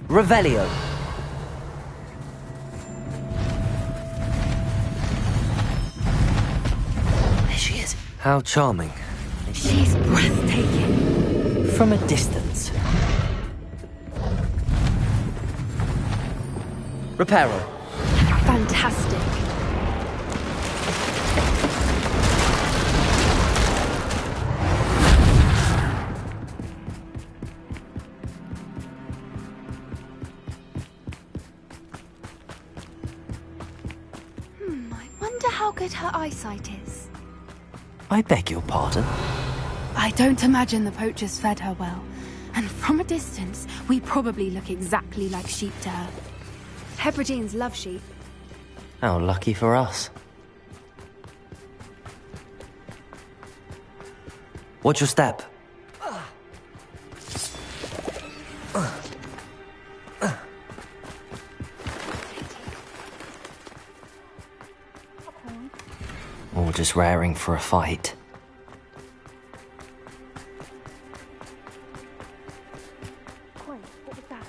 Revelio. There she is. How charming. She's breathtaking. From a distance. Reparo. Fantastic. How good her eyesight is. I beg your pardon? I don't imagine the poachers fed her well. And from a distance, we probably look exactly like sheep to her. Hebrideans love sheep. How lucky for us. Watch your step. Or just raring for a fight. What was that?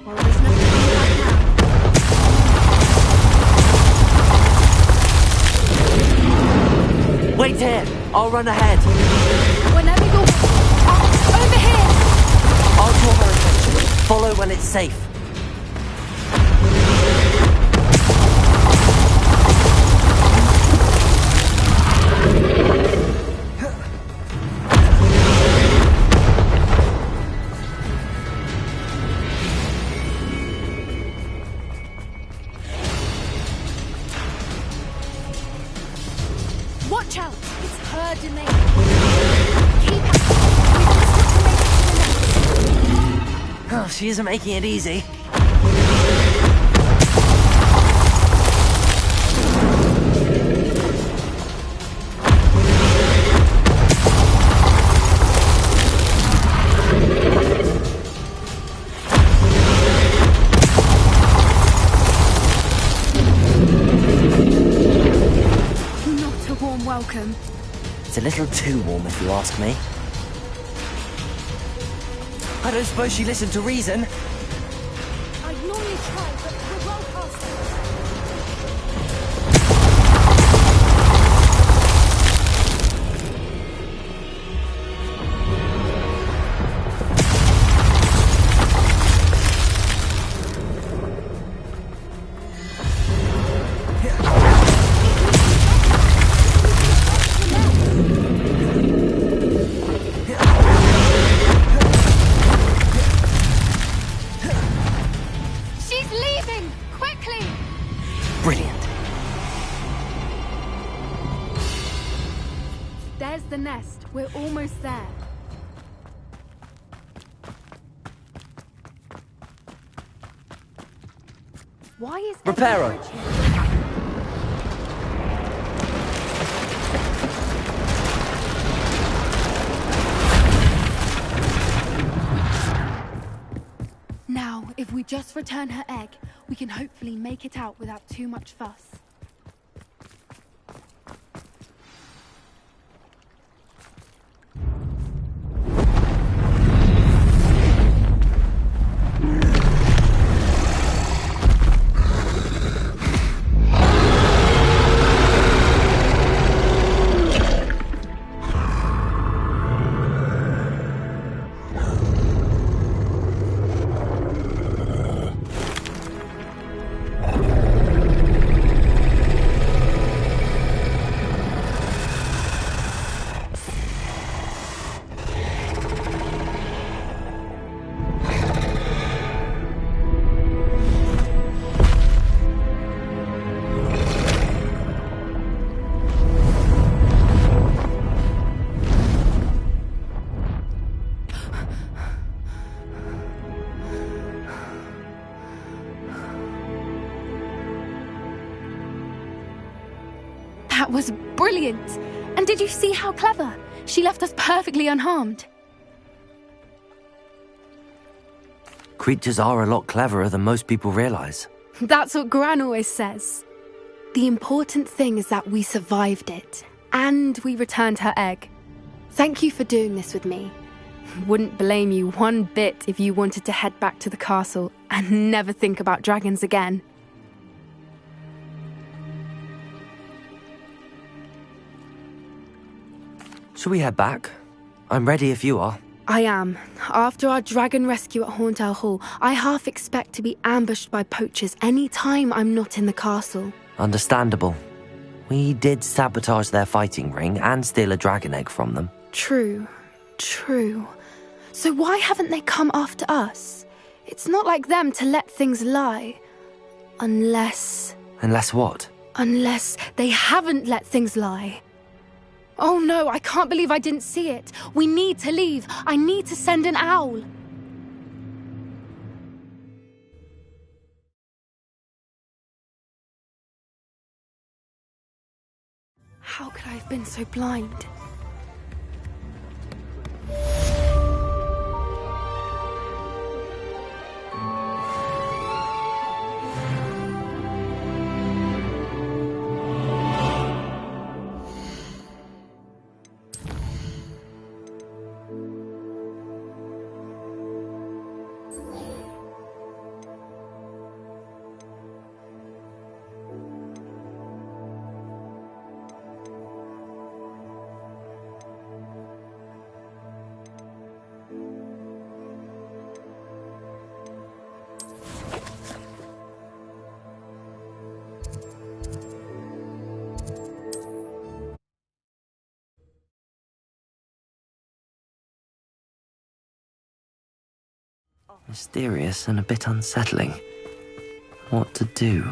Well, there's nothing like now. Wait here! I'll run ahead! Whenever you're... when it's safe. Watch out! It's her domain. Oh, she isn't making it easy. Not a warm welcome. It's a little too warm, if you ask me. I don't suppose she listened to reason. I'd normally try, but we're well past it. She's leaving! Quickly! Brilliant. There's the nest. We're almost there. Why is Reparo. every bridge here? Now, if we just return her egg, we can hopefully make it out without too much fuss. That was brilliant! And did you see how clever? She left us perfectly unharmed. Creatures are a lot cleverer than most people realize. That's what Gran always says. The important thing is that we survived it, and we returned her egg. Thank you for doing this with me. Wouldn't blame you one bit if you wanted to head back to the castle and never think about dragons again. Shall we head back? I'm ready if you are. I am. After our dragon rescue at Hauntel Hall, I half expect to be ambushed by poachers any time I'm not in the castle. Understandable. We did sabotage their fighting ring and steal a dragon egg from them. True. So why haven't they come after us? It's not like them to let things lie. Unless what? Unless they haven't let things lie. Oh no, I can't believe I didn't see it. We need to leave. I need to send an owl. How could I have been so blind? Mysterious and a bit unsettling. What to do?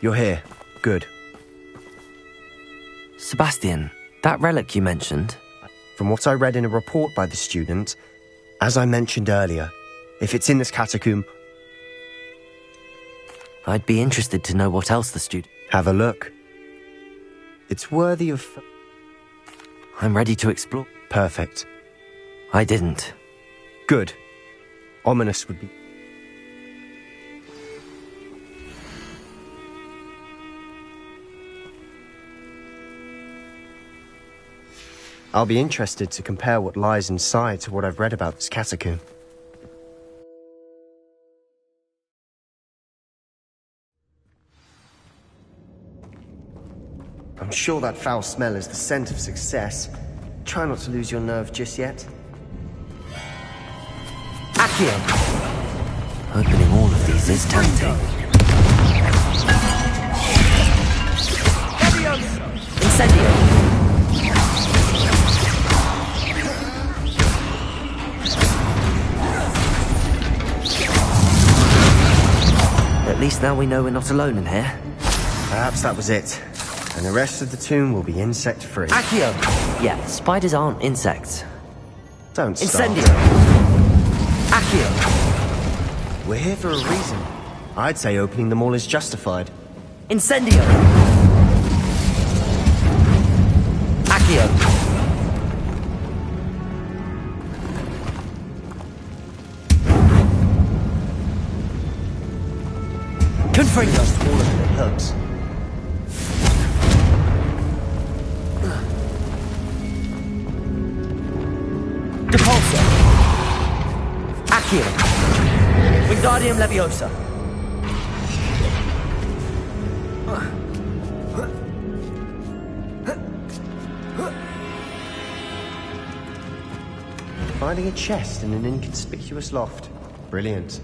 You're here. Good. Sebastian, that relic you mentioned. From what I read in a report by the student, as I mentioned earlier, if it's in this catacomb, I'd be interested to know what else the student... Have a look. It's worthy of... I'm ready to explore. Perfect. I didn't. Good. Ominous would be... I'll be interested to compare what lies inside to what I've read about this catacomb. I'm sure that foul smell is the scent of success. Try not to lose your nerve just yet. Accio! Opening all of these is tempting. Incendio! At least now we know we're not alone in here. Perhaps that was it. And the rest of the tomb will be insect-free. Accio! Yeah, spiders aren't insects. Don't start. Incendio! Accio! We're here for a reason. I'd say opening them all is justified. Incendio! Accio! Confringo! Just all of it hurts. Depulso! Accio! Wingardium Leviosa! Finding a chest in an inconspicuous loft. Brilliant.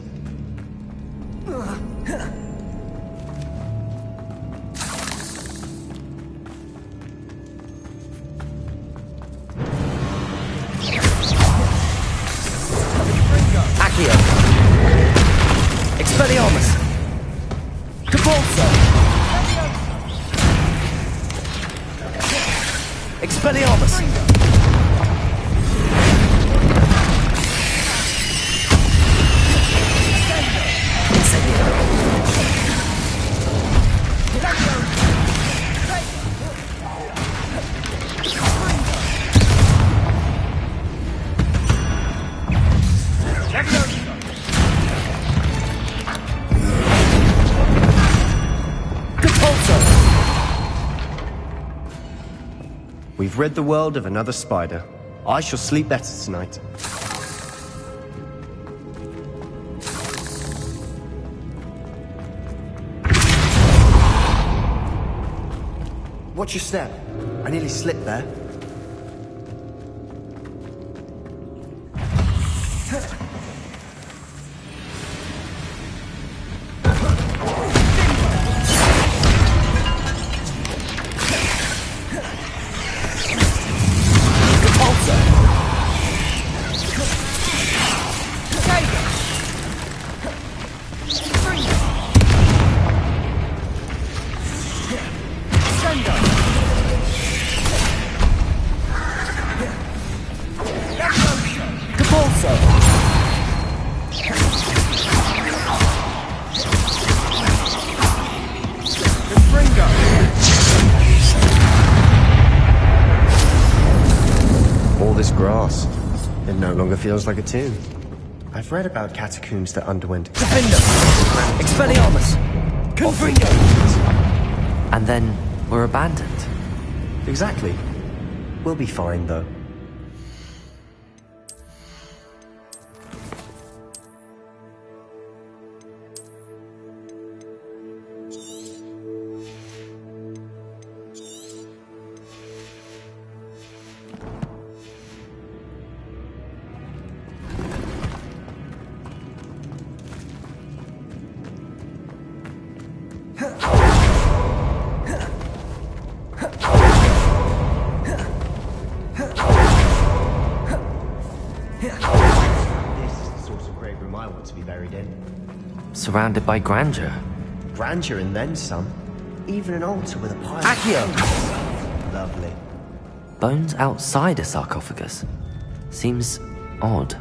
Accio! Expelliarmus! Depulso! Expelliarmus! We've rid the world of another spider. I shall sleep better tonight. Watch your step. I nearly slipped there. All this grass, it no longer feels like a tomb. I've read about catacombs that underwent... Defender! Expelliarmus! Confringo! And then we're abandoned. Exactly. We'll be fine, though. This is the sort of grave room I want want to be buried in. Surrounded by grandeur. Grandeur and then some. Even an altar with a pile Accio! of bones. Lovely. Bones outside a sarcophagus. Seems odd.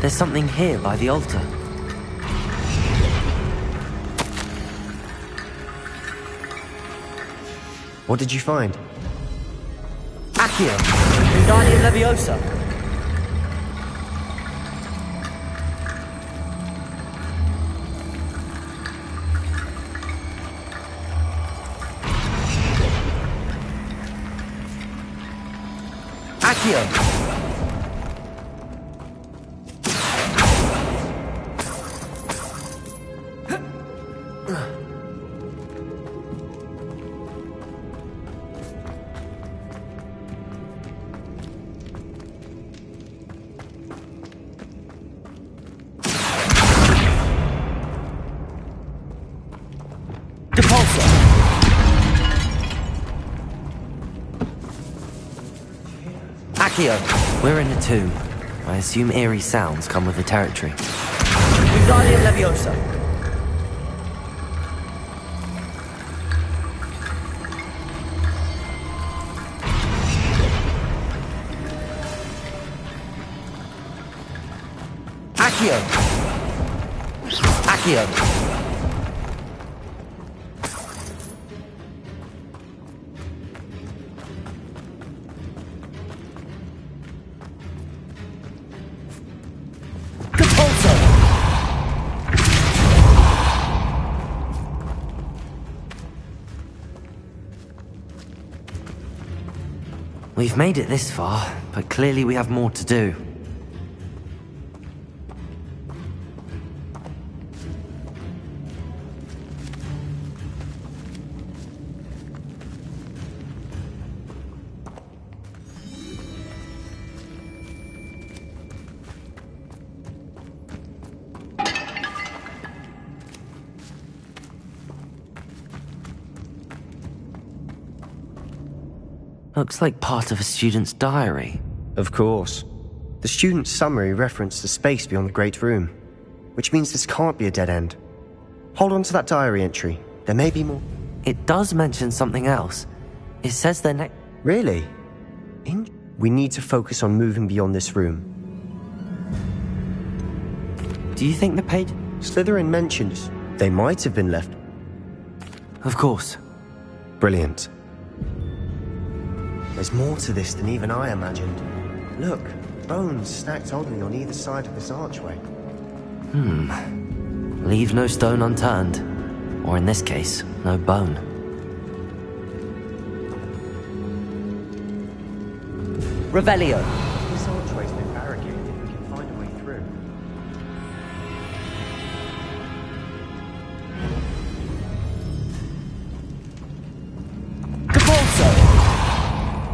There's something here by the altar. What did you find? Accio! Wingardium Leviosa! Accio! Accio! We're in a tomb. I assume eerie sounds come with the territory. Wingardium Leviosa! Accio! Accio! We've made it this far, but clearly we have more to do. Looks like part of a student's diary. Of course. The student's summary referenced the space beyond the Great Room, which means this can't be a dead end. Hold on to that diary entry. There may be more. It does mention something else. It says their next... Really? We need to focus on moving beyond this room. Do you think the page... Slytherin mentions they might have been left. Of course. Brilliant. There's more to this than even I imagined. Look, bones stacked oddly on either side of this archway. Leave no stone unturned. Or in this case, no bone. Revelio! This archway's been barricaded if we can find a way through. Capulso!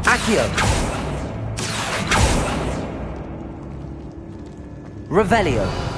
Accio! Revelio!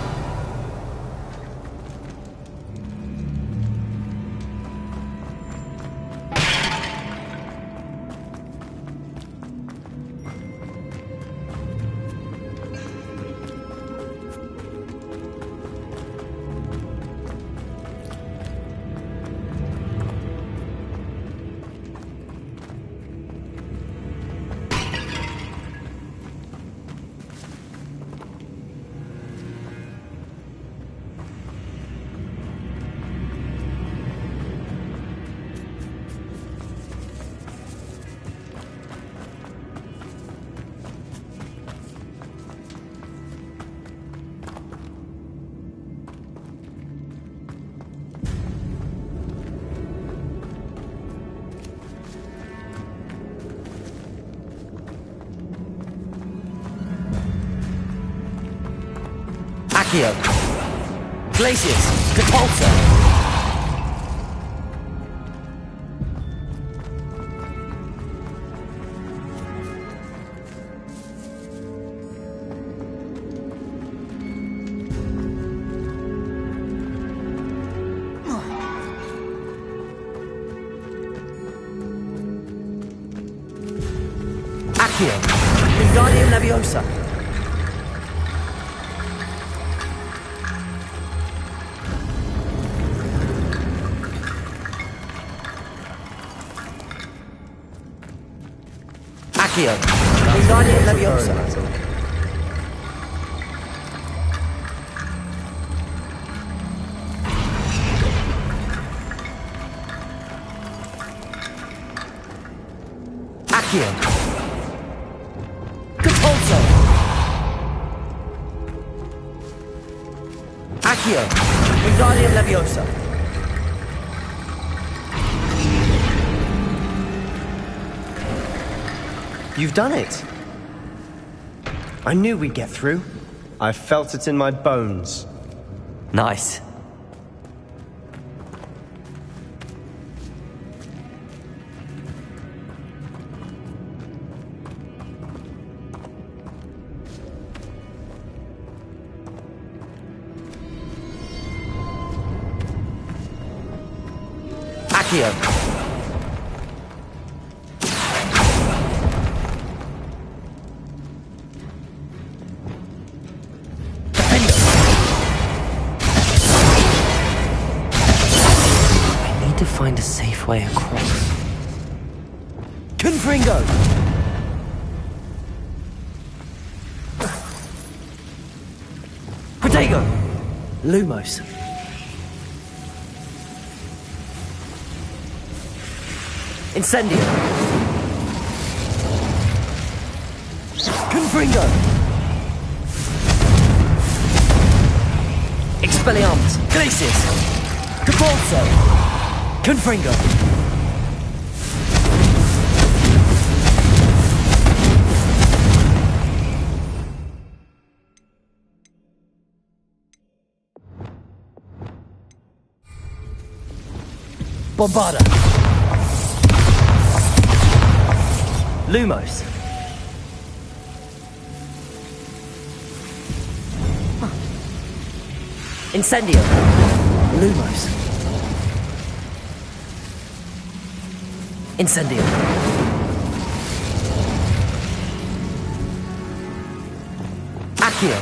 Accio! Glacius! Capulso! Accio. Wingardium Leviosa. Accio. Wingardium Leviosa. Accio. Capolso. Accio. Wingardium Leviosa. You've done it. I knew we'd get through. I felt it in my bones. Nice. Accio. To find a safe way across. Confringo! Protego! Lumos. Incendio! Confringo! Expelliarmus! Glacius! Capolso! Confringo! Bombarda! Lumos! Incendio! Lumos! Incendio! Accio!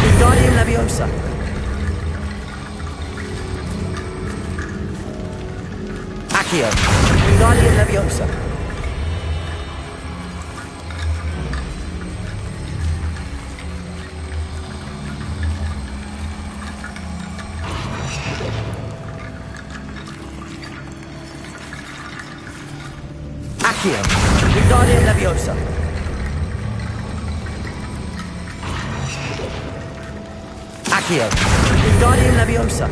Wingardium Leviosa! Accio. Wingardium Leviosa. Accio. Wingardium Leviosa. Accio. Wingardium Leviosa.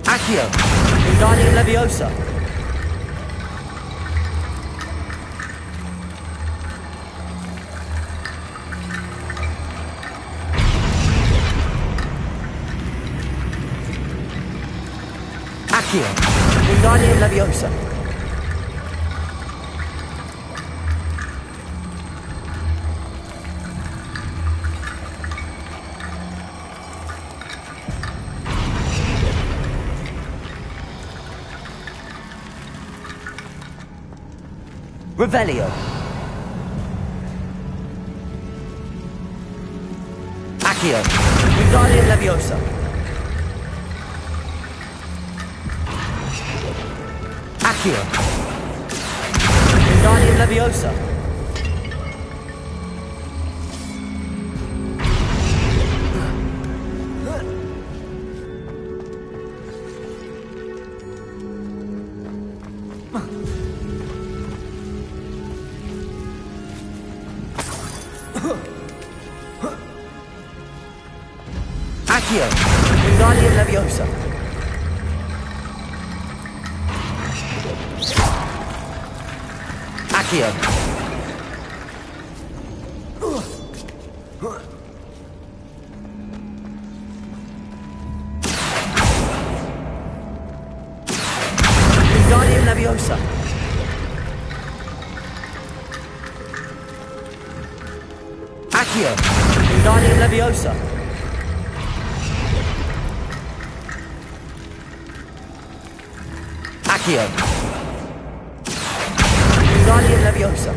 Accio. Wingardium Leviosa. Accio. Wingardium Leviosa. Revelio. Accio. Wingardium Leviosa. Accio. Wingardium Leviosa. Accio. Wingardium Leviosa. Accio. Leviosa. Accio. Wingardium Leviosa. Accio. Wingardium Leviosa.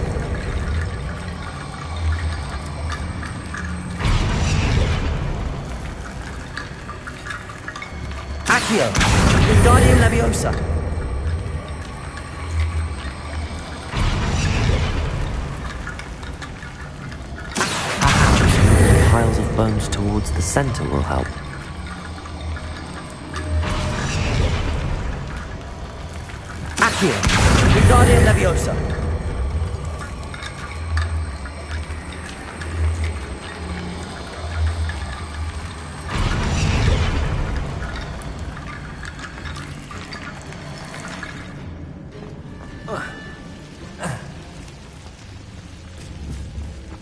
Accio. Wingardium Leviosa. Piles of bones towards the center will help. Accio. Wingardium Leviosa.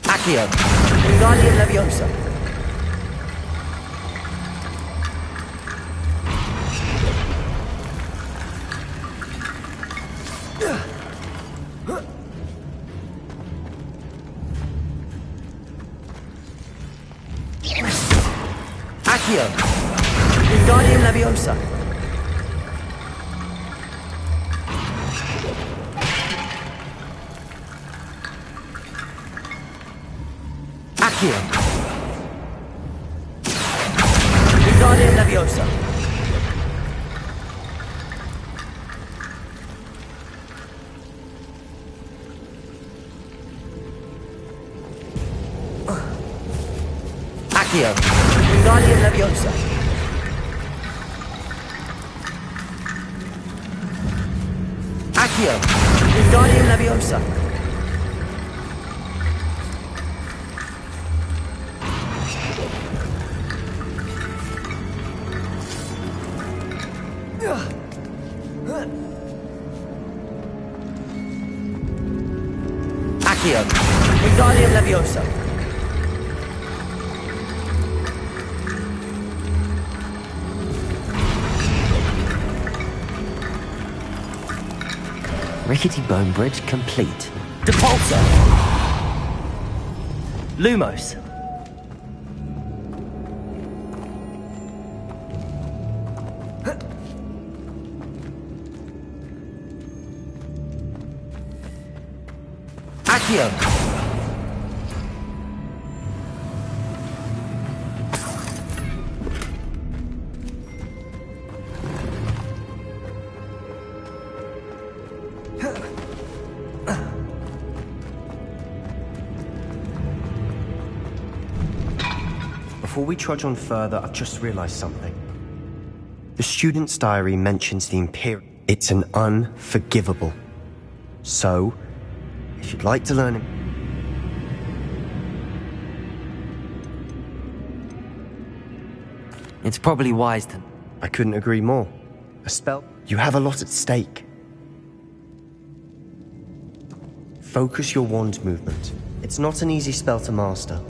Accio. Wingardium Leviosa. Accio. Wingardium Leviosa. Accio. Wingardium Leviosa. Accio. Wingardium Leviosa. Accio. Wingardium Leviosa. Accio. Wingardium Leviosa. Rickety bone bridge complete. Depulsor. Lumos. Accio. Before we trudge on further, I've just realized something. The student's diary mentions the Imperial. It's an unforgivable. So, if you'd like to learn him... It's probably wise to... I couldn't agree more. A spell... You have a lot at stake. Focus your wand movement. It's not an easy spell to master.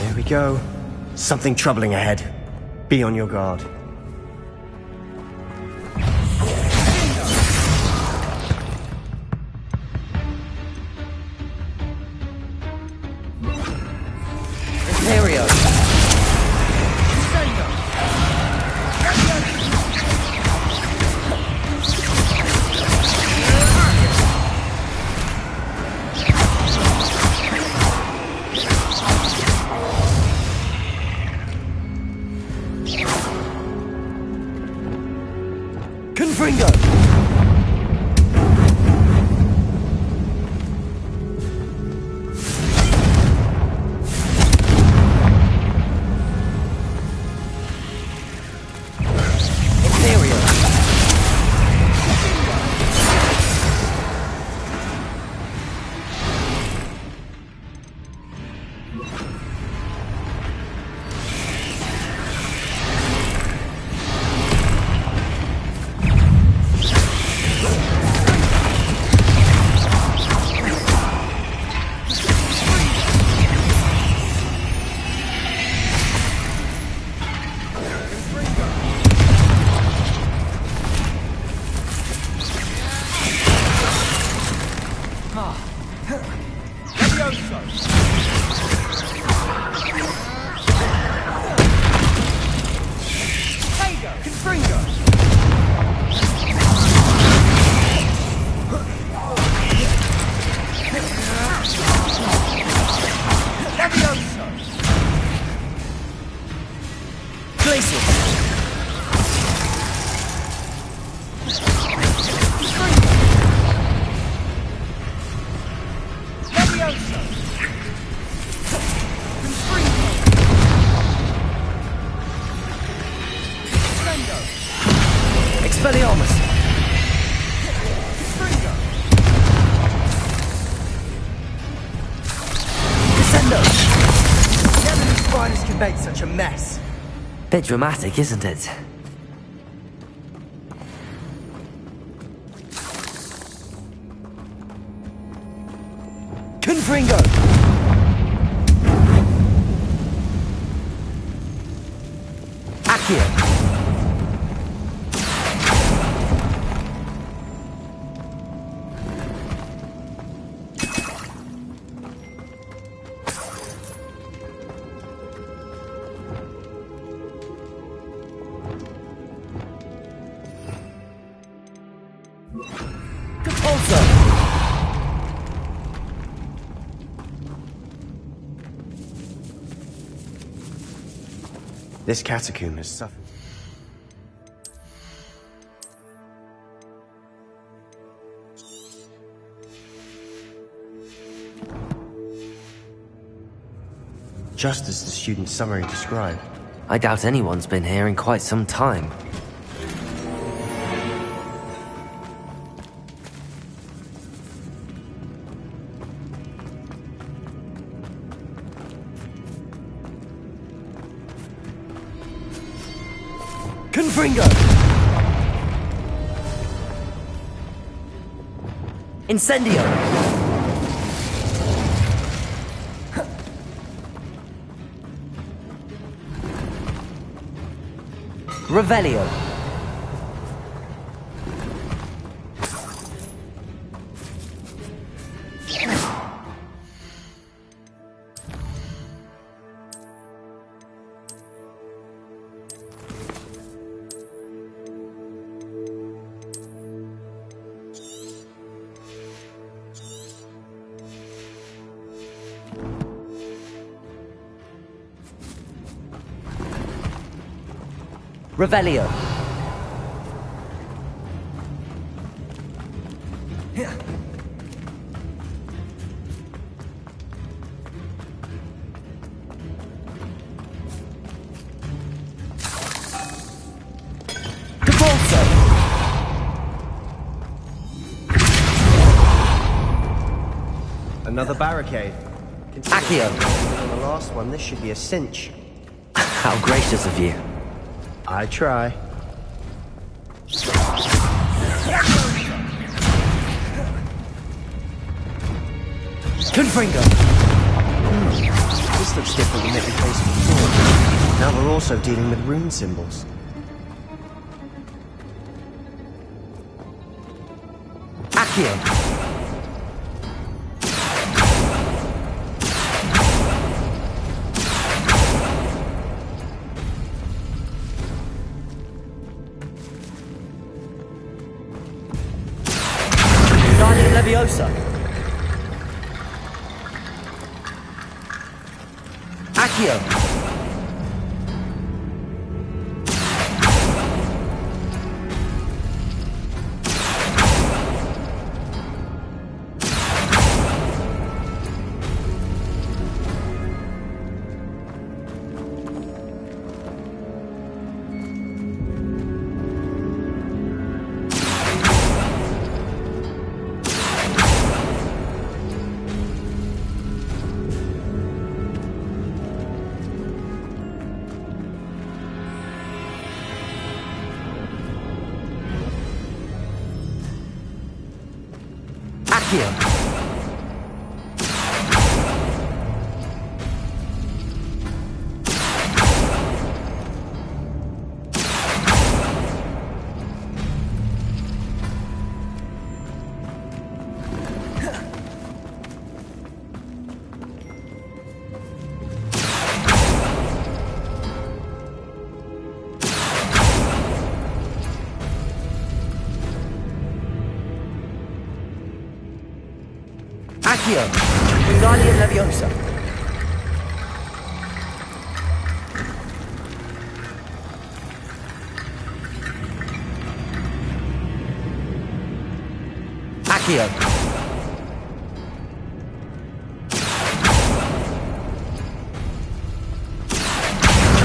There we go. Something troubling ahead. Be on your guard. Imperio. Bit dramatic, isn't it? Confringo! Accio! This catacomb has suffered. Just as the student summary described. I doubt anyone's been here in quite some time. Confringo! Incendio! Revelio! Revelio. Another barricade. Accio. On the last one, this should be a cinch. How gracious of you. I try. Confringo! This looks different than every case before. Now we're also dealing with rune symbols. Accio! Leviosa. Accio. Accio. Accio. Wingardium Leviosa. Accio.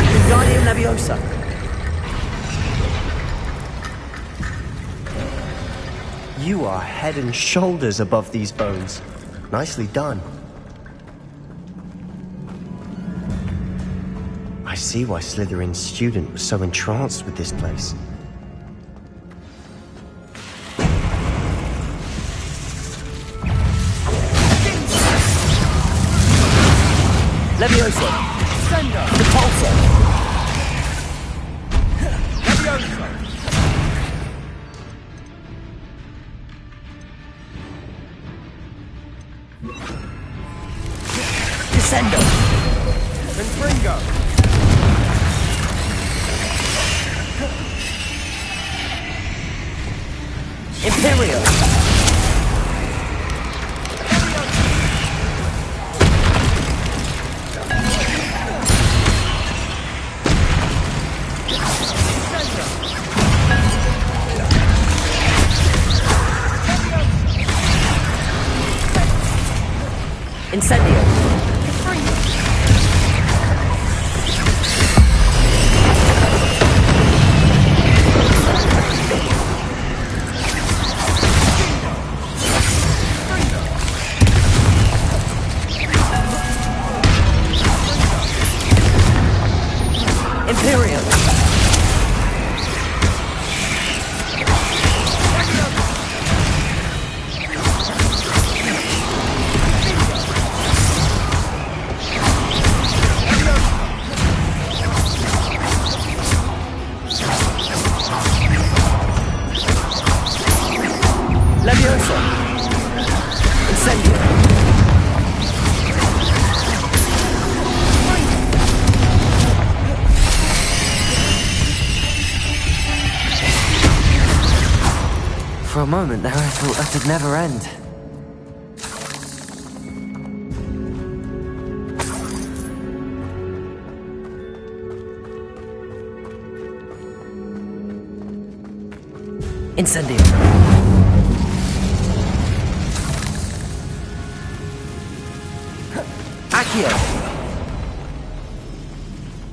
Wingardium Leviosa. You are head and shoulders above these bones. Nicely done. I see why Slytherin's student was so entranced with this place. Levioso! Sender! Repulsor! Levioso! Descendo! Confringo! Imperial! Incendio! Imperial! Levioso! Incendio! For a moment there, I thought that'd never end. Incendio! Accio!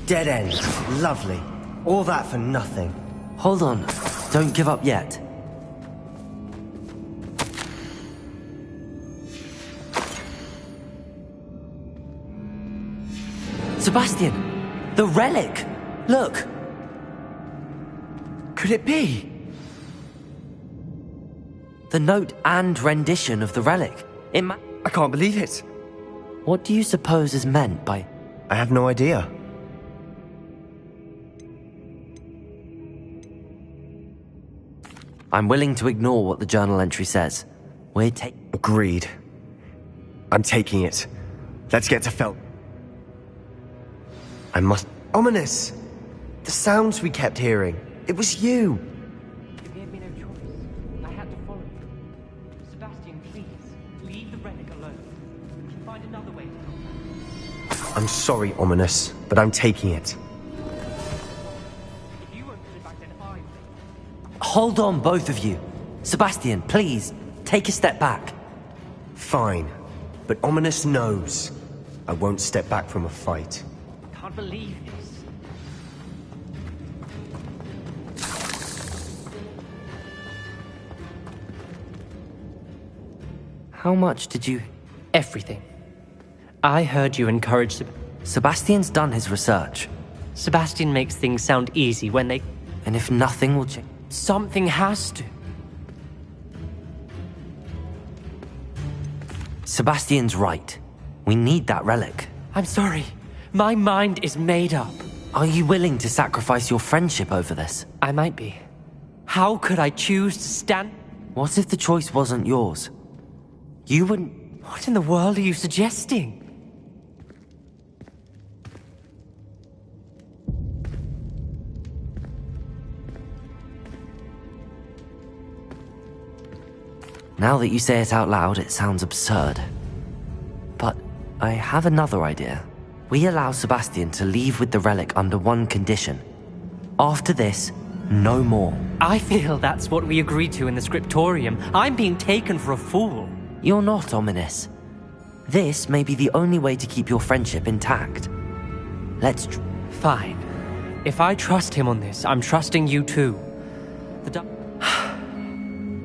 Dead end. Lovely. All that for nothing. Hold on. Don't give up yet. Sebastian! The relic! Look! Could it be? The note and rendition of the relic. I can't believe it. What do you suppose is meant by... I have no idea. I'm willing to ignore what the journal entry says. We're Agreed. I'm taking it. Let's get to Feld. I must... Ominous! The sounds we kept hearing. It was you. You gave me no choice. I had to follow you. Sebastian, please, leave the relic alone. We can find another way to contact. I'm sorry, Ominous, but I'm taking it. If you won't put it back, then I will. Hold on, both of you. Sebastian, please, take a step back. Fine. But Ominous knows. I won't step back from a fight. I can't believe this. How much did you... Everything. I heard you encourage... Sebastian's done his research. Sebastian makes things sound easy when they... And if nothing will change... Something has to. Sebastian's right. We need that relic. I'm sorry. My mind is made up. Are you willing to sacrifice your friendship over this? I might be. How could I choose to stand... What if the choice wasn't yours? You wouldn't... What in the world are you suggesting? Now that you say it out loud, it sounds absurd. But I have another idea. We allow Sebastian to leave with the relic under one condition. After this, no more. I feel that's what we agreed to in the scriptorium. I'm being taken for a fool. You're not, Ominous. This may be the only way to keep your friendship intact. Let's... Fine. If I trust him on this, I'm trusting you too.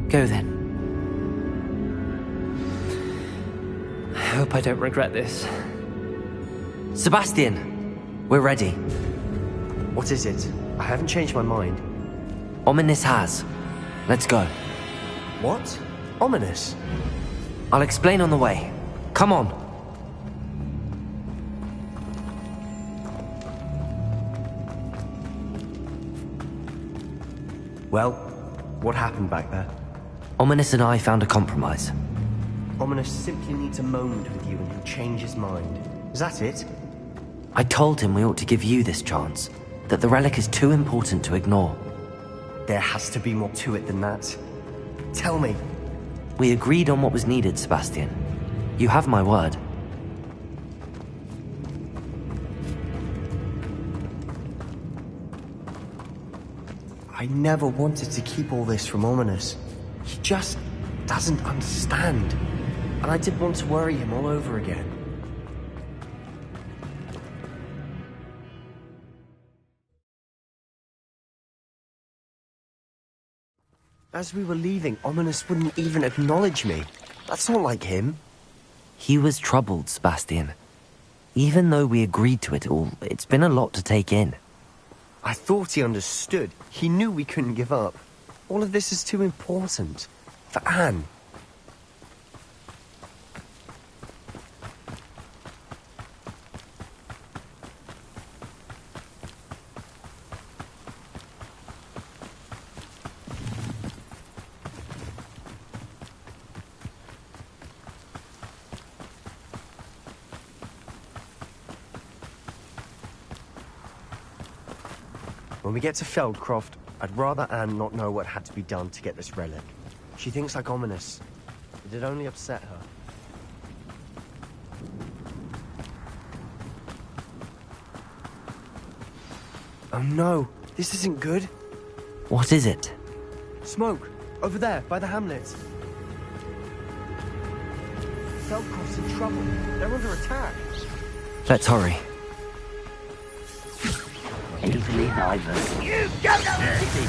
Go then. I hope I don't regret this. Sebastian, we're ready. What is it? I haven't changed my mind. Ominous has. Let's go. What? Ominous? I'll explain on the way. Come on. Well, what happened back there? Ominous and I found a compromise. Ominous simply needs a moment with you and he'll change his mind. Is that it? I told him we ought to give you this chance, that the relic is too important to ignore. There has to be more to it than that. Tell me. We agreed on what was needed, Sebastian. You have my word. I never wanted to keep all this from Ominous. He just doesn't understand. And I didn't want to worry him all over again. As we were leaving, Ominous wouldn't even acknowledge me. That's not like him. He was troubled, Sebastian. Even though we agreed to it all, it's been a lot to take in. I thought he understood. He knew we couldn't give up. All of this is too important. For Anne. When we get to Feldcroft, I'd rather Anne not know what had to be done to get this relic. She thinks like Ominous. It'd only upset her. Oh no, this isn't good. What is it? Smoke, over there, by the hamlet. Feldcroft's in trouble. They're under attack. Let's hurry. Easily divers. You go now, Kitty!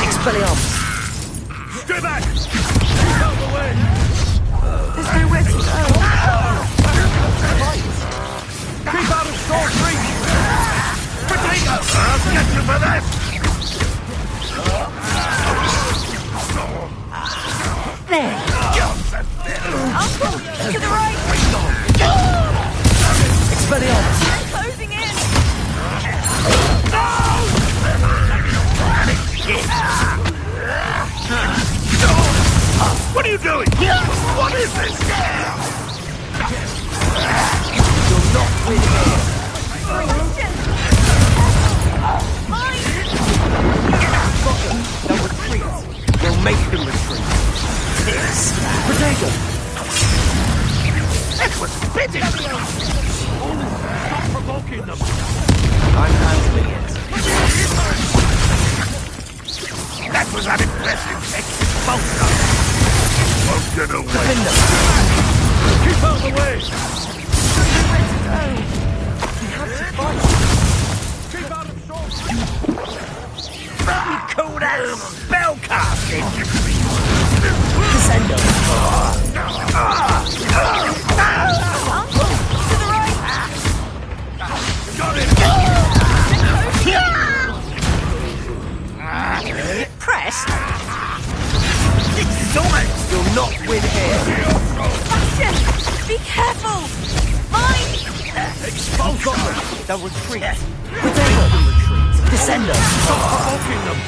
Expelliarmus! Stay back! Get out of the way! There's nowhere to go. Keep out of Storm Reach! Potato! I'll get you for this! There. Uncle, to the right. Expelliarmus! Closing in. What are you doing? What is this? You'll not win here. Got them. They'll retreat. We'll make them retreat. Potato! That was spitting! Stop provoking them! I'm handling it. That was an impressive expulsion! Won't get away! Keep out of the way! We have to fight. Keep out of short! You call that spellcasting? Descendo! Uncle, to the right. Got it! Pressed. It's almost! You'll not win here. Sebastian, be careful. Mine. Expulse them! They'll retreat. Potato! Retreat. Descendo! Stop provoking them!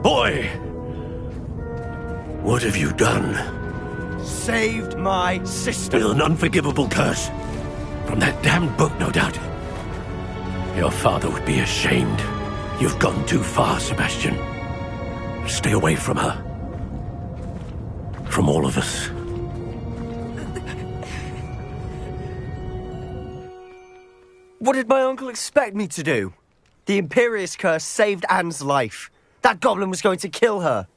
Boy! What have you done? Saved my sister. With an unforgivable curse. From that damned book, no doubt. Your father would be ashamed. You've gone too far, Sebastian. Stay away from her. From all of us. What did my uncle expect me to do? The Imperious curse saved Anne's life. That goblin was going to kill her.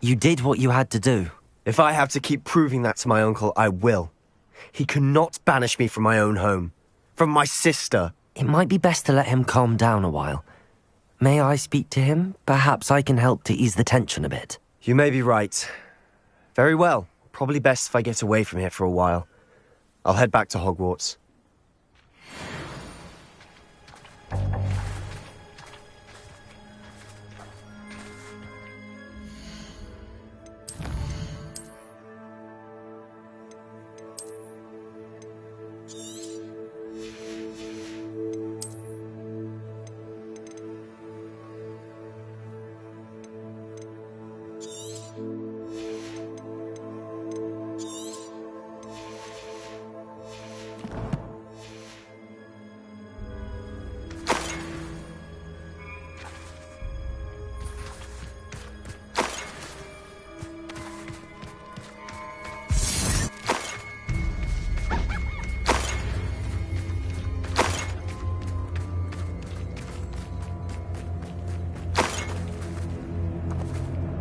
You did what you had to do. If I have to keep proving that to my uncle, I will. He cannot banish me from my own home. From my sister. It might be best to let him calm down a while. May I speak to him? Perhaps I can help to ease the tension a bit. You may be right. Very well. Probably best if I get away from here for a while. I'll head back to Hogwarts.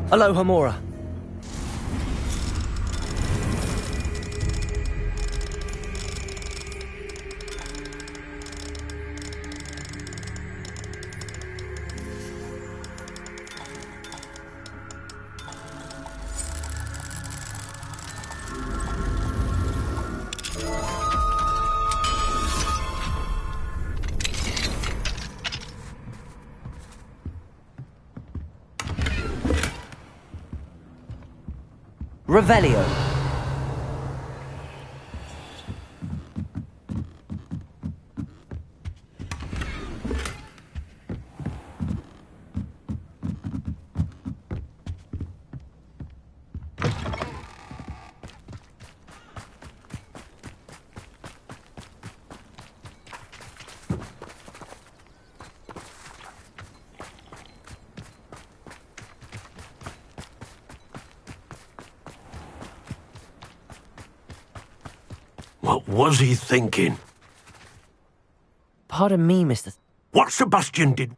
Hello, Hamora. Revelio. What was he thinking? Pardon me, Mr. What Sebastian did...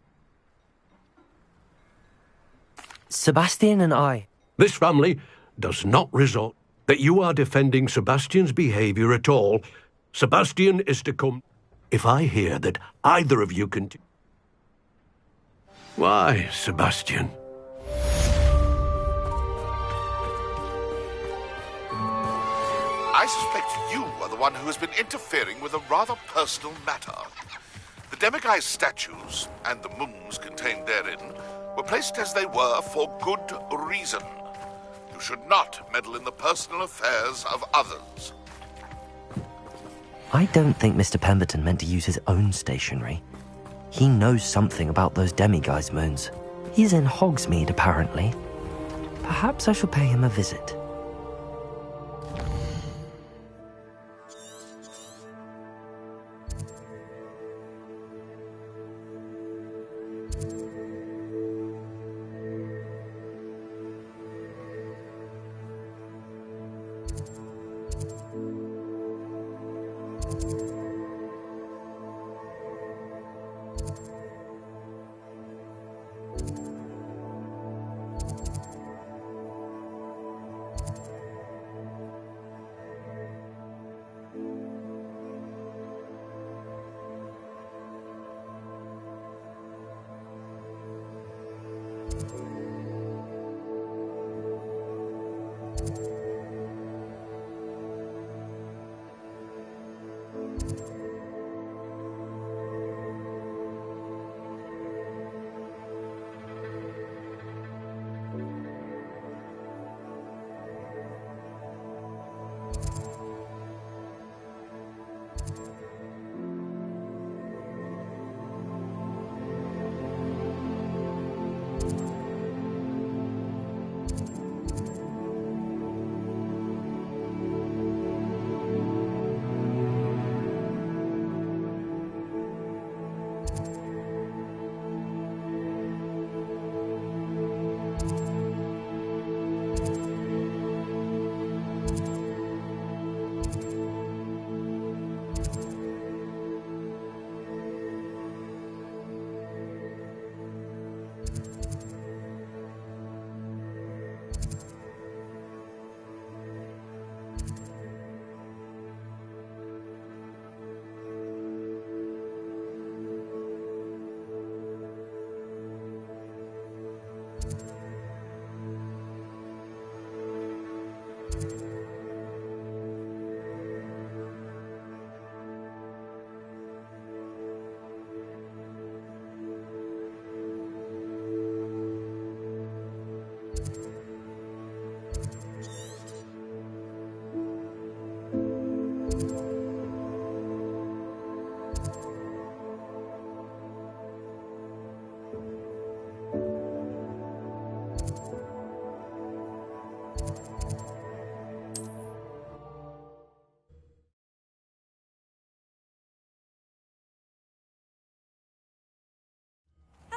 Sebastian and I... This family does not resort that you are defending Sebastian's behavior at all. Sebastian is to come... If I hear that either of you can... Why, Sebastian? I suspect you are the one who has been interfering with a rather personal matter. The Demiguise statues, and the moons contained therein, were placed as they were for good reason. You should not meddle in the personal affairs of others. I don't think Mr. Pemberton meant to use his own stationery. He knows something about those Demiguise moons. He's in Hogsmeade, apparently. Perhaps I shall pay him a visit.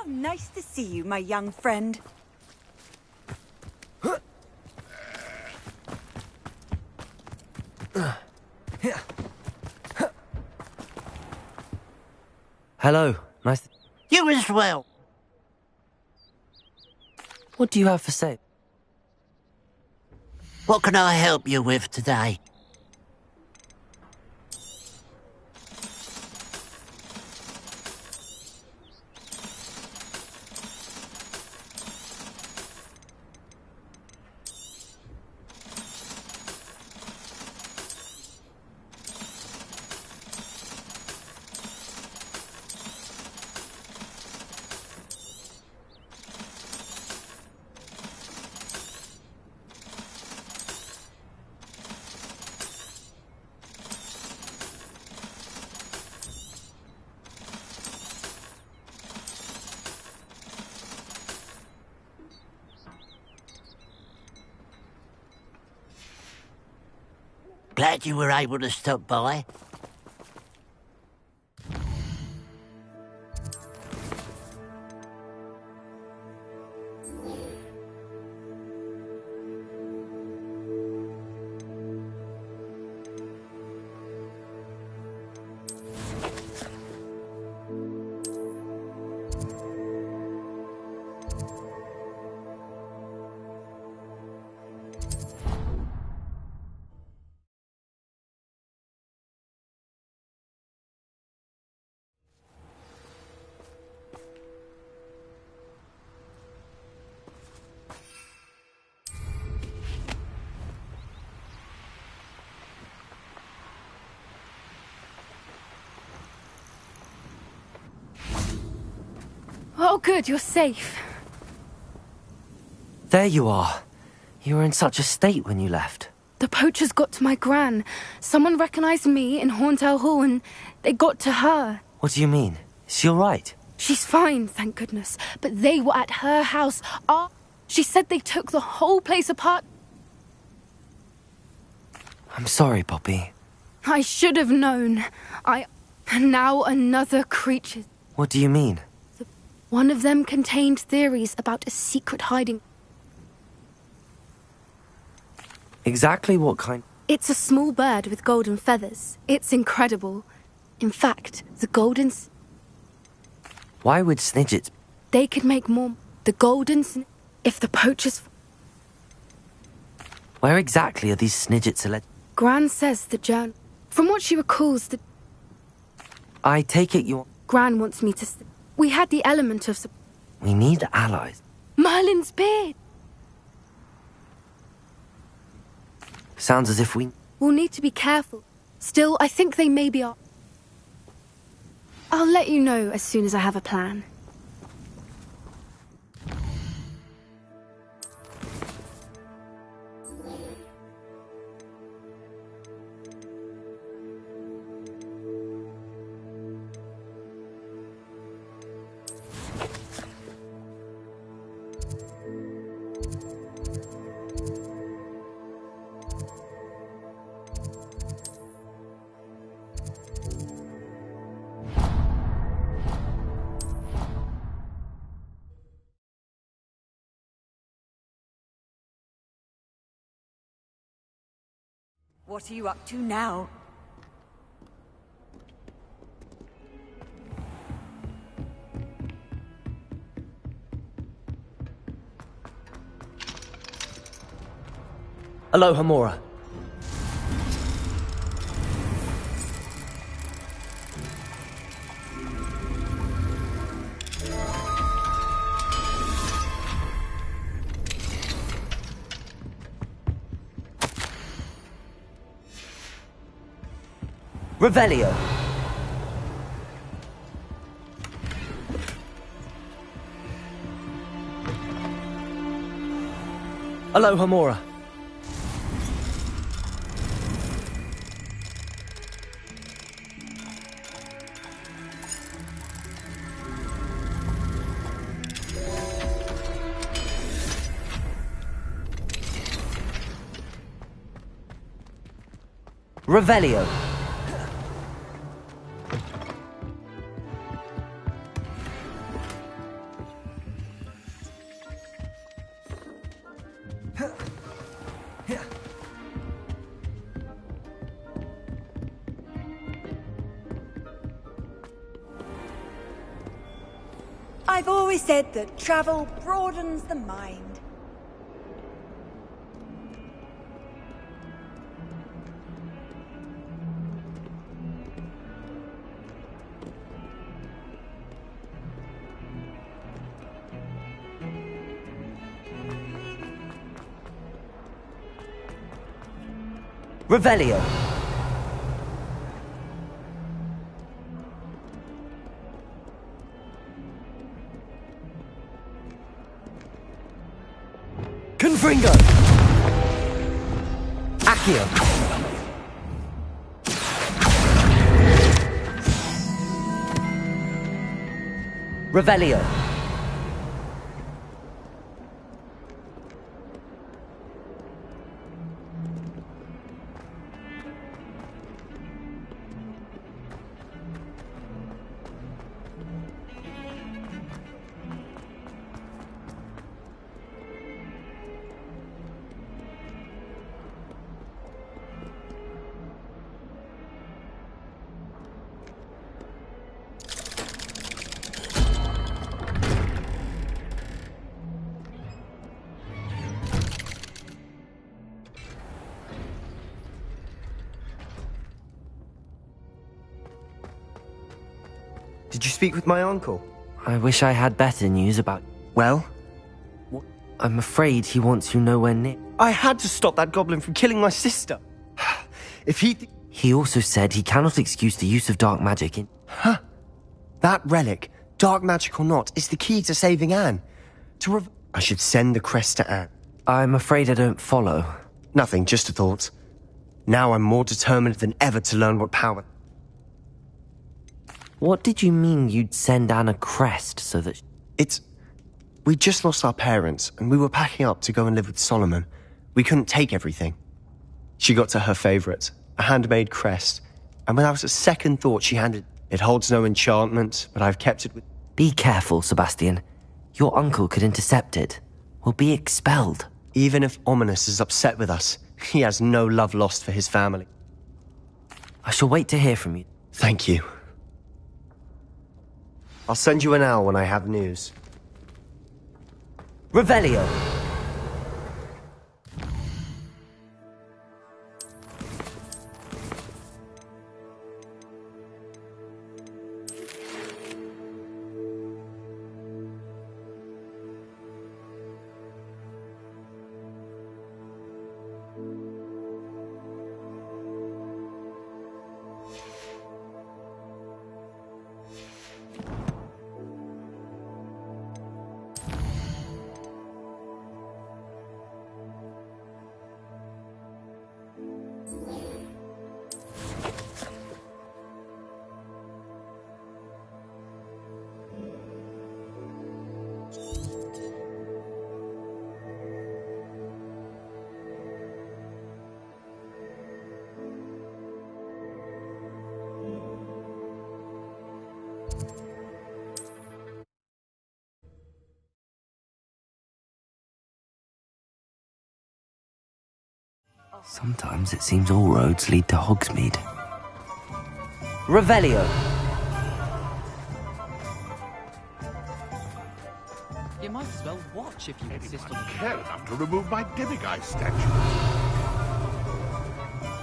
How nice to see you, my young friend. Hello, nice. You as well. What do you have for sale? What can I help you with today? Glad you were able to stop by. Oh, good, you're safe. There you are. You were in such a state when you left. The poachers got to my gran. Someone recognized me in Horntail Hall and they got to her. What do you mean? Is she all right? She's fine, thank goodness. But they were at her house. She said they took the whole place apart. I'm sorry, Poppy. I should have known. And now another creature. What do you mean? One of them contained theories about a secret hiding. Exactly what kind? It's a small bird with golden feathers. It's incredible. In fact, the golden... Why would Snidgets... They could make more... The golden... If the poachers... Where exactly are these Snidgets alleged? Gran says the journal... From what she recalls, the... I take it you're... Gran wants me to... We had the element of... We need allies. Merlin's beard! Sounds as if we... We'll need to be careful. Still, I think they maybe are... I'll let you know as soon as I have a plan. What are you up to now? Aloha, Mora. Revelio. Aloha, Mora. Revelio. I've always said that travel broadens the mind. Revelio. Confringo. Accio. Revelio. Did you speak with my uncle? I wish I had better news about... Well? I'm afraid he wants you nowhere near. I had to stop that goblin from killing my sister. If he... He also said he cannot excuse the use of dark magic in... Huh? That relic, dark magic or not, is the key to saving Anne. I should send the crest to Anne. I'm afraid I don't follow. Nothing, just a thought. Now I'm more determined than ever to learn what power... What did you mean you'd send Anne a crest so that... We just lost our parents, and we were packing up to go and live with Solomon. We couldn't take everything. She got to her favorite, a handmade crest, and without a second thought she handed... It holds no enchantment, but I've kept it with... Be careful, Sebastian. Your uncle could intercept it. We'll be expelled. Even if Ominous is upset with us, he has no love lost for his family. I shall wait to hear from you. Thank you. I'll send you an owl when I have news. Revelio. Sometimes it seems all roads lead to Hogsmeade. Revelio. You might as well watch if you insist on... care enough to remove my demiguise statue.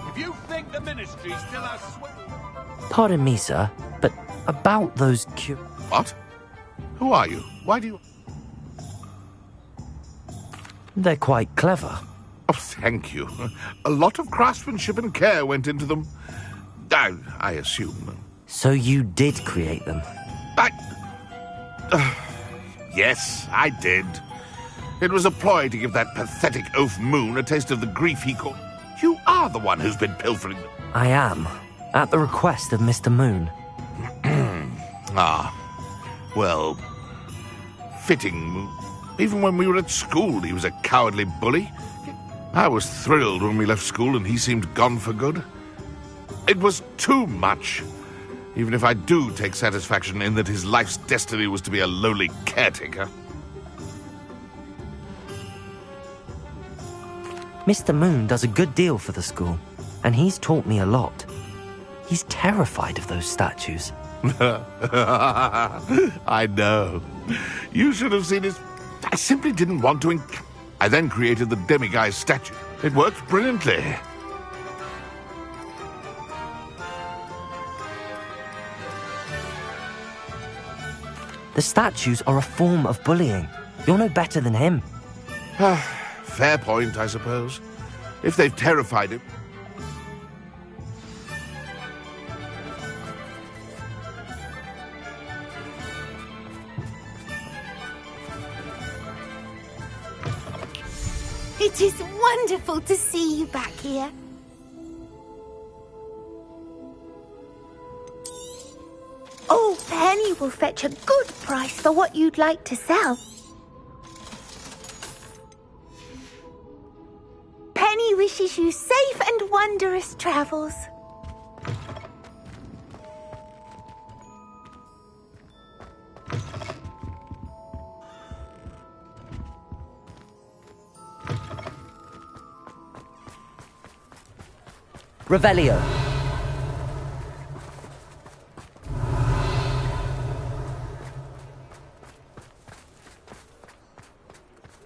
If you think the Ministry still has sway... Pardon me, sir, but about those What? Who are you? Why do you... They're quite clever. Oh, thank you. A lot of craftsmanship and care went into them. I assume. So you did create them? Yes, I did. It was a ploy to give that pathetic oaf Moon a taste of the grief he called... You are the one who's been pilfering them. I am, at the request of Mr. Moon. Well, fitting Moon. Even when we were at school, he was a cowardly bully. I was thrilled when we left school and he seemed gone for good. It was too much. Even if I do take satisfaction in that his life's destiny was to be a lowly caretaker. Mr. Moon does a good deal for the school, and he's taught me a lot. He's terrified of those statues. I know. You should have seen his... I simply didn't want to... I then created the demiguise statue. It works brilliantly. The statues are a form of bullying. You're no better than him. Fair point, I suppose. If they've terrified him... It is wonderful to see you back here. Oh, Penny will fetch a good price for what you'd like to sell. Penny wishes you safe and wondrous travels. Revelio.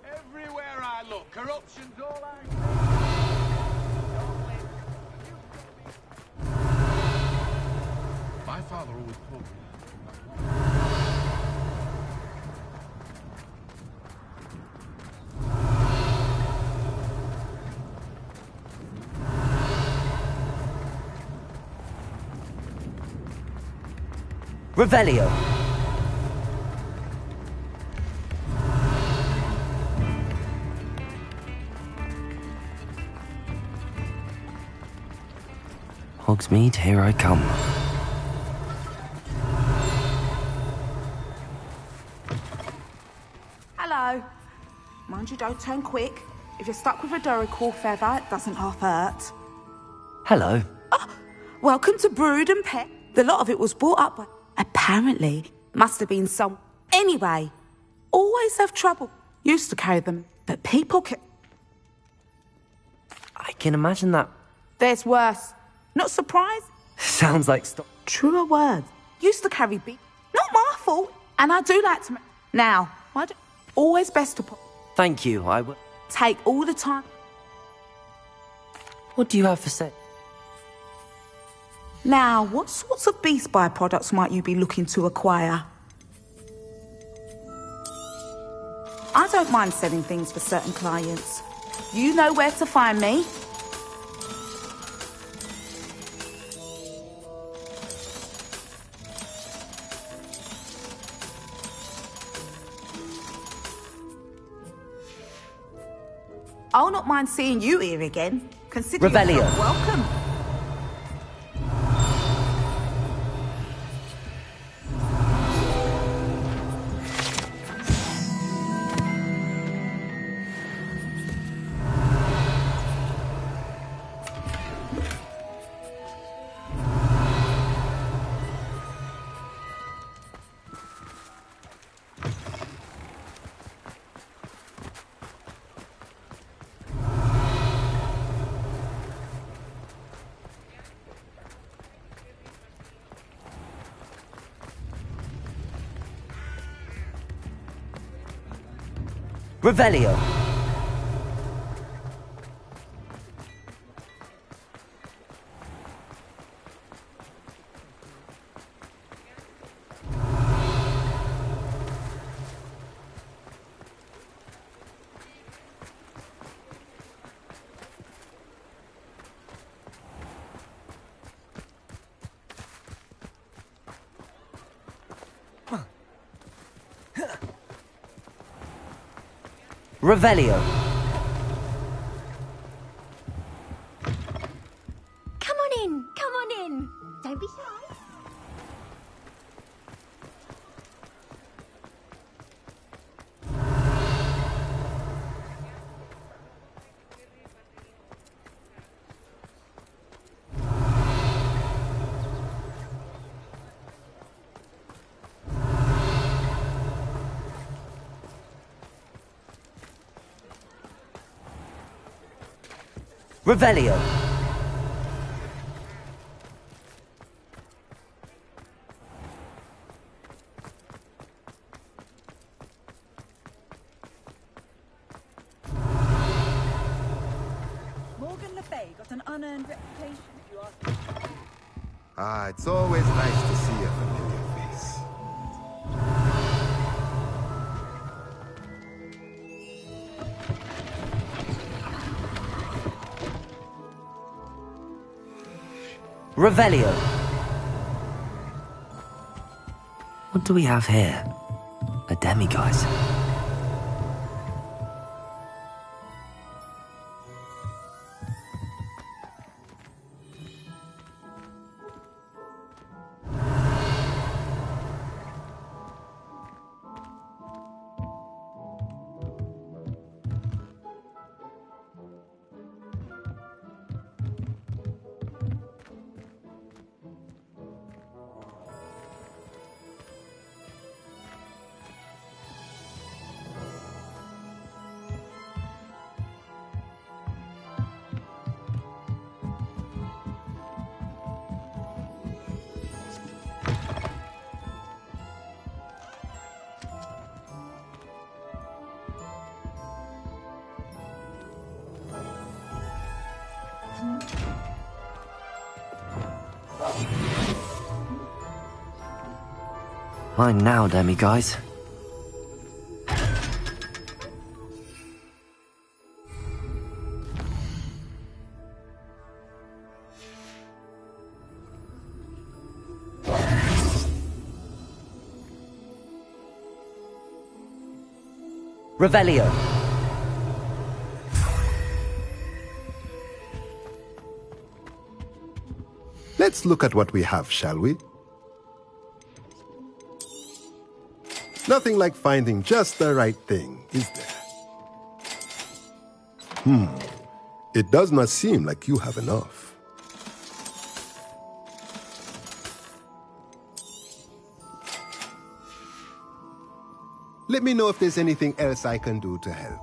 Everywhere I look, corruption's all I... My father always told me. Revelio. Hogsmeade, here I come. Hello. Mind you, don't turn quick. If you're stuck with a Duracell feather, it doesn't half hurt. Hello. Welcome to Brood and Pet. The lot of it was brought up by... Apparently, must have been some... Anyway, always have trouble. Used to carry them, but people can... I can imagine that. There's worse. Not surprised? Sounds like... Truer words. Used to carry beef. Not my fault. And I do like to... Now, why do... Always best to put... Thank you, I will... Take all the time. What do you have for sale? Now, what sorts of beast byproducts might you be looking to acquire? I don't mind selling things for certain clients. You know where to find me. I'll not mind seeing you here again. Consider Revelio. yourself welcome. Revelio. Revelio. Come on in, come on in. Don't be shy. Revelio. got an unearned reputation, if you ask me. Ah, it's always nice to see a familiar face. Revelio. What do we have here? A demiguise. Mine now, demiguise. Revelio. Let's look at what we have, shall we? Nothing like finding just the right thing, is there? It does not seem like you have enough. Let me know if there's anything else I can do to help.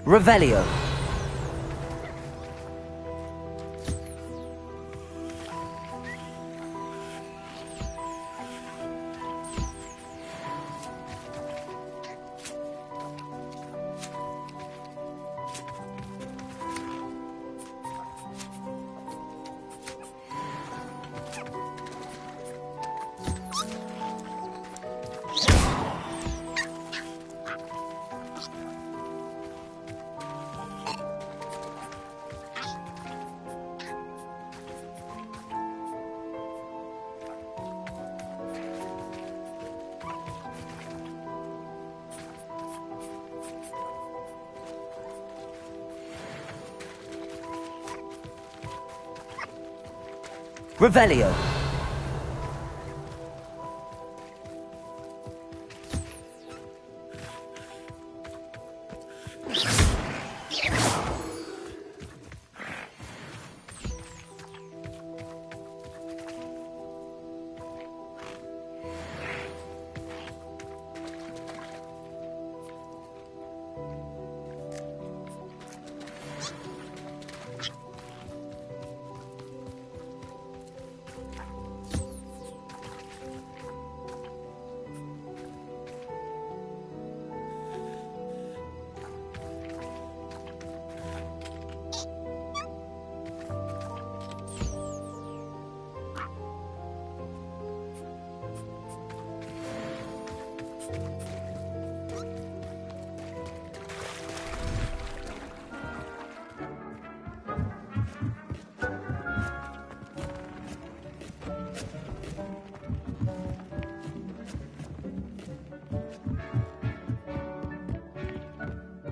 Revelio. Revelio.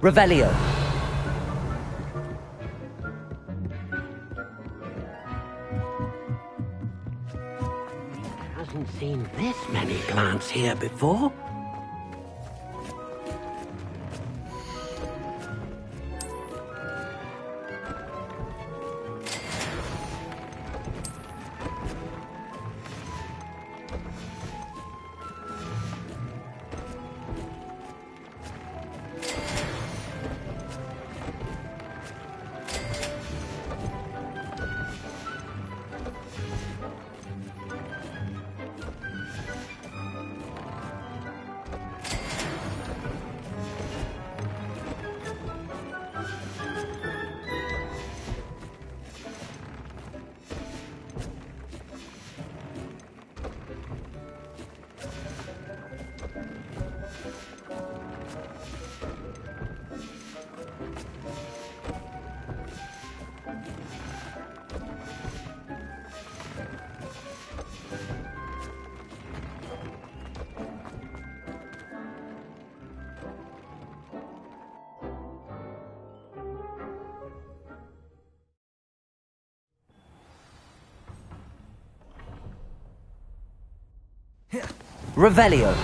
Revelio. Hasn't seen this many plants here before. Revelio.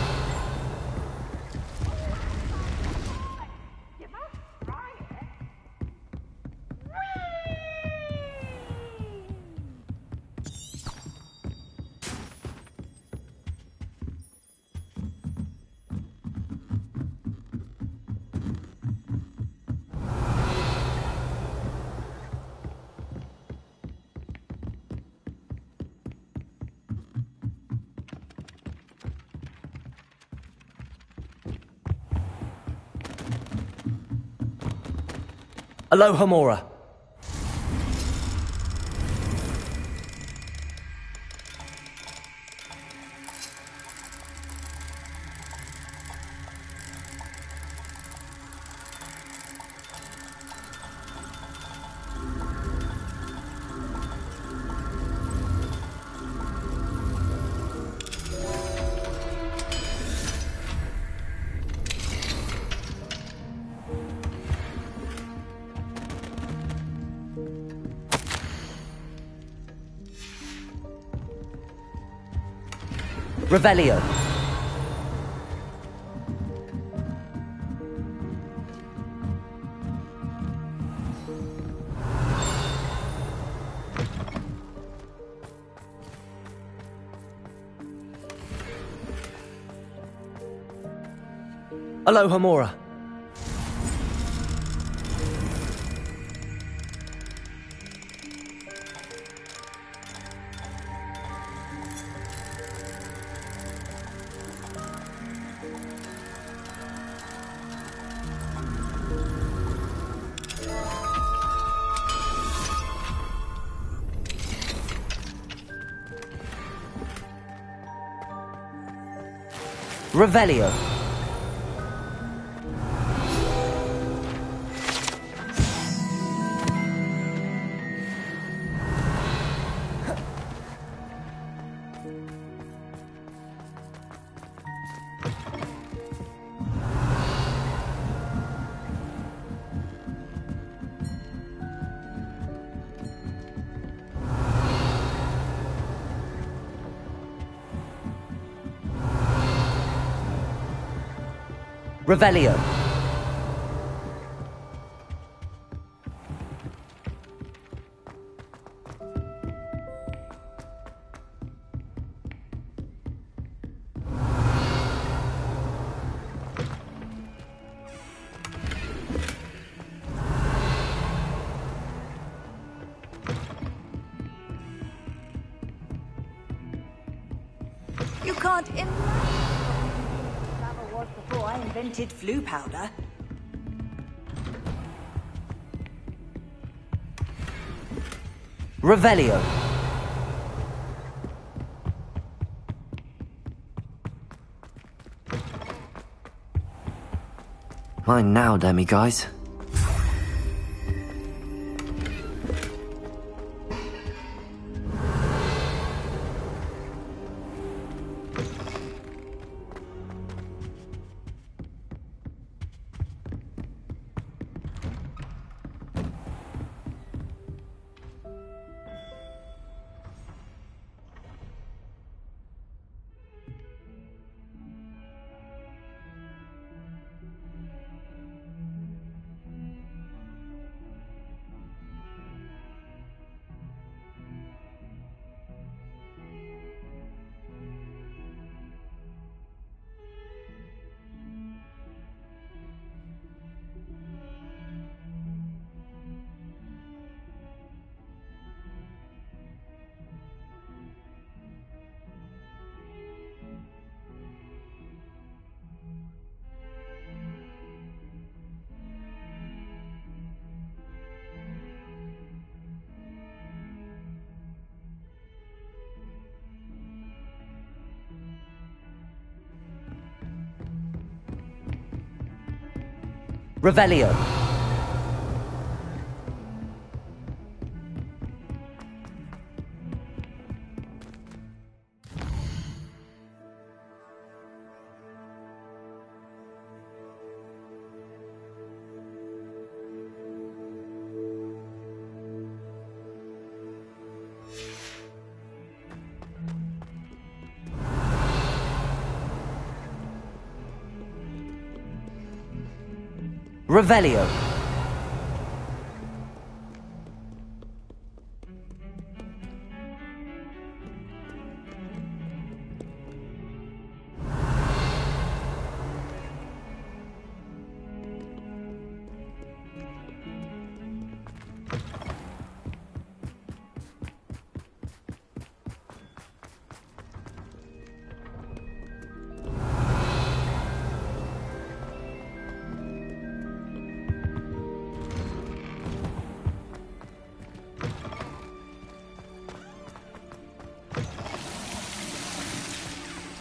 Aloha Mora. Revelio. Aloha Mora. Revelio. Revelio. You can't imagine what travel was before I invented flu powder. Revelio. Mine now, demi-guys. Revelio. Revelio.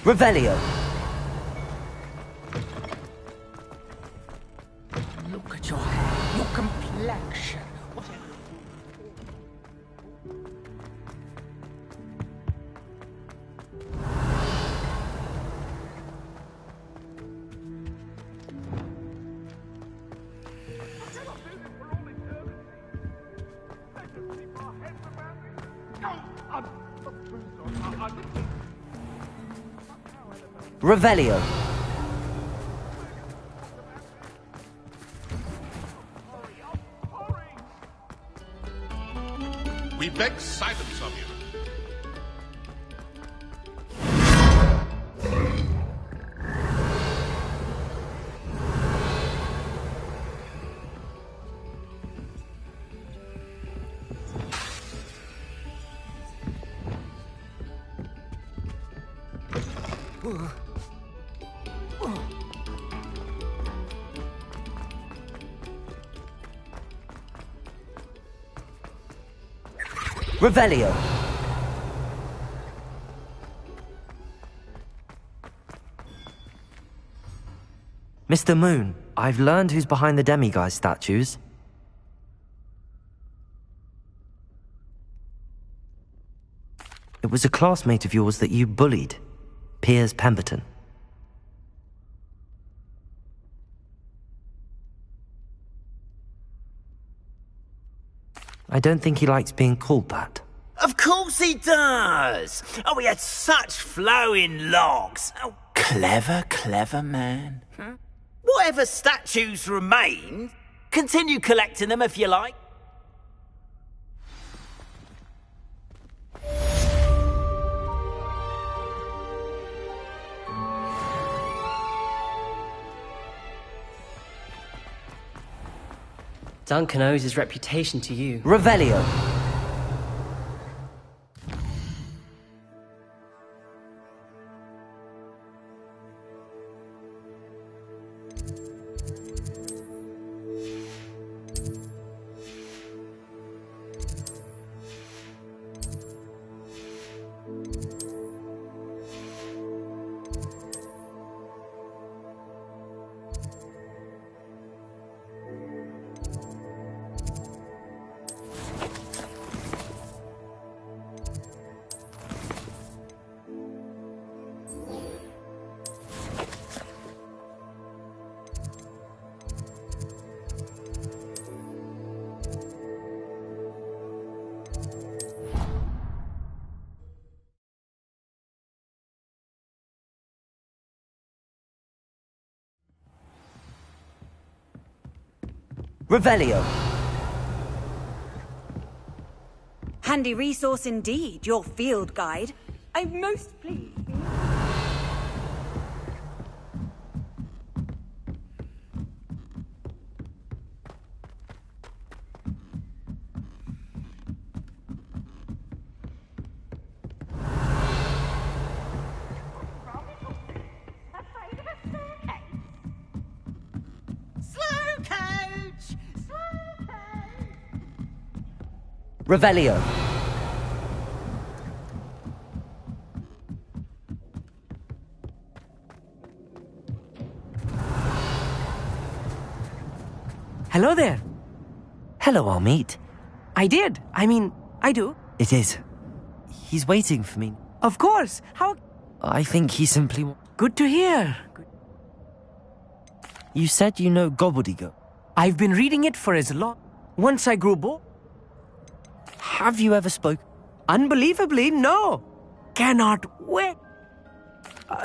Revelio. Look at your hair, your complexion. Revelio. We beg silence of you. Revelio. Mr. Moon, I've learned who's behind the demiguise statues. It was a classmate of yours that you bullied, Piers Pemberton. I don't think he likes being called that. Of course he does! Oh, he had such flowing locks. Oh, clever, clever man. Whatever statues remain, continue collecting them if you like. Duncan owes his reputation to you. Revelio. Revelio. Handy resource indeed, your field guide. I'm most pleased. Revelio. Hello there. Hello, I'll meet. I did. I do. It is. He's waiting for me. Of course. How? I think he simply... Good to hear. You said you know gobbledygook. I've been reading it for as long. Once I grew bored. Have you ever spoken? Unbelievably, no. Cannot wait.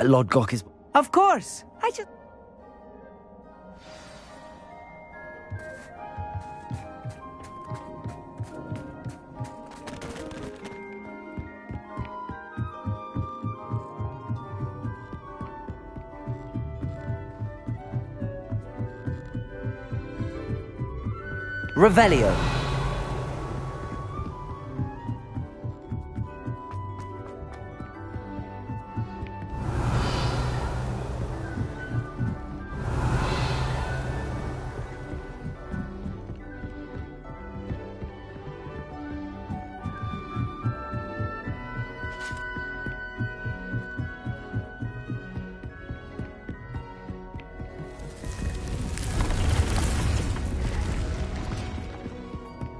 Lord Gok is... Of course. I just... Revelio.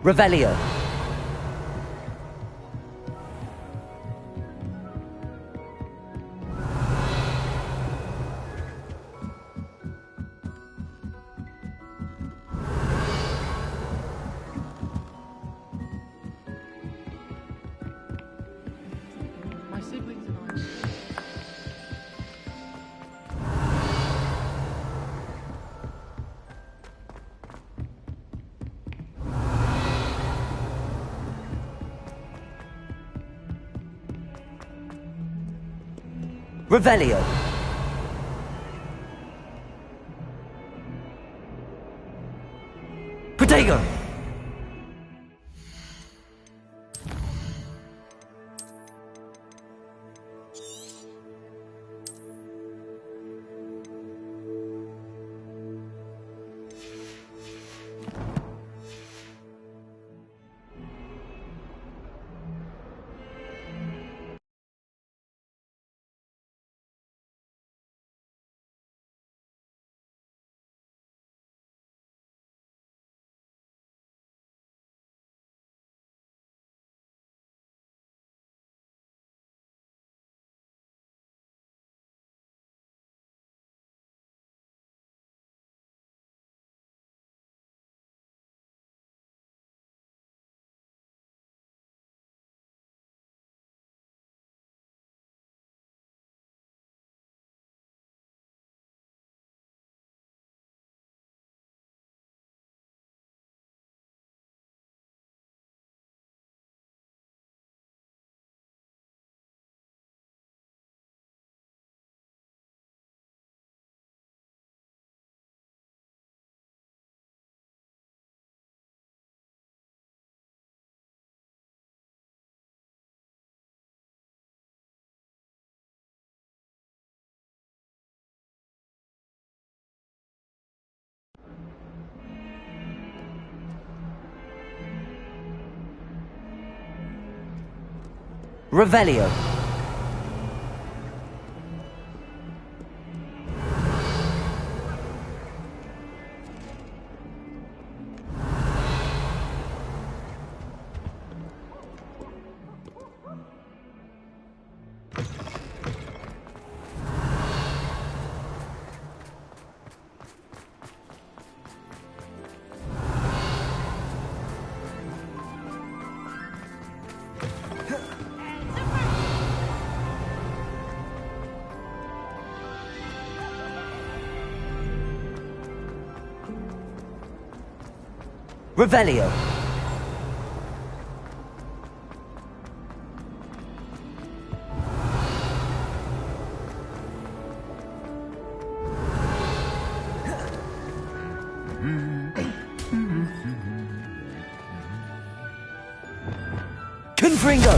Revelio. My siblings and I... Revelio. Protego. Revelio. Revelio. Confringo.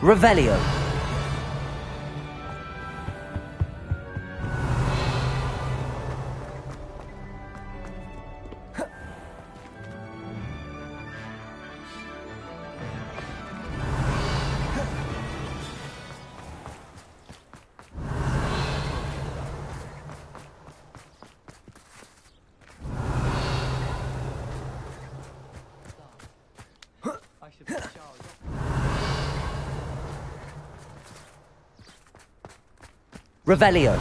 Revelio. Revelio.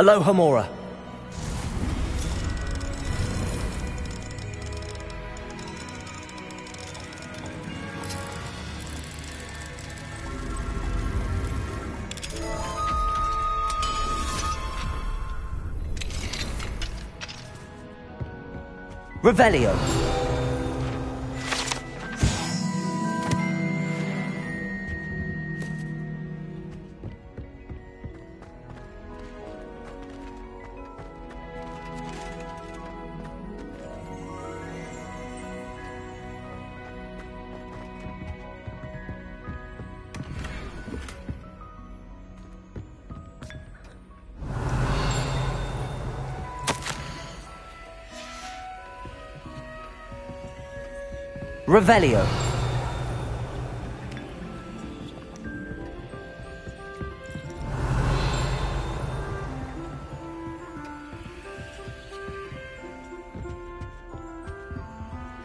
Alohomora. Revelio. Revelio.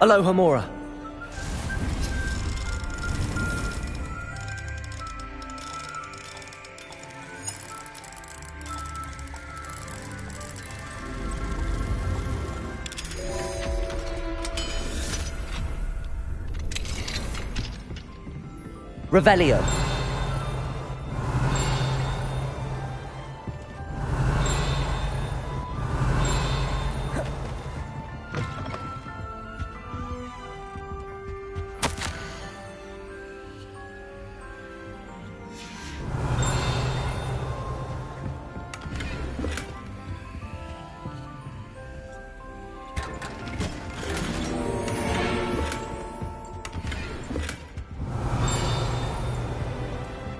Alohomora. Revelio.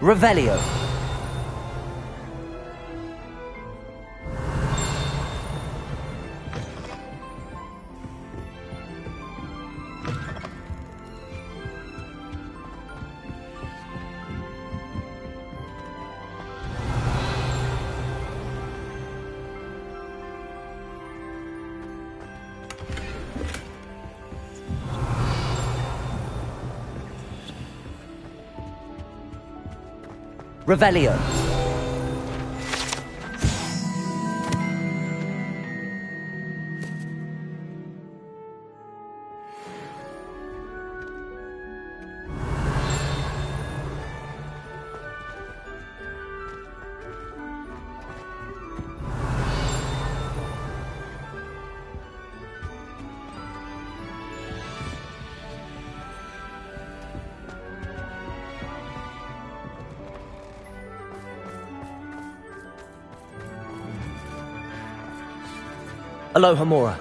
Revelio. Revelio. Aloha Mora.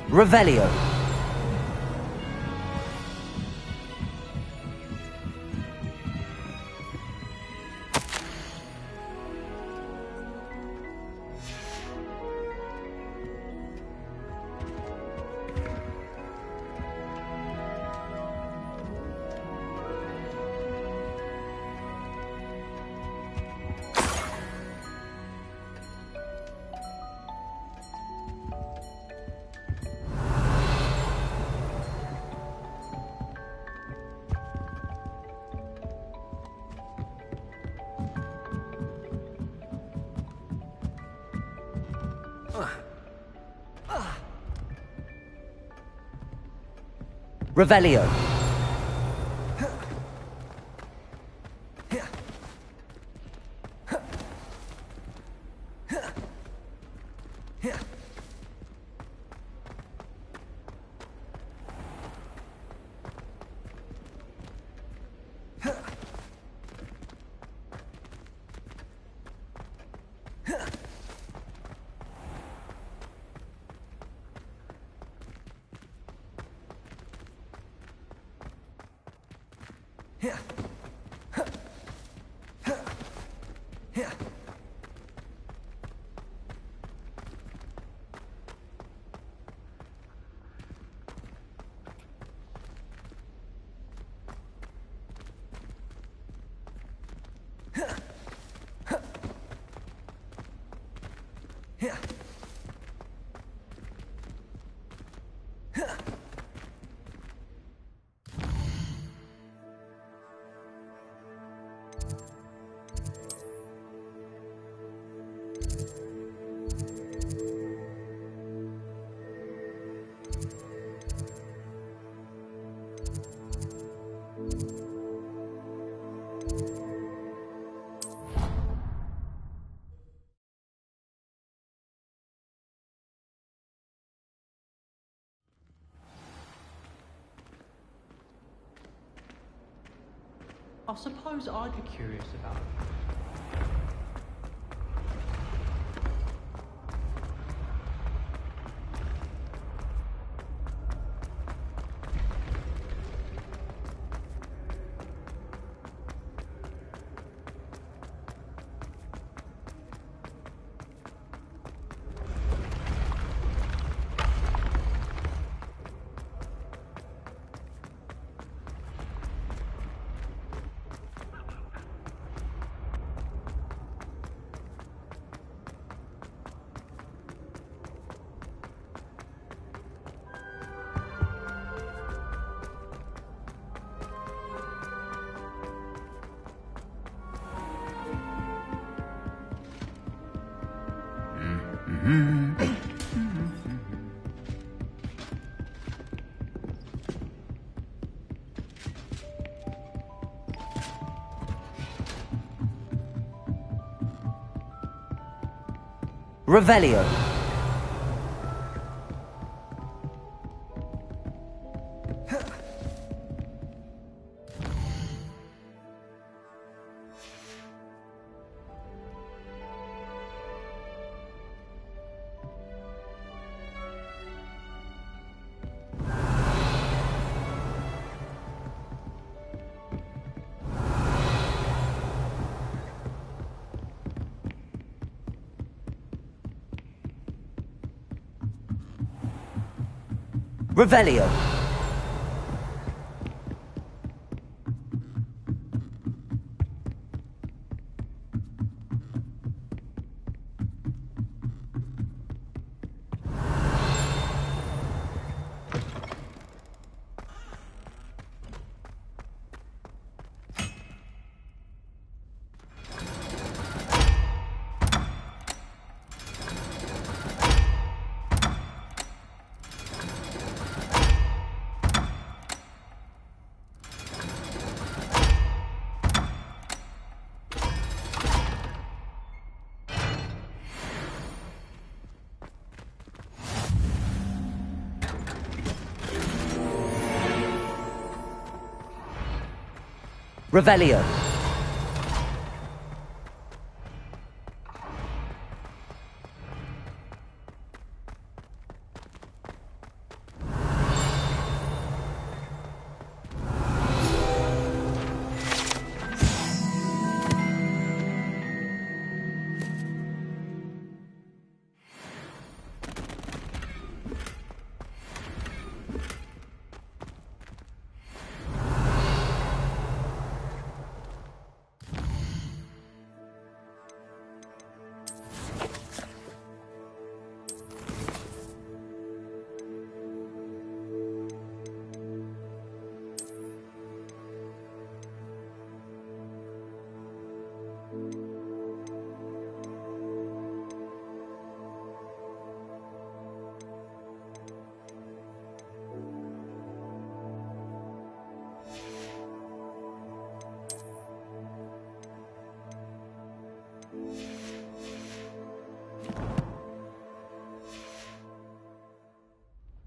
Revelio. Revelio. I suppose I'd be curious about it. Revelio. Revelio. Revelio.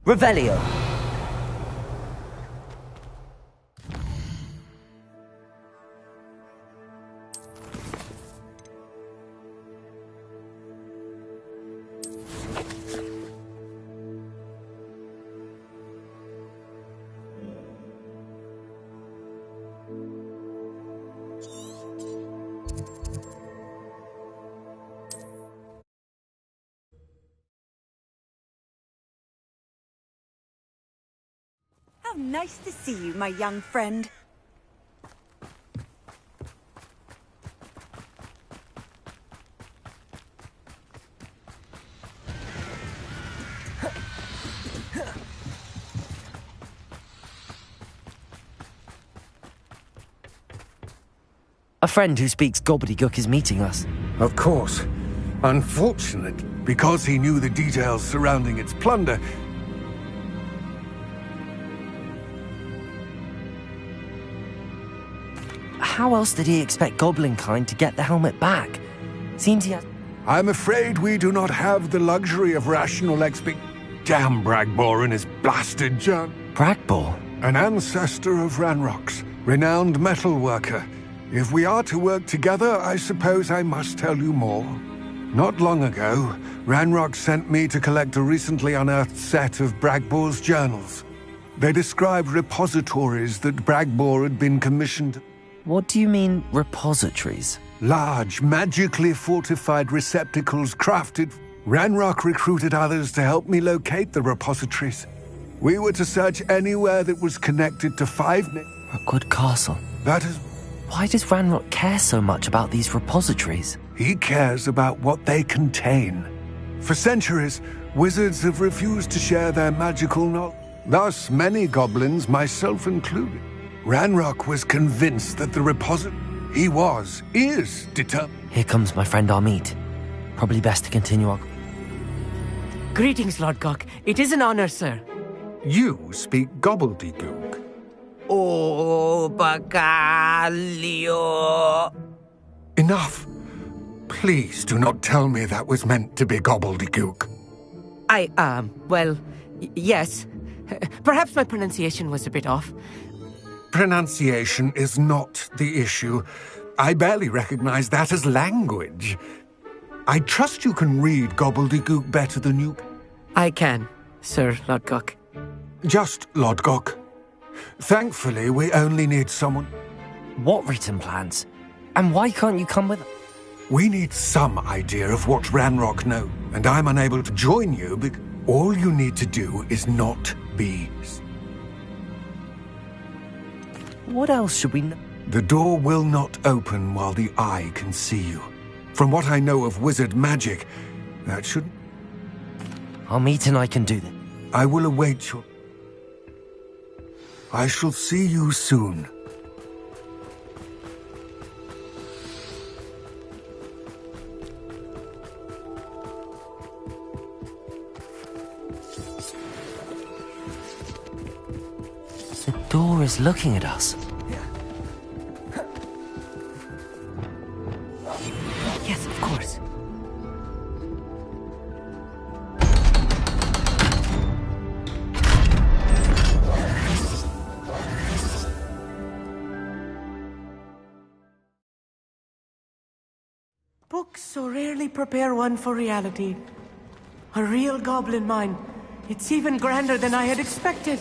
Revelio. How nice to see you, my young friend. A friend who speaks gobbledygook is meeting us. Of course. Unfortunate, because he knew the details surrounding its plunder. How else did he expect Goblinkind to get the helmet back? Seems he has... I'm afraid we do not have the luxury of rational Damn Bragbor and his blasted journal. Bragbor? An ancestor of Ranrock's, renowned metal worker. If we are to work together, I suppose I must tell you more. Not long ago, Ranrock sent me to collect a recently unearthed set of Bragbor's journals. They described repositories that Bragbor had been commissioned. What do you mean, repositories? Large, magically fortified receptacles crafted. Ranrock recruited others to help me locate the repositories. We were to search anywhere that was connected to A good castle. That is... Why does Ranrock care so much about these repositories? He cares about what they contain. For centuries, wizards have refused to share their magical knowledge. Thus, many goblins, myself included. Ranrock was convinced that the is determined. Here comes my friend Amit. Probably best to continue our... Greetings, Lord Gok. It is an honor, sir. You speak gobbledygook. Oh, Bacalio. Enough. Please do not tell me that was meant to be gobbledygook. Yes. Perhaps my pronunciation was a bit off. Pronunciation is not the issue. I barely recognize that as language. I trust you can read gobbledygook better than you... I can, Sir Lodgok. Just Lodgok. Thankfully, we only need someone... What written plans? And why can't you come with... We need some idea of what Ranrock knows, and I'm unable to join you because all you need to do is not be. What else should we know? The door will not open while the eye can see you. From what I know of wizard magic, that should... Amit and I can do that. I will await your... I shall see you soon. The door is looking at us. Yes, of course. Books so rarely prepare one for reality. A real goblin mine. It's even grander than I had expected.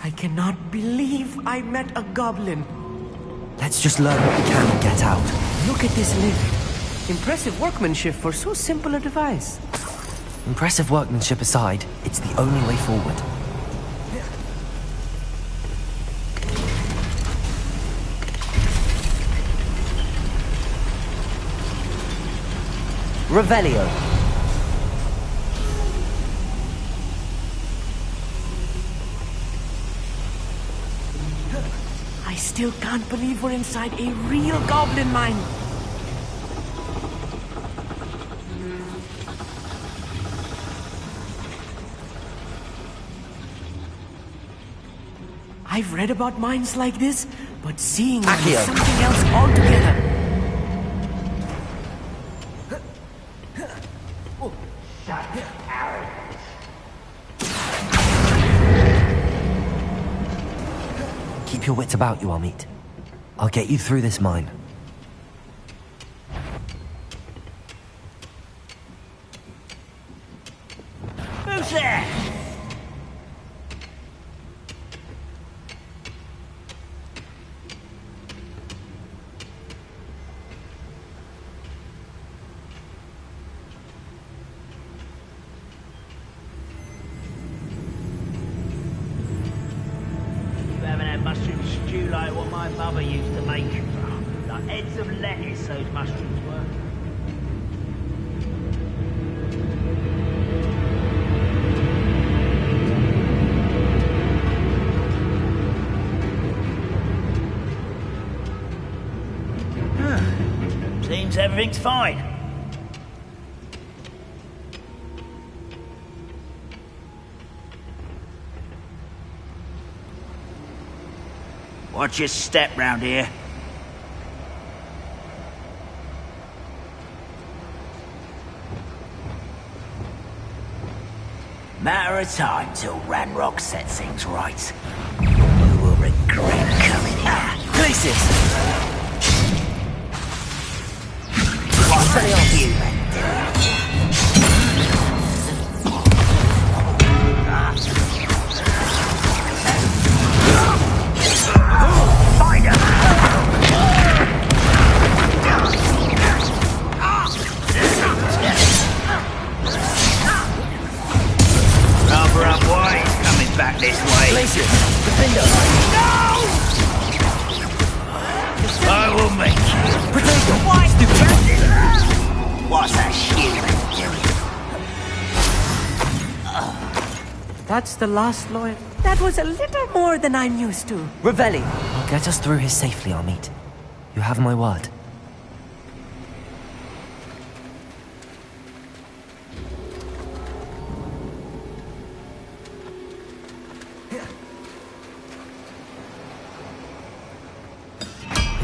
I cannot believe I met a goblin. Let's just learn what we can and get out. Look at this lid. Impressive workmanship for so simple a device. Impressive workmanship aside, it's the only way forward. Revelio. I still can't believe we're inside a real goblin mine. I've read about mines like this, but seeing one is something else altogether. Keep your wits about you, Amit. I'll get you through this mine. Who's there? Mushroom stew like what my mother used to make. Like heads of lettuce, those mushrooms were. Seems everything's fine. Watch your step round here. Matter of time till Ranrock sets things right. You will regret coming here. Glacius! What's any of you men doing? Rather unwise coming back this way. Glacius, defend us! No! I will make you. Potato! Why, stupid? What's a human doing? That's the last lawyer. That was a little more than I'm used to. Revelli! I'll get us through here safely, Amit. You have my word.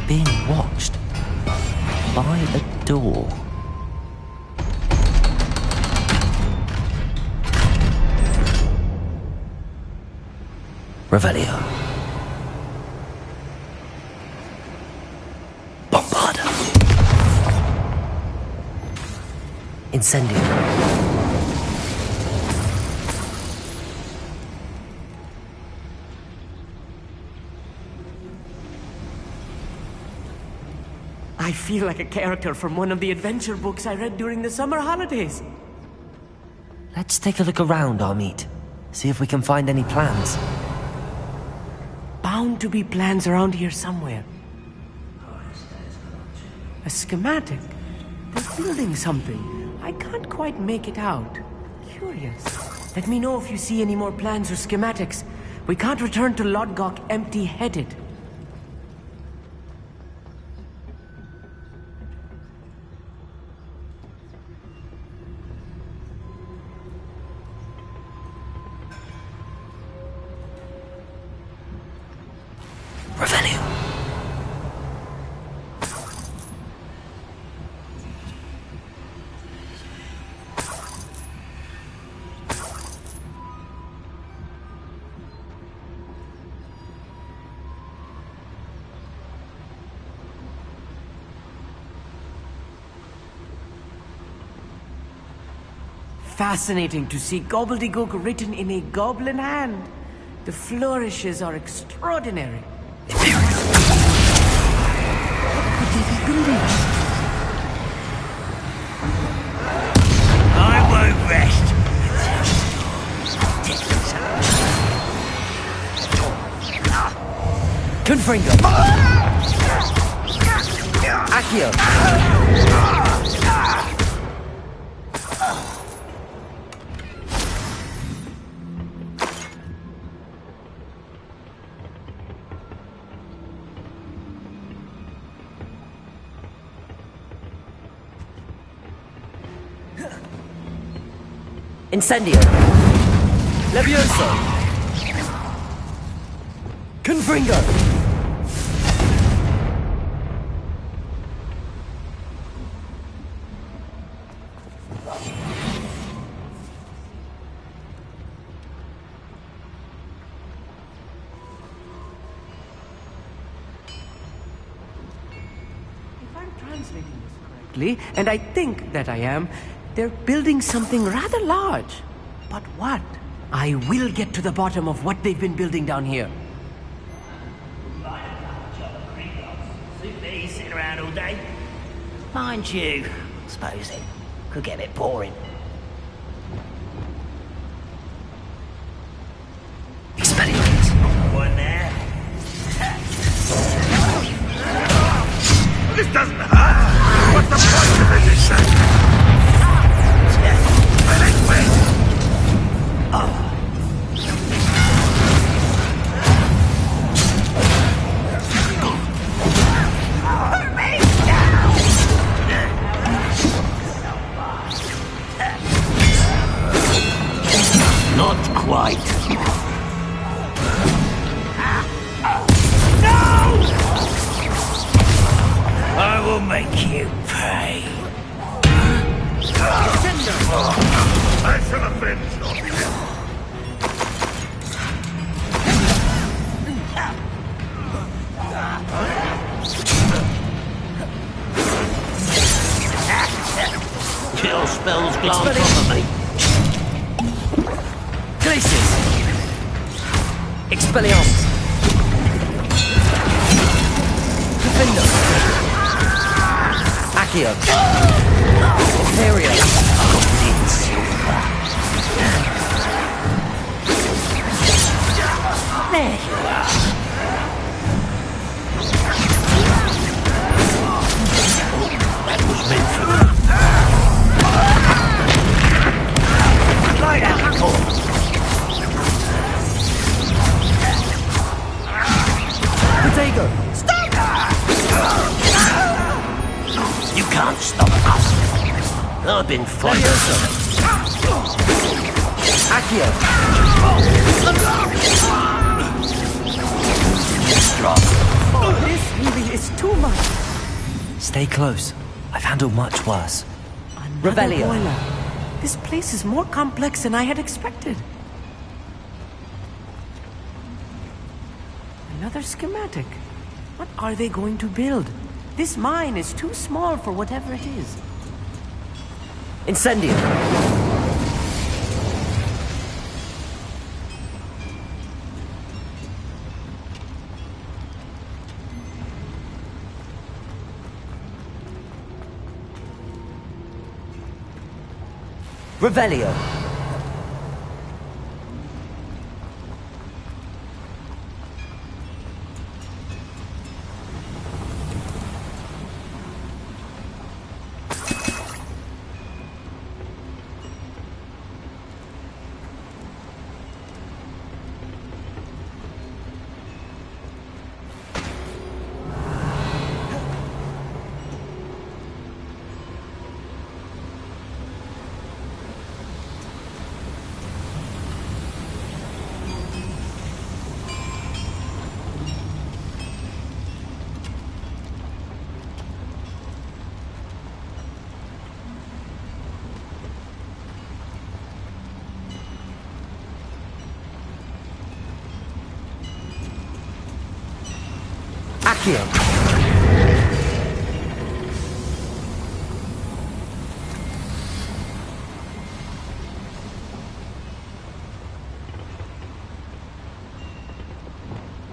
Being watched by a door. Revelio. Bombarda. Incendio. I feel like a character from one of the adventure books I read during the summer holidays. Let's take a look around, Amit. See if we can find any plans. Bound to be plans around here somewhere. A schematic. They're building something. I can't quite make it out. Curious. Let me know if you see any more plans or schematics. We can't return to Lodgok empty-headed. Revelio. Fascinating to see gobbledygook written in a goblin hand. The flourishes are extraordinary. What could they be building? I won't rest. Confringo. Accio. Incendio. Levioso. Confringo. If I'm translating this correctly, and I think that I am, they're building something rather large. But what? I will get to the bottom of what they've been building down here. Suit me, sitting around all day. Mind you, I suppose it could get a bit boring. Experiment. One there. This doesn't hurt. What's the point of it, this thing? Not quite. No! I will make you pay. I shall avenge on him. Kill spells glance over me. Glacius. Expelliarmus. Defender. Accio. Imperio. Goblin silver. There you are. That was meant for me. Lie down, Paul. Potato. You can't stop us. I've been fighting. Accio. This really is too much. Stay close. I've handled much worse. Revelio. Boiler. This place is more complex than I had expected. Another schematic. What are they going to build? This mine is too small for whatever it is. Incendio. Revelio.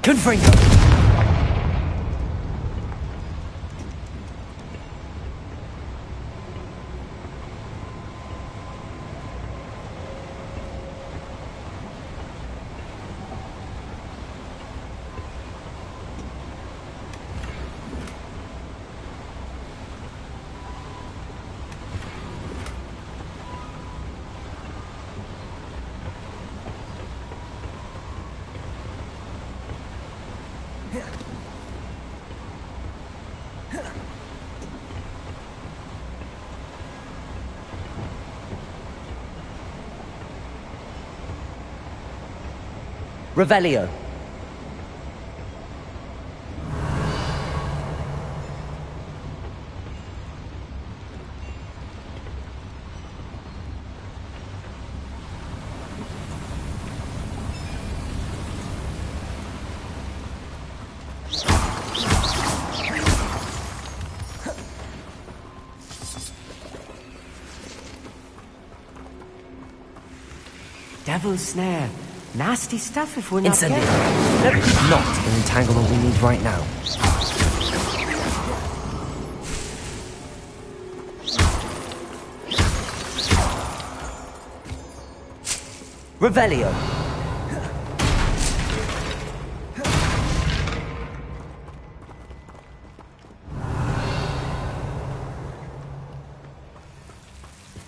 Confringo! Revelio. Devil's snare. Nasty stuff if we're not Incendio. careful. Not an entanglement we need right now. Revelio.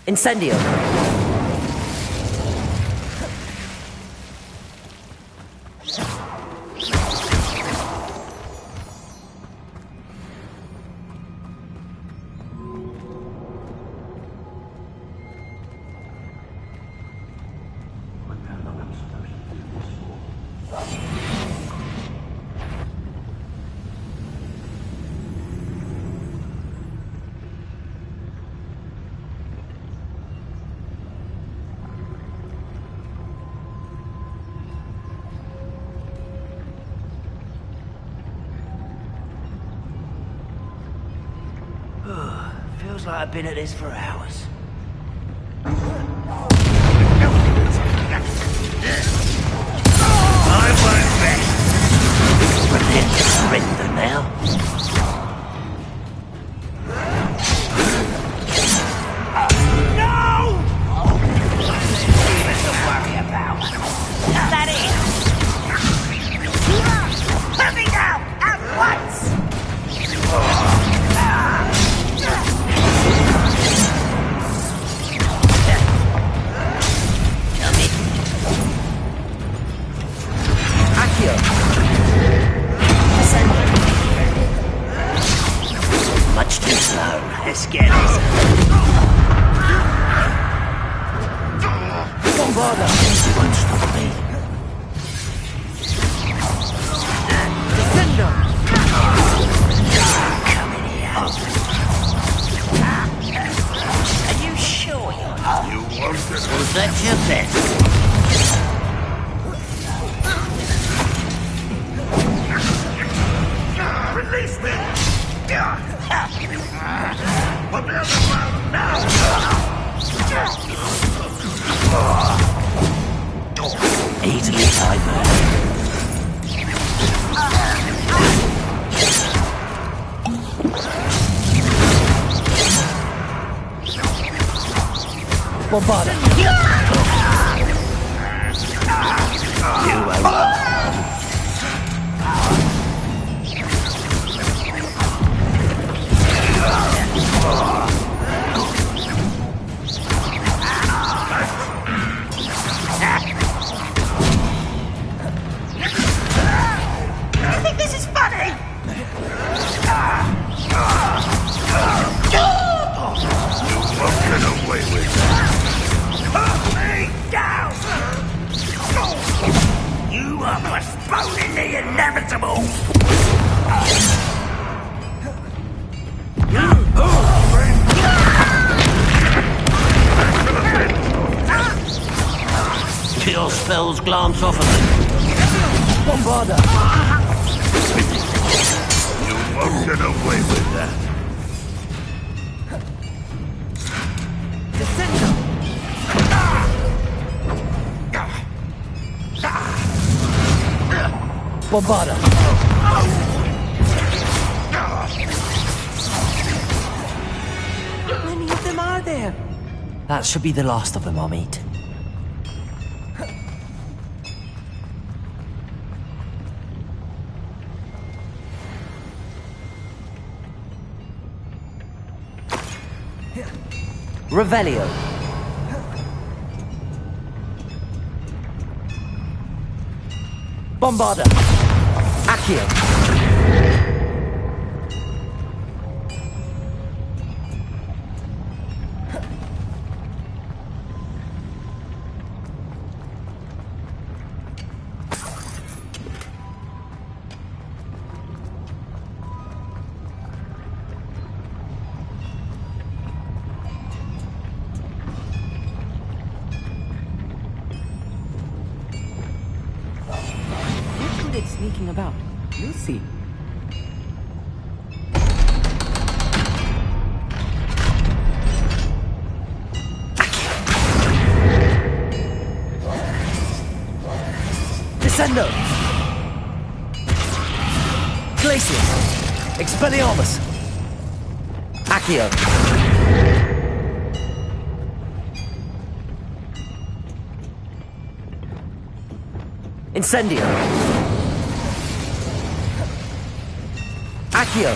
Incendio. Feels like I've been at this for hours. I won't rest. Prepare to surrender now. No! Demons to worry about. That is. Put me down at once! Much too slow. Let's get this. Don't bother. You won't stop me. Defender! Coming here. Are you sure you're not? You want this? Was that your best? Release me! Put me on the ground now! Easily timed. Bombarda. You won't. You think this is funny? You won't get away with it. Put me down! You are postponing the inevitable! Your spells glance off of me. Bombarda. I'll get away with that. Bombarda! How many of them are there? That should be the last of them, Amit. Revelio. Bombarda. Accio. Sneaking about. You'll see. Descendo! Glacius! Expelliarmus! Accio! Incendio! Accio!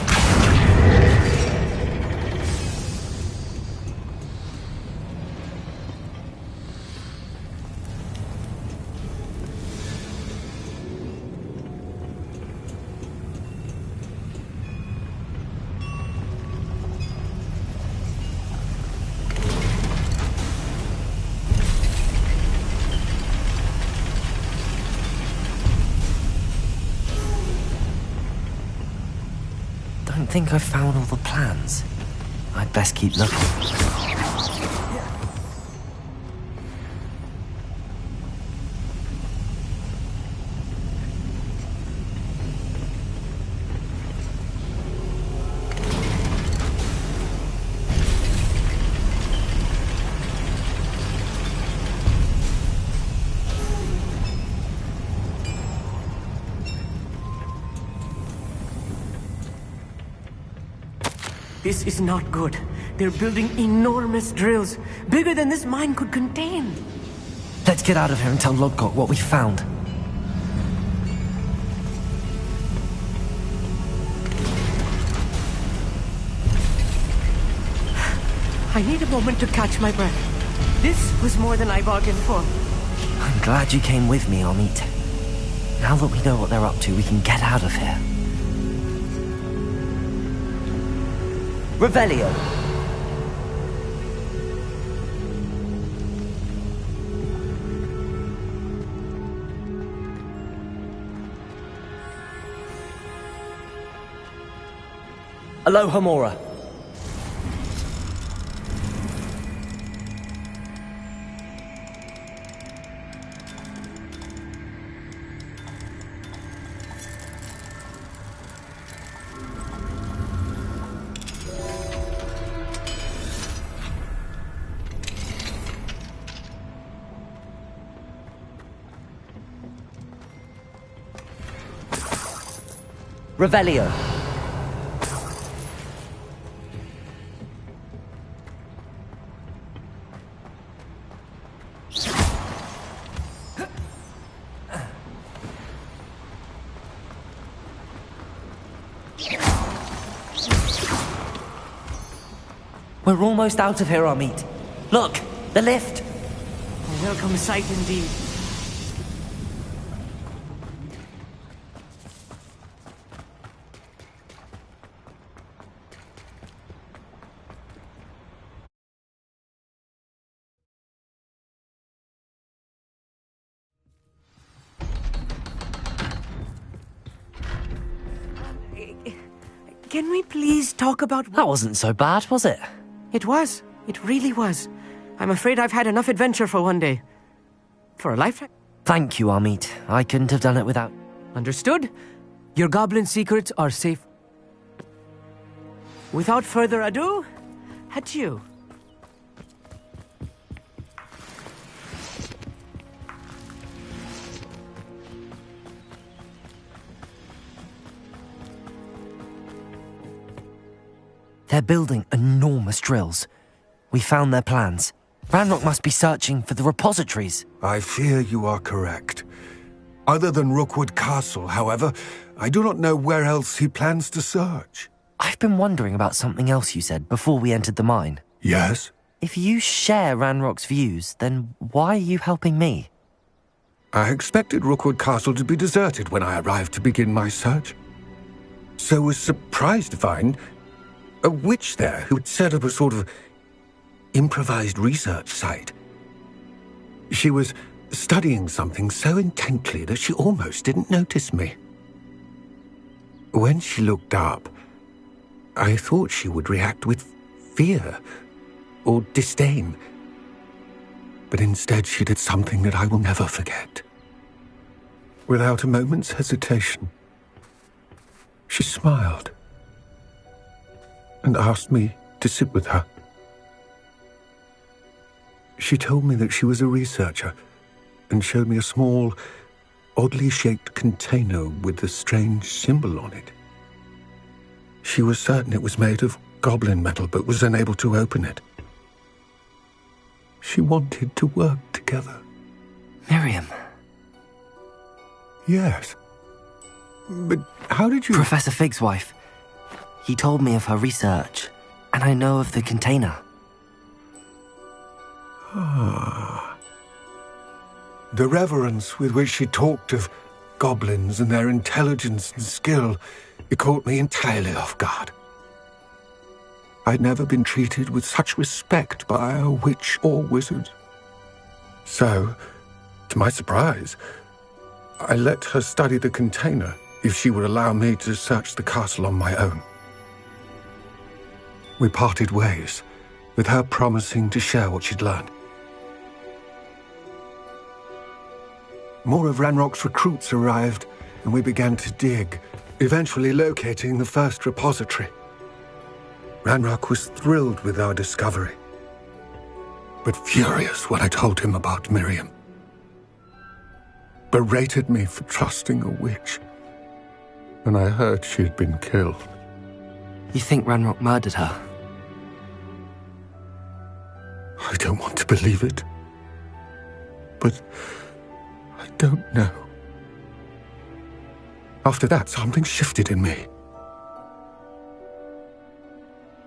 I don't think I've found all the plans. I'd best keep looking. This is not good. They're building enormous drills, bigger than this mine could contain. Let's get out of here and tell Lodgok what we found. I need a moment to catch my breath. This was more than I bargained for. I'm glad you came with me, Amit. Now that we know what they're up to, we can get out of here. Revelio. Alohomora. Revelio. We're almost out of here, Amit. Look, the lift. A welcome sight indeed. Can we please talk about... That wasn't so bad, was it? It was. It really was. I'm afraid I've had enough adventure for one day. For a lifetime. Thank you, Amit. I couldn't have done it without... Understood. Your goblin secrets are safe. Without further ado, adieu. They're building enormous drills. We found their plans. Ranrock must be searching for the repositories. I fear you are correct. Other than Rookwood Castle, however, I do not know where else he plans to search. I've been wondering about something else you said before we entered the mine. Yes? If you share Ranrock's views, then why are you helping me? I expected Rookwood Castle to be deserted when I arrived to begin my search. So was surprised to find a witch there who had set up a sort of improvised research site. She was studying something so intently that she almost didn't notice me. When she looked up, I thought she would react with fear or disdain. But instead she did something that I will never forget. Without a moment's hesitation, she smiled and asked me to sit with her. She told me that she was a researcher and showed me a small, oddly shaped container with a strange symbol on it. She was certain it was made of goblin metal, but was unable to open it. She wanted to work together. Miriam. Yes. But how did you... Professor Fig's wife. He told me of her research, and I know of the container. Ah. The reverence with which she talked of goblins and their intelligence and skill, it caught me entirely off guard. I'd never been treated with such respect by a witch or wizard. So, to my surprise, I let her study the container if she would allow me to search the castle on my own. We parted ways, with her promising to share what she'd learned. More of Ranrock's recruits arrived, and we began to dig, eventually locating the first repository. Ranrock was thrilled with our discovery, but furious when I told him about Miriam. Berated me for trusting a witch, and I heard she had been killed. You think Ranrock murdered her? I don't want to believe it, but I don't know. After that, something shifted in me.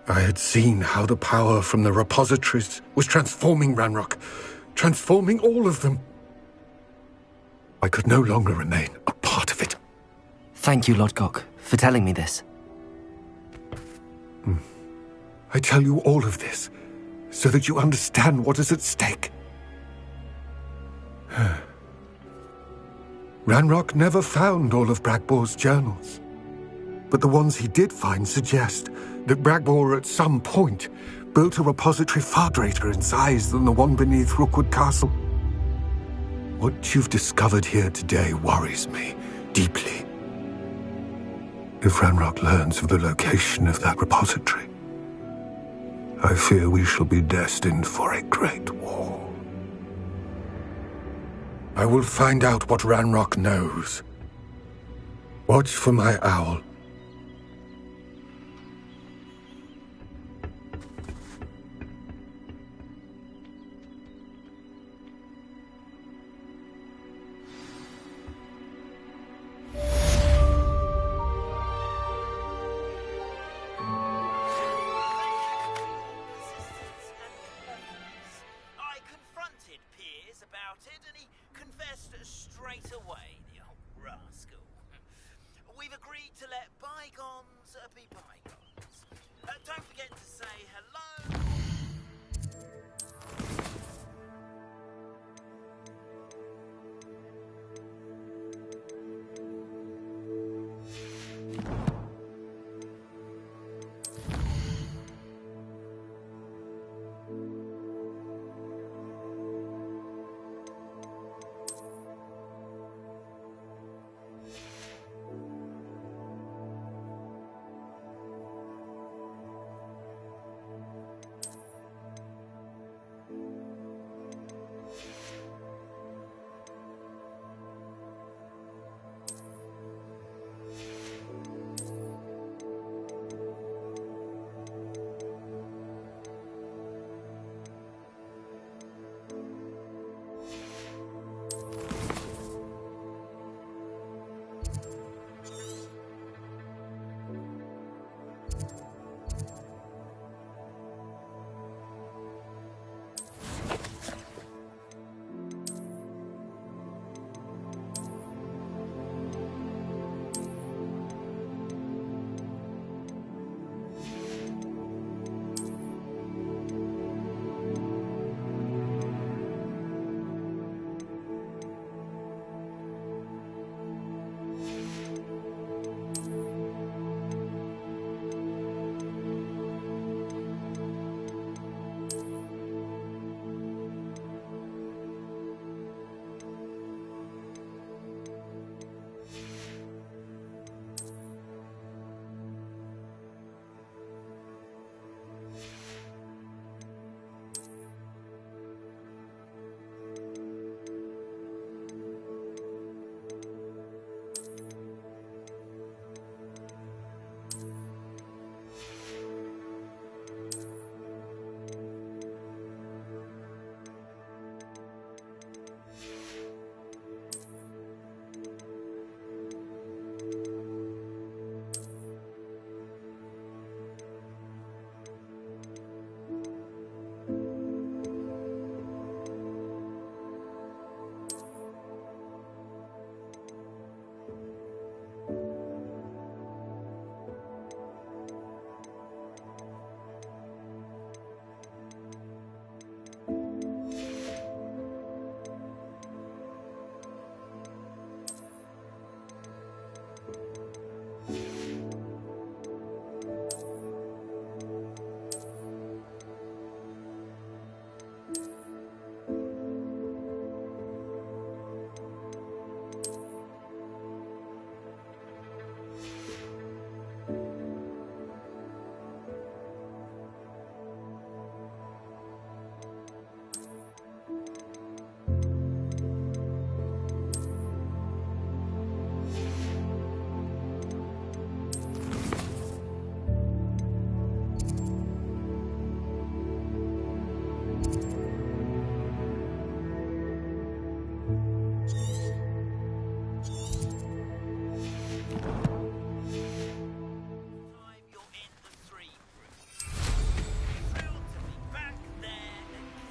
I had seen how the power from the repositories was transforming Ranrock, transforming all of them. I could no longer remain a part of it. Thank you, Lodgok, for telling me this. I tell you all of this so that you understand what is at stake. Ranrock never found all of Bragbor's journals, but the ones he did find suggest that Bragbor at some point built a repository far greater in size than the one beneath Rookwood Castle. What you've discovered here today worries me deeply. If Ranrock learns of the location of that repository, I fear we shall be destined for a great war. I will find out what Ranrock knows. Watch for my owl.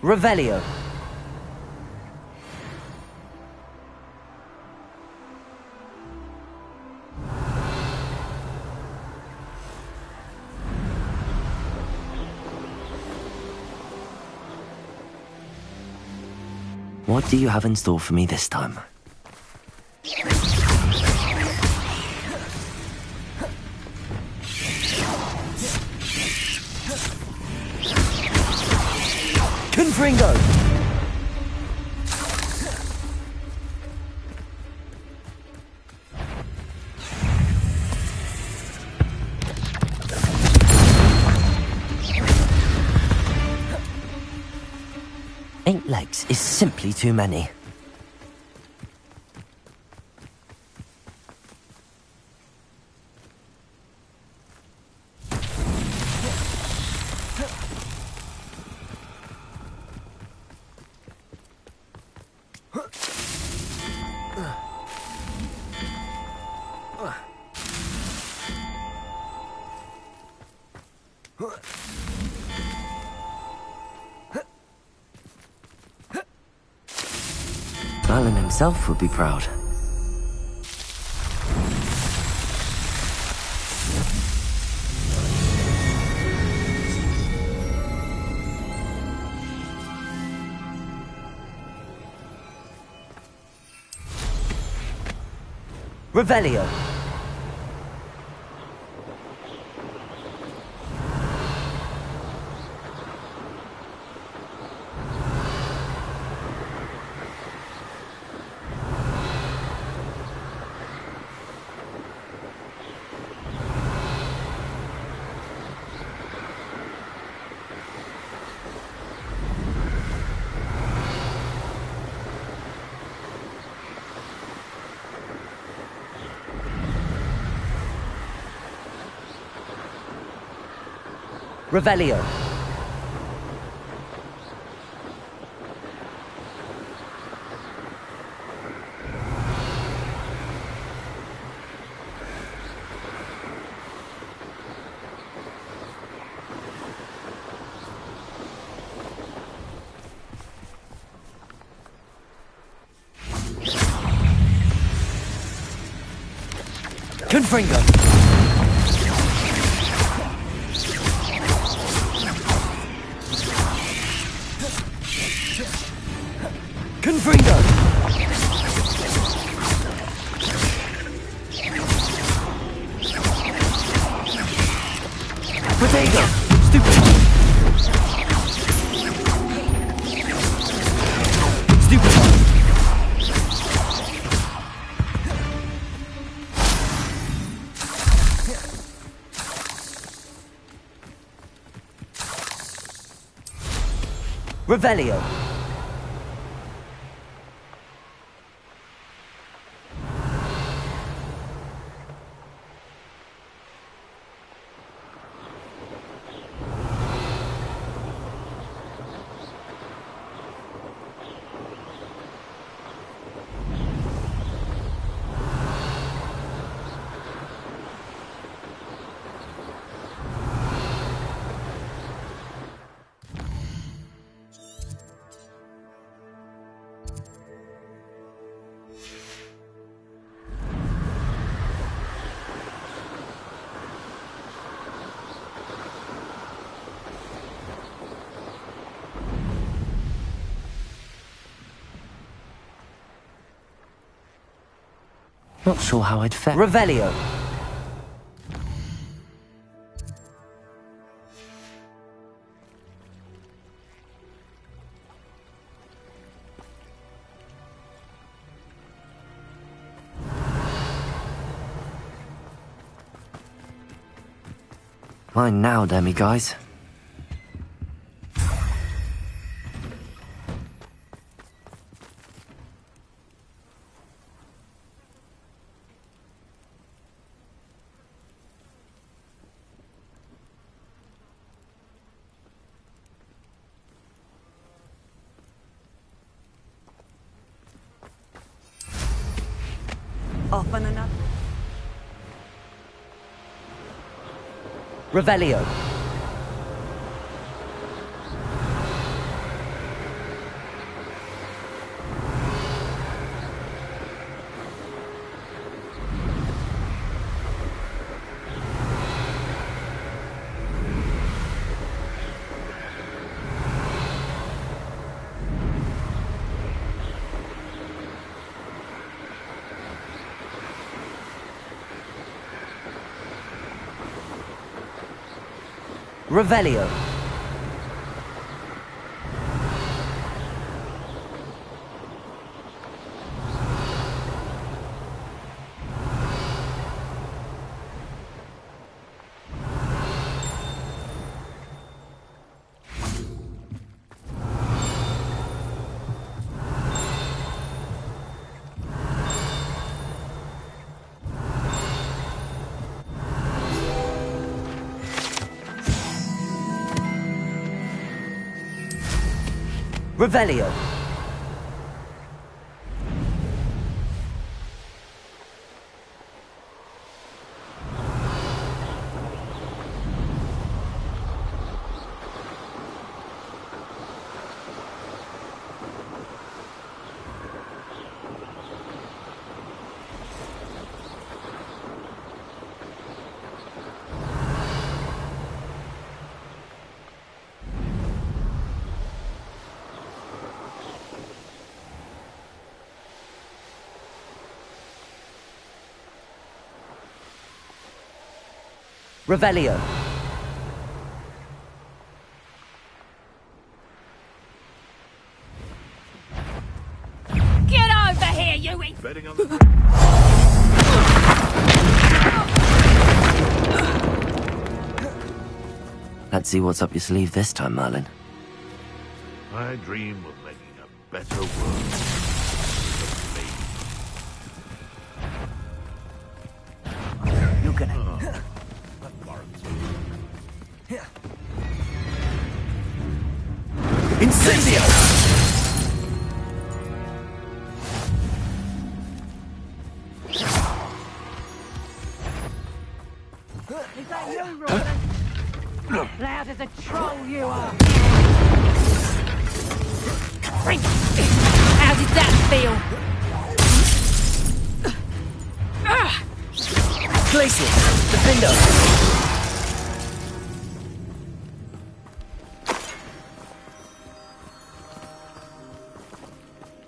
Revelio. What do you have in store for me this time? Confringo! Eight legs is simply too many. Merlin himself would be proud. Revelio. Revelio. Confringo. Confringo! Potato! Stupid! Stupid! Revelio! Not sure how I'd fare. Revelio. Mine now, demi-guys. Off on another. Revelio. Revelio. Revelio. Revelio. Get over here, you Betting on the Let's see what's up your sleeve this time, Merlin. I dream of making a better world. You're gonna... Incendio! Is that you, Robin? Loud as a troll you are. How did that feel? Glacius! Defender!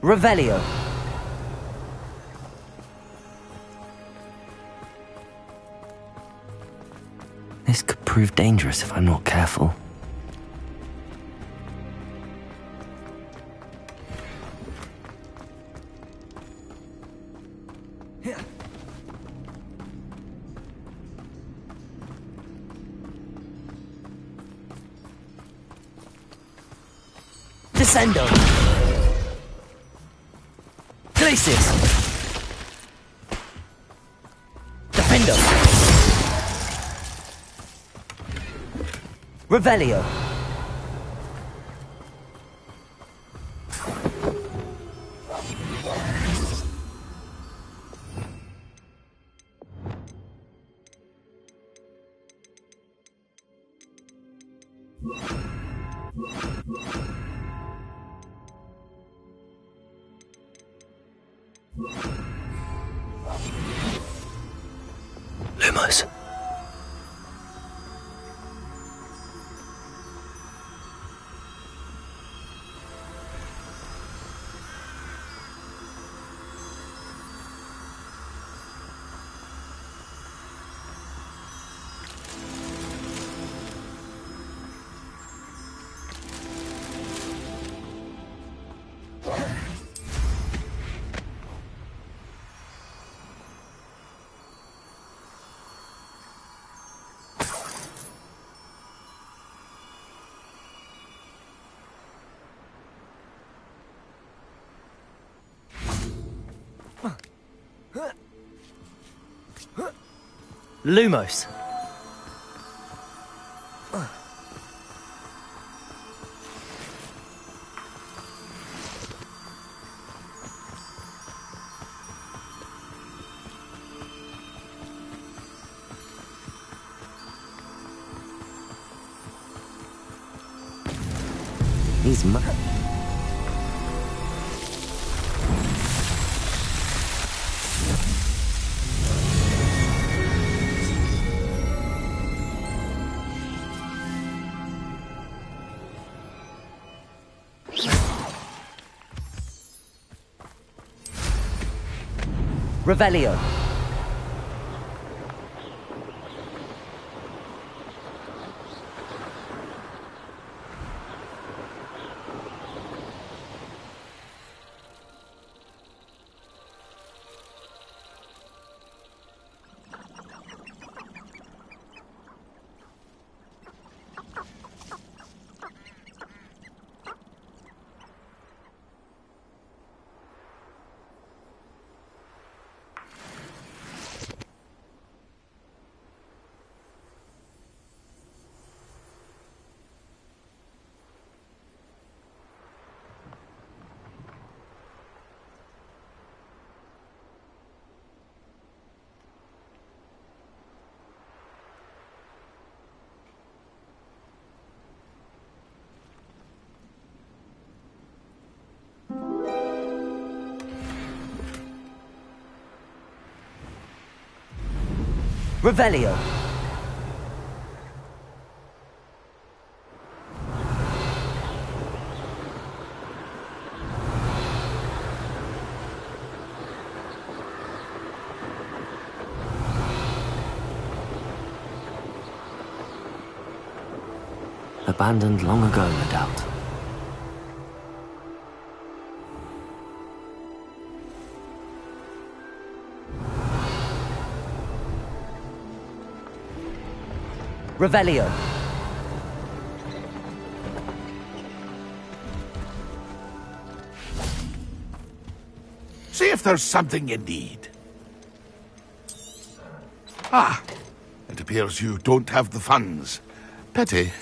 Revelio. This could prove dangerous if I'm not careful. Descendo! Glacius! Defendo! Revelio! Lumos. Lumos. These Revelio. Revelio. Abandoned long ago, no doubt. Revelio. See if there's something you need. Ah, it appears you don't have the funds. Pity.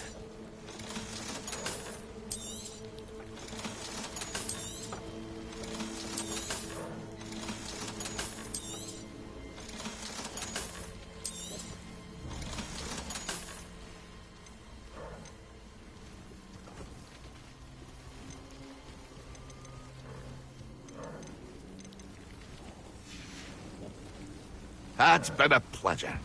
It's been a pleasure.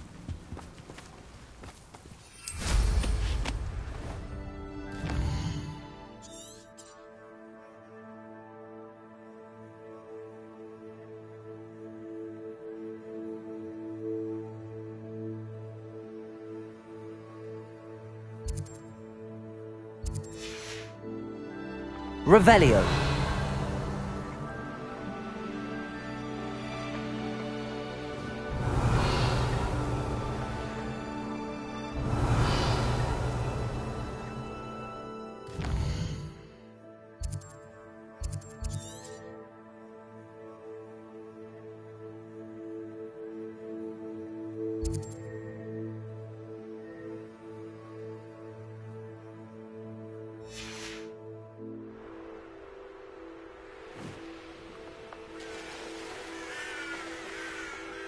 Revelio.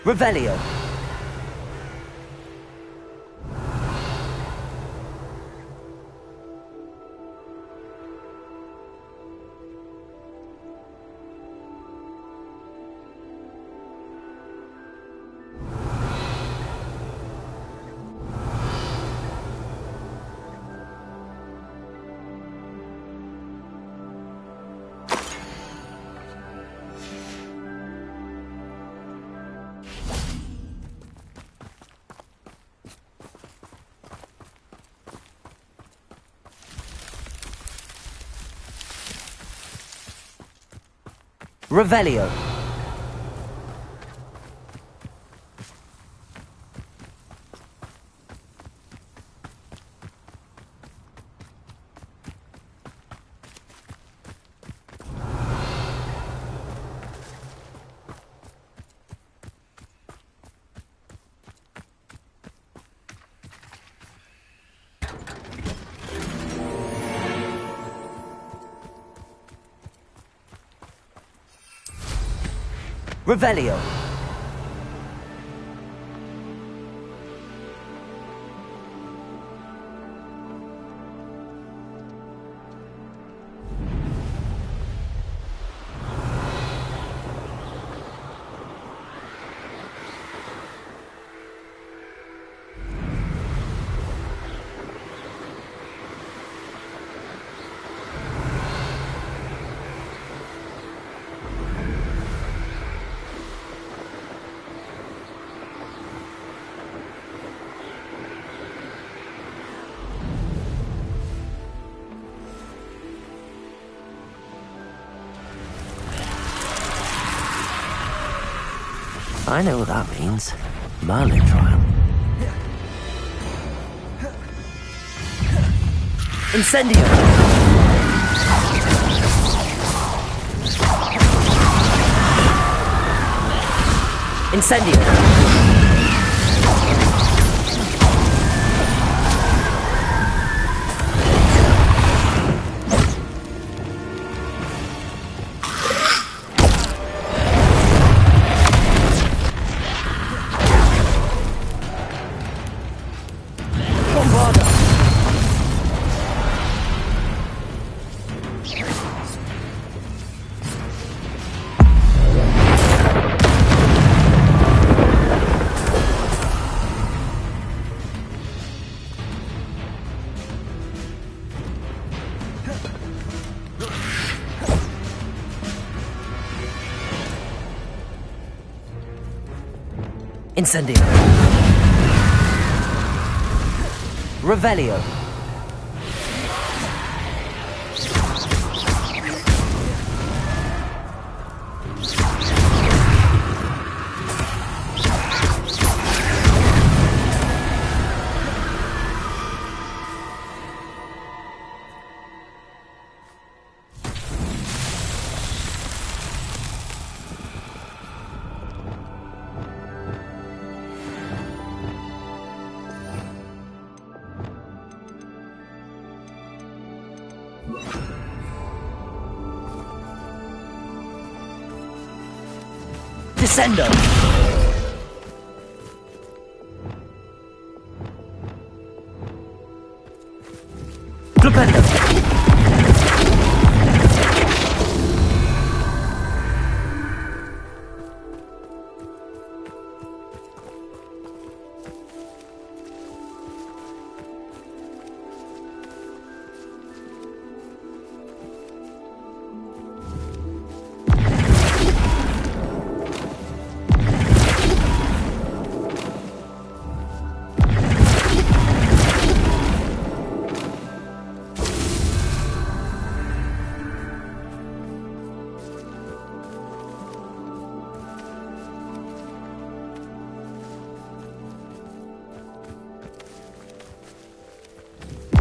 Revelio. Revelio. Revelio. I know what that means. Merlin trial. Incendio! Incendio! Incendio. Revelio. Descendo! Flipendo!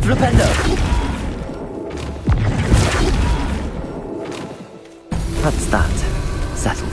Flipendo! That's that. Settled.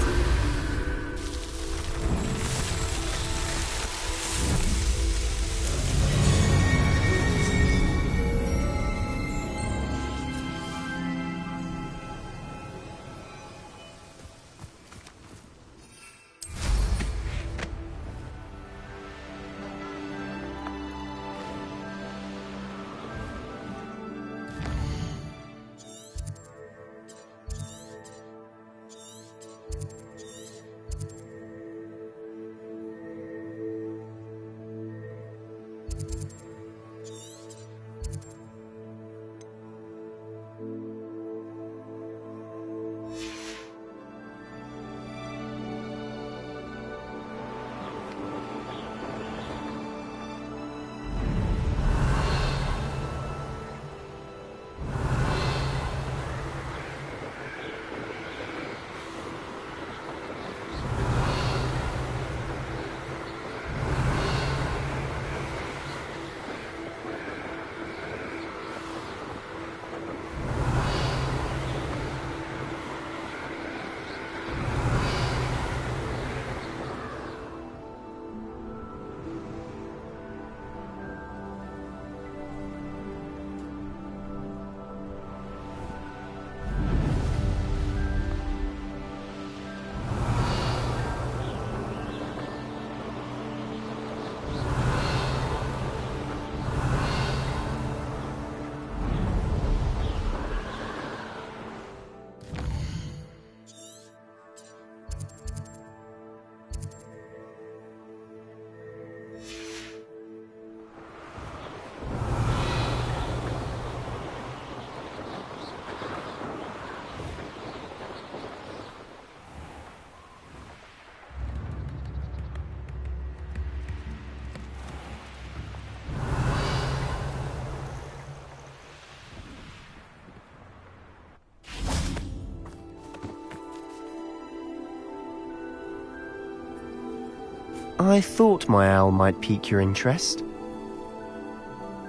I thought my owl might pique your interest.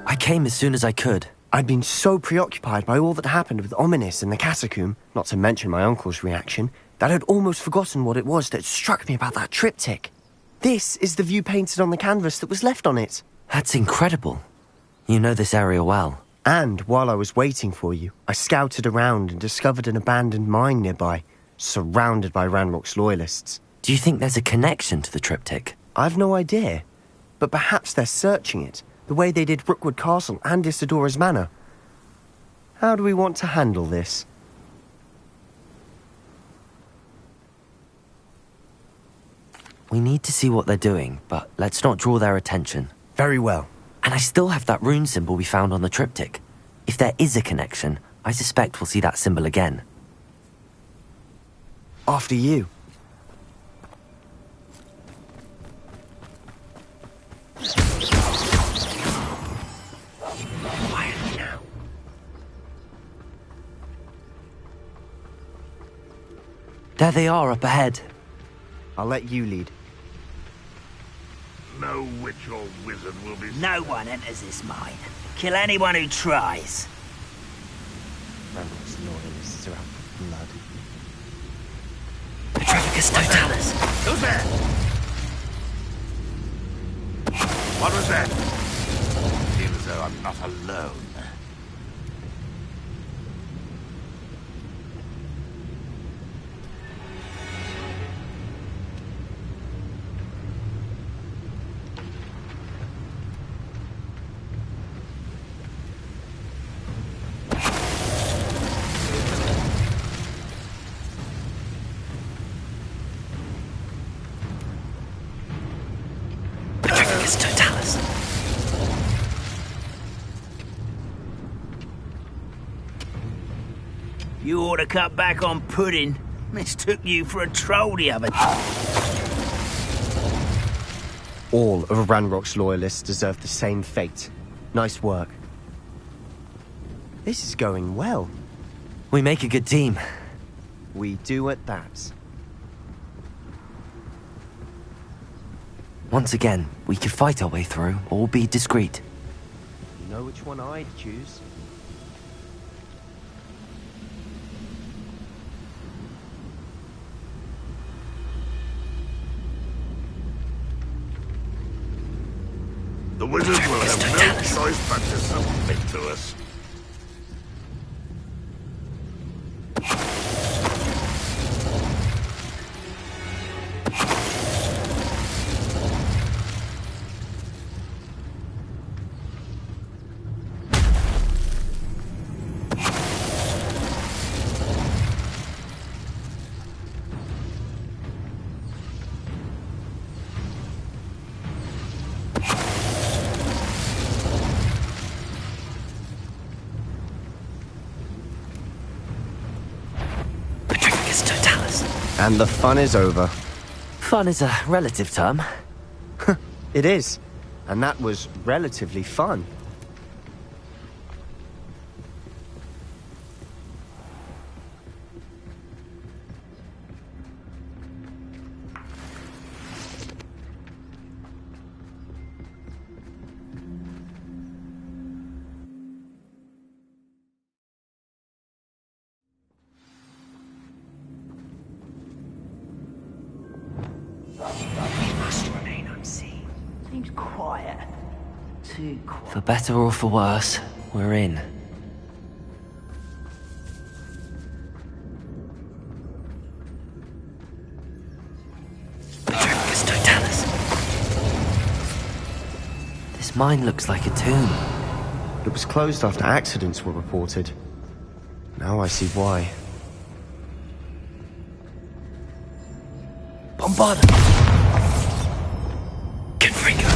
I came as soon as I could. I'd been so preoccupied by all that happened with Ominis in the catacomb, not to mention my uncle's reaction, that I'd almost forgotten what it was that struck me about that triptych. This is the view painted on the canvas that was left on it. That's incredible. You know this area well. And while I was waiting for you, I scouted around and discovered an abandoned mine nearby, surrounded by Ranrock's loyalists. Do you think there's a connection to the triptych? I've no idea, but perhaps they're searching it, the way they did Rookwood Castle and Isidora's Manor. How do we want to handle this? We need to see what they're doing, but let's not draw their attention. Very well. And I still have that rune symbol we found on the triptych. If there is a connection, I suspect we'll see that symbol again. After you. There they are up ahead. I'll let you lead. No witch or wizard will be... No one enters this mine. Kill anyone who tries. Randall's loyalists are out for blood. Petrificus Totalis. Who's there? What was that? Seems as though I'm not alone. Petrificus Totalis. You ought to cut back on pudding. Mistook you for a troll the other day. All of Ranrock's loyalists deserve the same fate. Nice work. This is going well. We make a good team. We do at that. Once again, we could fight our way through, or be discreet. You know which one I'd choose? The wizards will have no choice but to submit to us. And the fun is over. Fun is a relative term. It is. And that was relatively fun. Seems quiet. Too quiet. For better or for worse, we're in. Petrificus Totalis. This mine looks like a tomb. It was closed after accidents were reported. Now I see why. Bombarda! Confringo!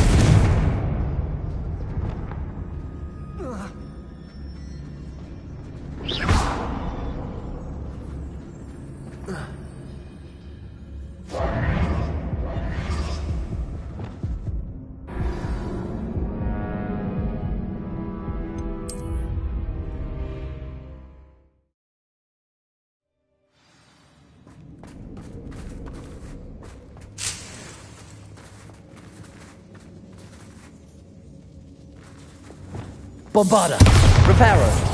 Bombarda! Reparo!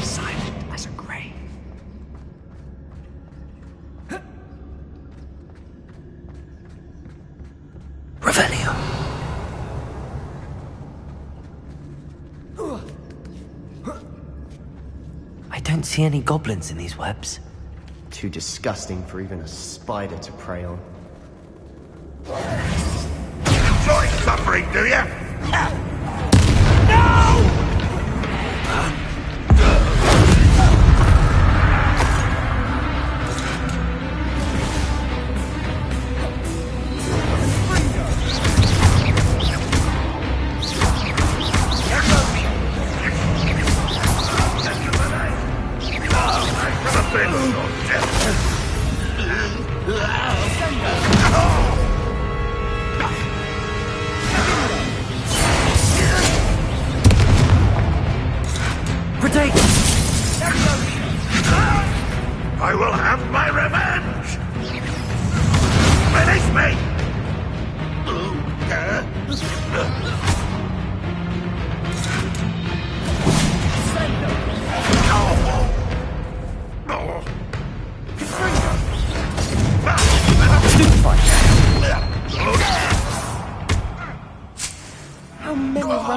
Silent as a grave. Revelio. I don't see any goblins in these webs. Too disgusting for even a spider to prey on. Enjoy suffering, do you?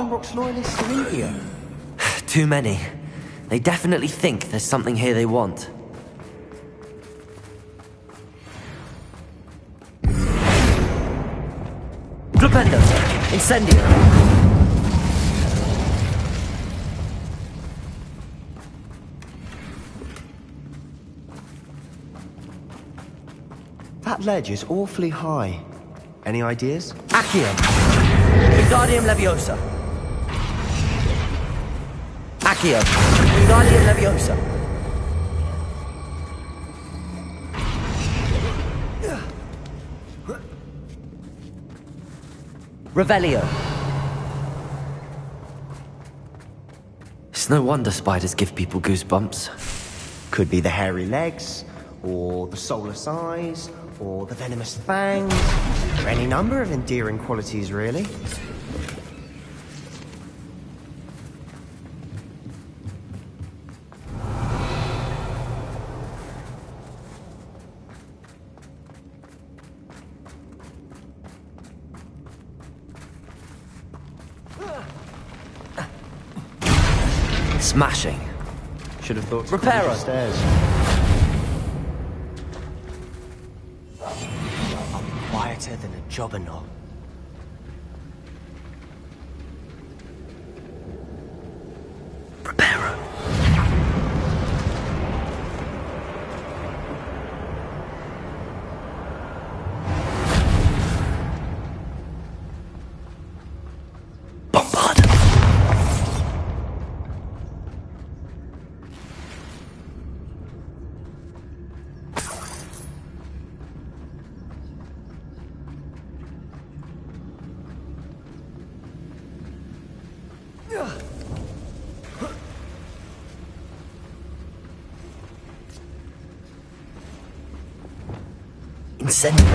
Ranrock's loyalists are in here? Too many. They definitely think there's something here they want. Flipendo! Incendio! That ledge is awfully high. Any ideas? Accio! Wingardium Leviosa! Accio! Wingardium Leviosa! Revelio! It's no wonder spiders give people goosebumps. Could be the hairy legs, or the soulless eyes, or the venomous fangs, or any number of endearing qualities, really. Smashing. Should have thought to Reparo. climb the stairs. I'm quieter than a jobberknoll. Reparo. Bombard. Incendio.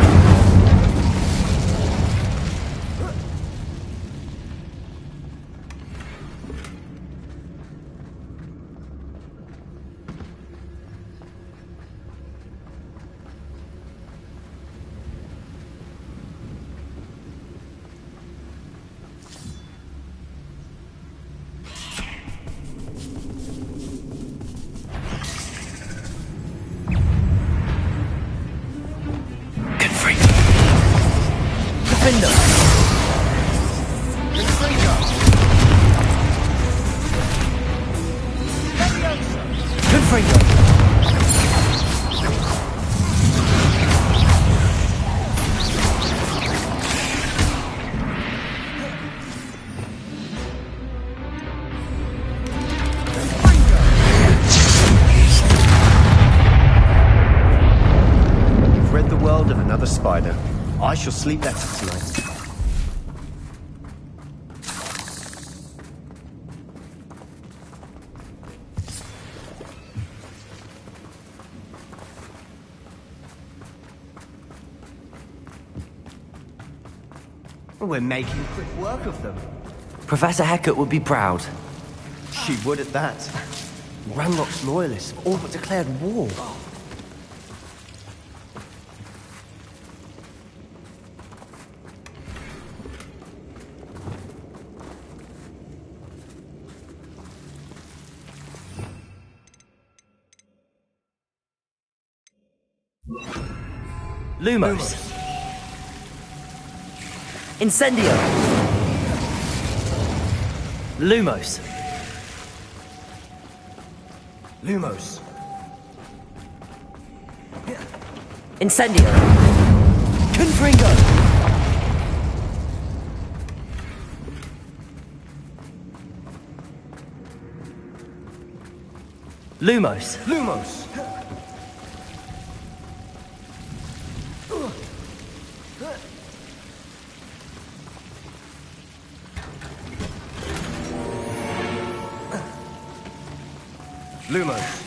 Defender. Confringo. You've read the world of another spider. I shall sleep better tonight. We're making quick work of them. Professor Hecat would be proud. She would at that. Ranrock's loyalists have all but declared war. Lumos. Incendio. Lumos. Lumos. Incendio. Confringo. Lumos. Lumos. Lumos.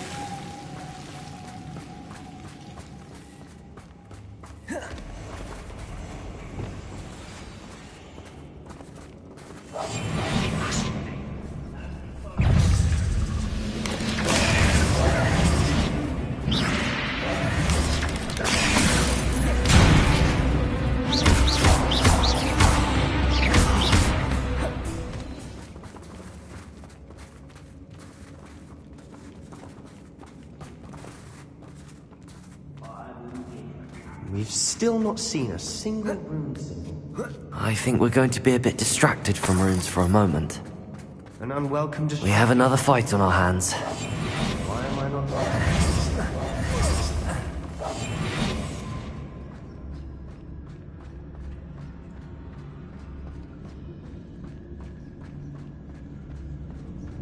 still not seen a single rune symbol. I think we're going to be a bit distracted from runes for a moment. An unwelcome We have another fight on our hands. Why am I not?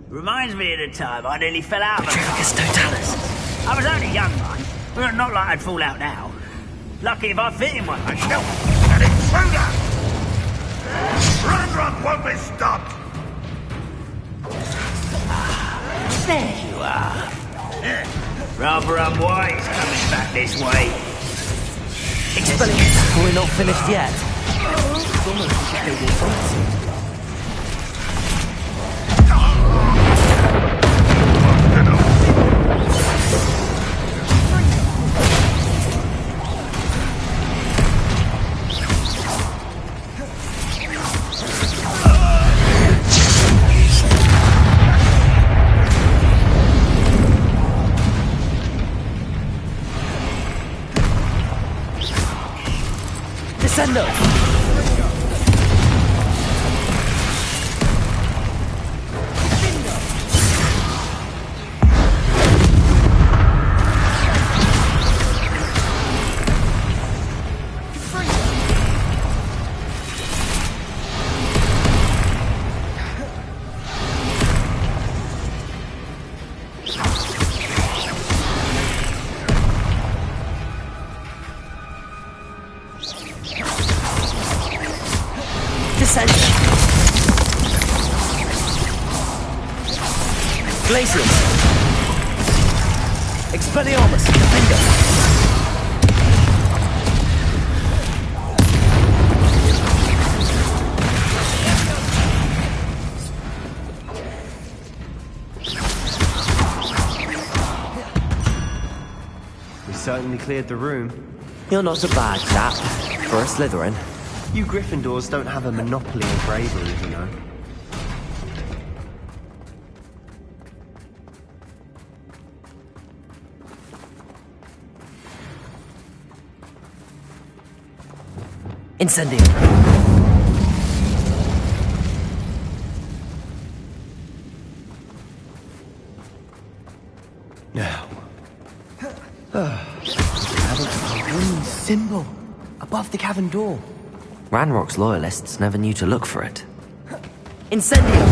Reminds me of the time I nearly fell out of a car. I was only young, mind. Well, not like I'd fall out now. Lucky if I fit in one. An intruder! Run won't be stopped! There you are. Rather unwise coming back this way. We're not finished yet. It's almost as if they will fight soon. Descendo! Glacius! Expelliarmus! Defender! We certainly cleared the room. You're not a bad chap for a Slytherin. You Gryffindors don't have a monopoly on bravery, you know. Incendio! Now. A rune symbol above the cavern door. Ranrock's loyalists never knew to look for it. Incendio!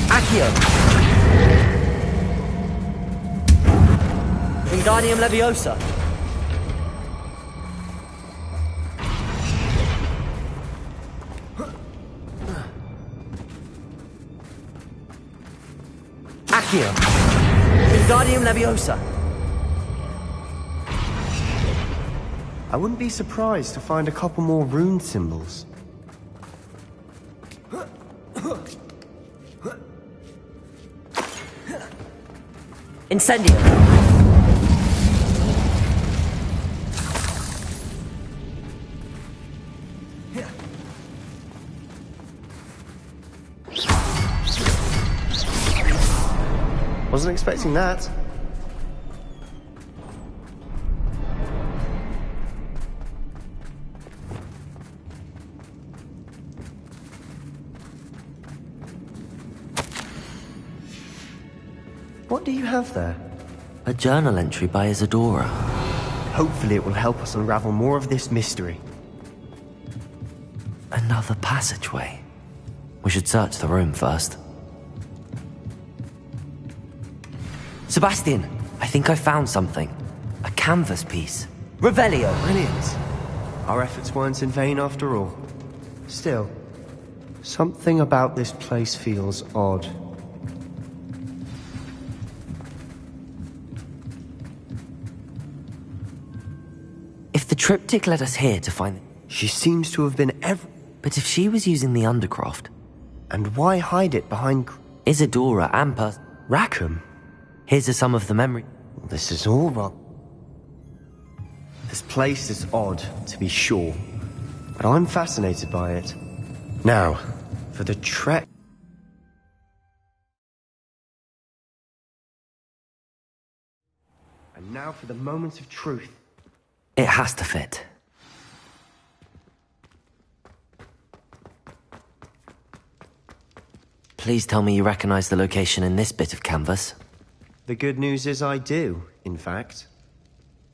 Accio! Wingardium Leviosa! Accio! Wingardium Leviosa! I wouldn't be surprised to find a couple more rune symbols. Incendio! Wasn't expecting that. What do you have there? A journal entry by Isadora. Hopefully it will help us unravel more of this mystery. Another passageway. We should search the room first. Sebastian, I think I found something. A canvas piece. Revelio! Brilliant. Our efforts weren't in vain after all. Still, something about this place feels odd. If the triptych led us here to find... She seems to have been But if she was using the Undercroft... And why hide it behind... Isadora and Rackham? Here's some of the memory... This is all wrong. This place is odd, to be sure. But I'm fascinated by it. Now, for the trek... And now for the moment of truth. It has to fit. Please tell me you recognize the location in this bit of canvas. The good news is I do, in fact.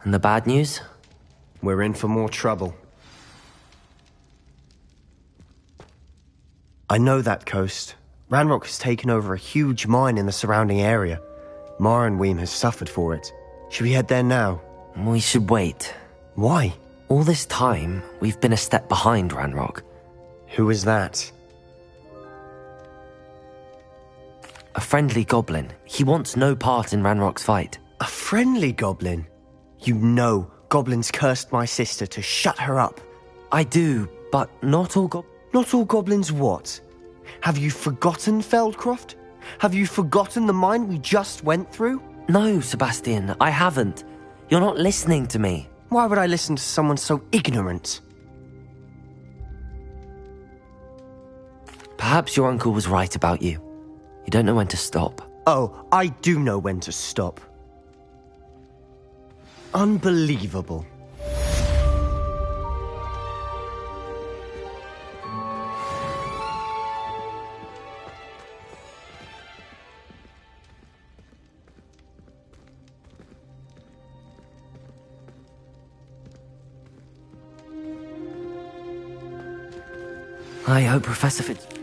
And the bad news? We're in for more trouble. I know that coast. Ranrock has taken over a huge mine in the surrounding area. Marenweem has suffered for it. Should we head there now? We should wait. Why? All this time, we've been a step behind Ranrock. Who is that? A friendly goblin. He wants no part in Ranrock's fight. A friendly goblin? You know goblins cursed my sister to shut her up. I do, but not all Not all goblins what? Have you forgotten Feldcroft? Have you forgotten the mine we just went through? No, Sebastian, I haven't. You're not listening to me. Why would I listen to someone so ignorant? Perhaps your uncle was right about you. You don't know when to stop. Oh, I do know when to stop. Unbelievable. I hope Professor Fitz...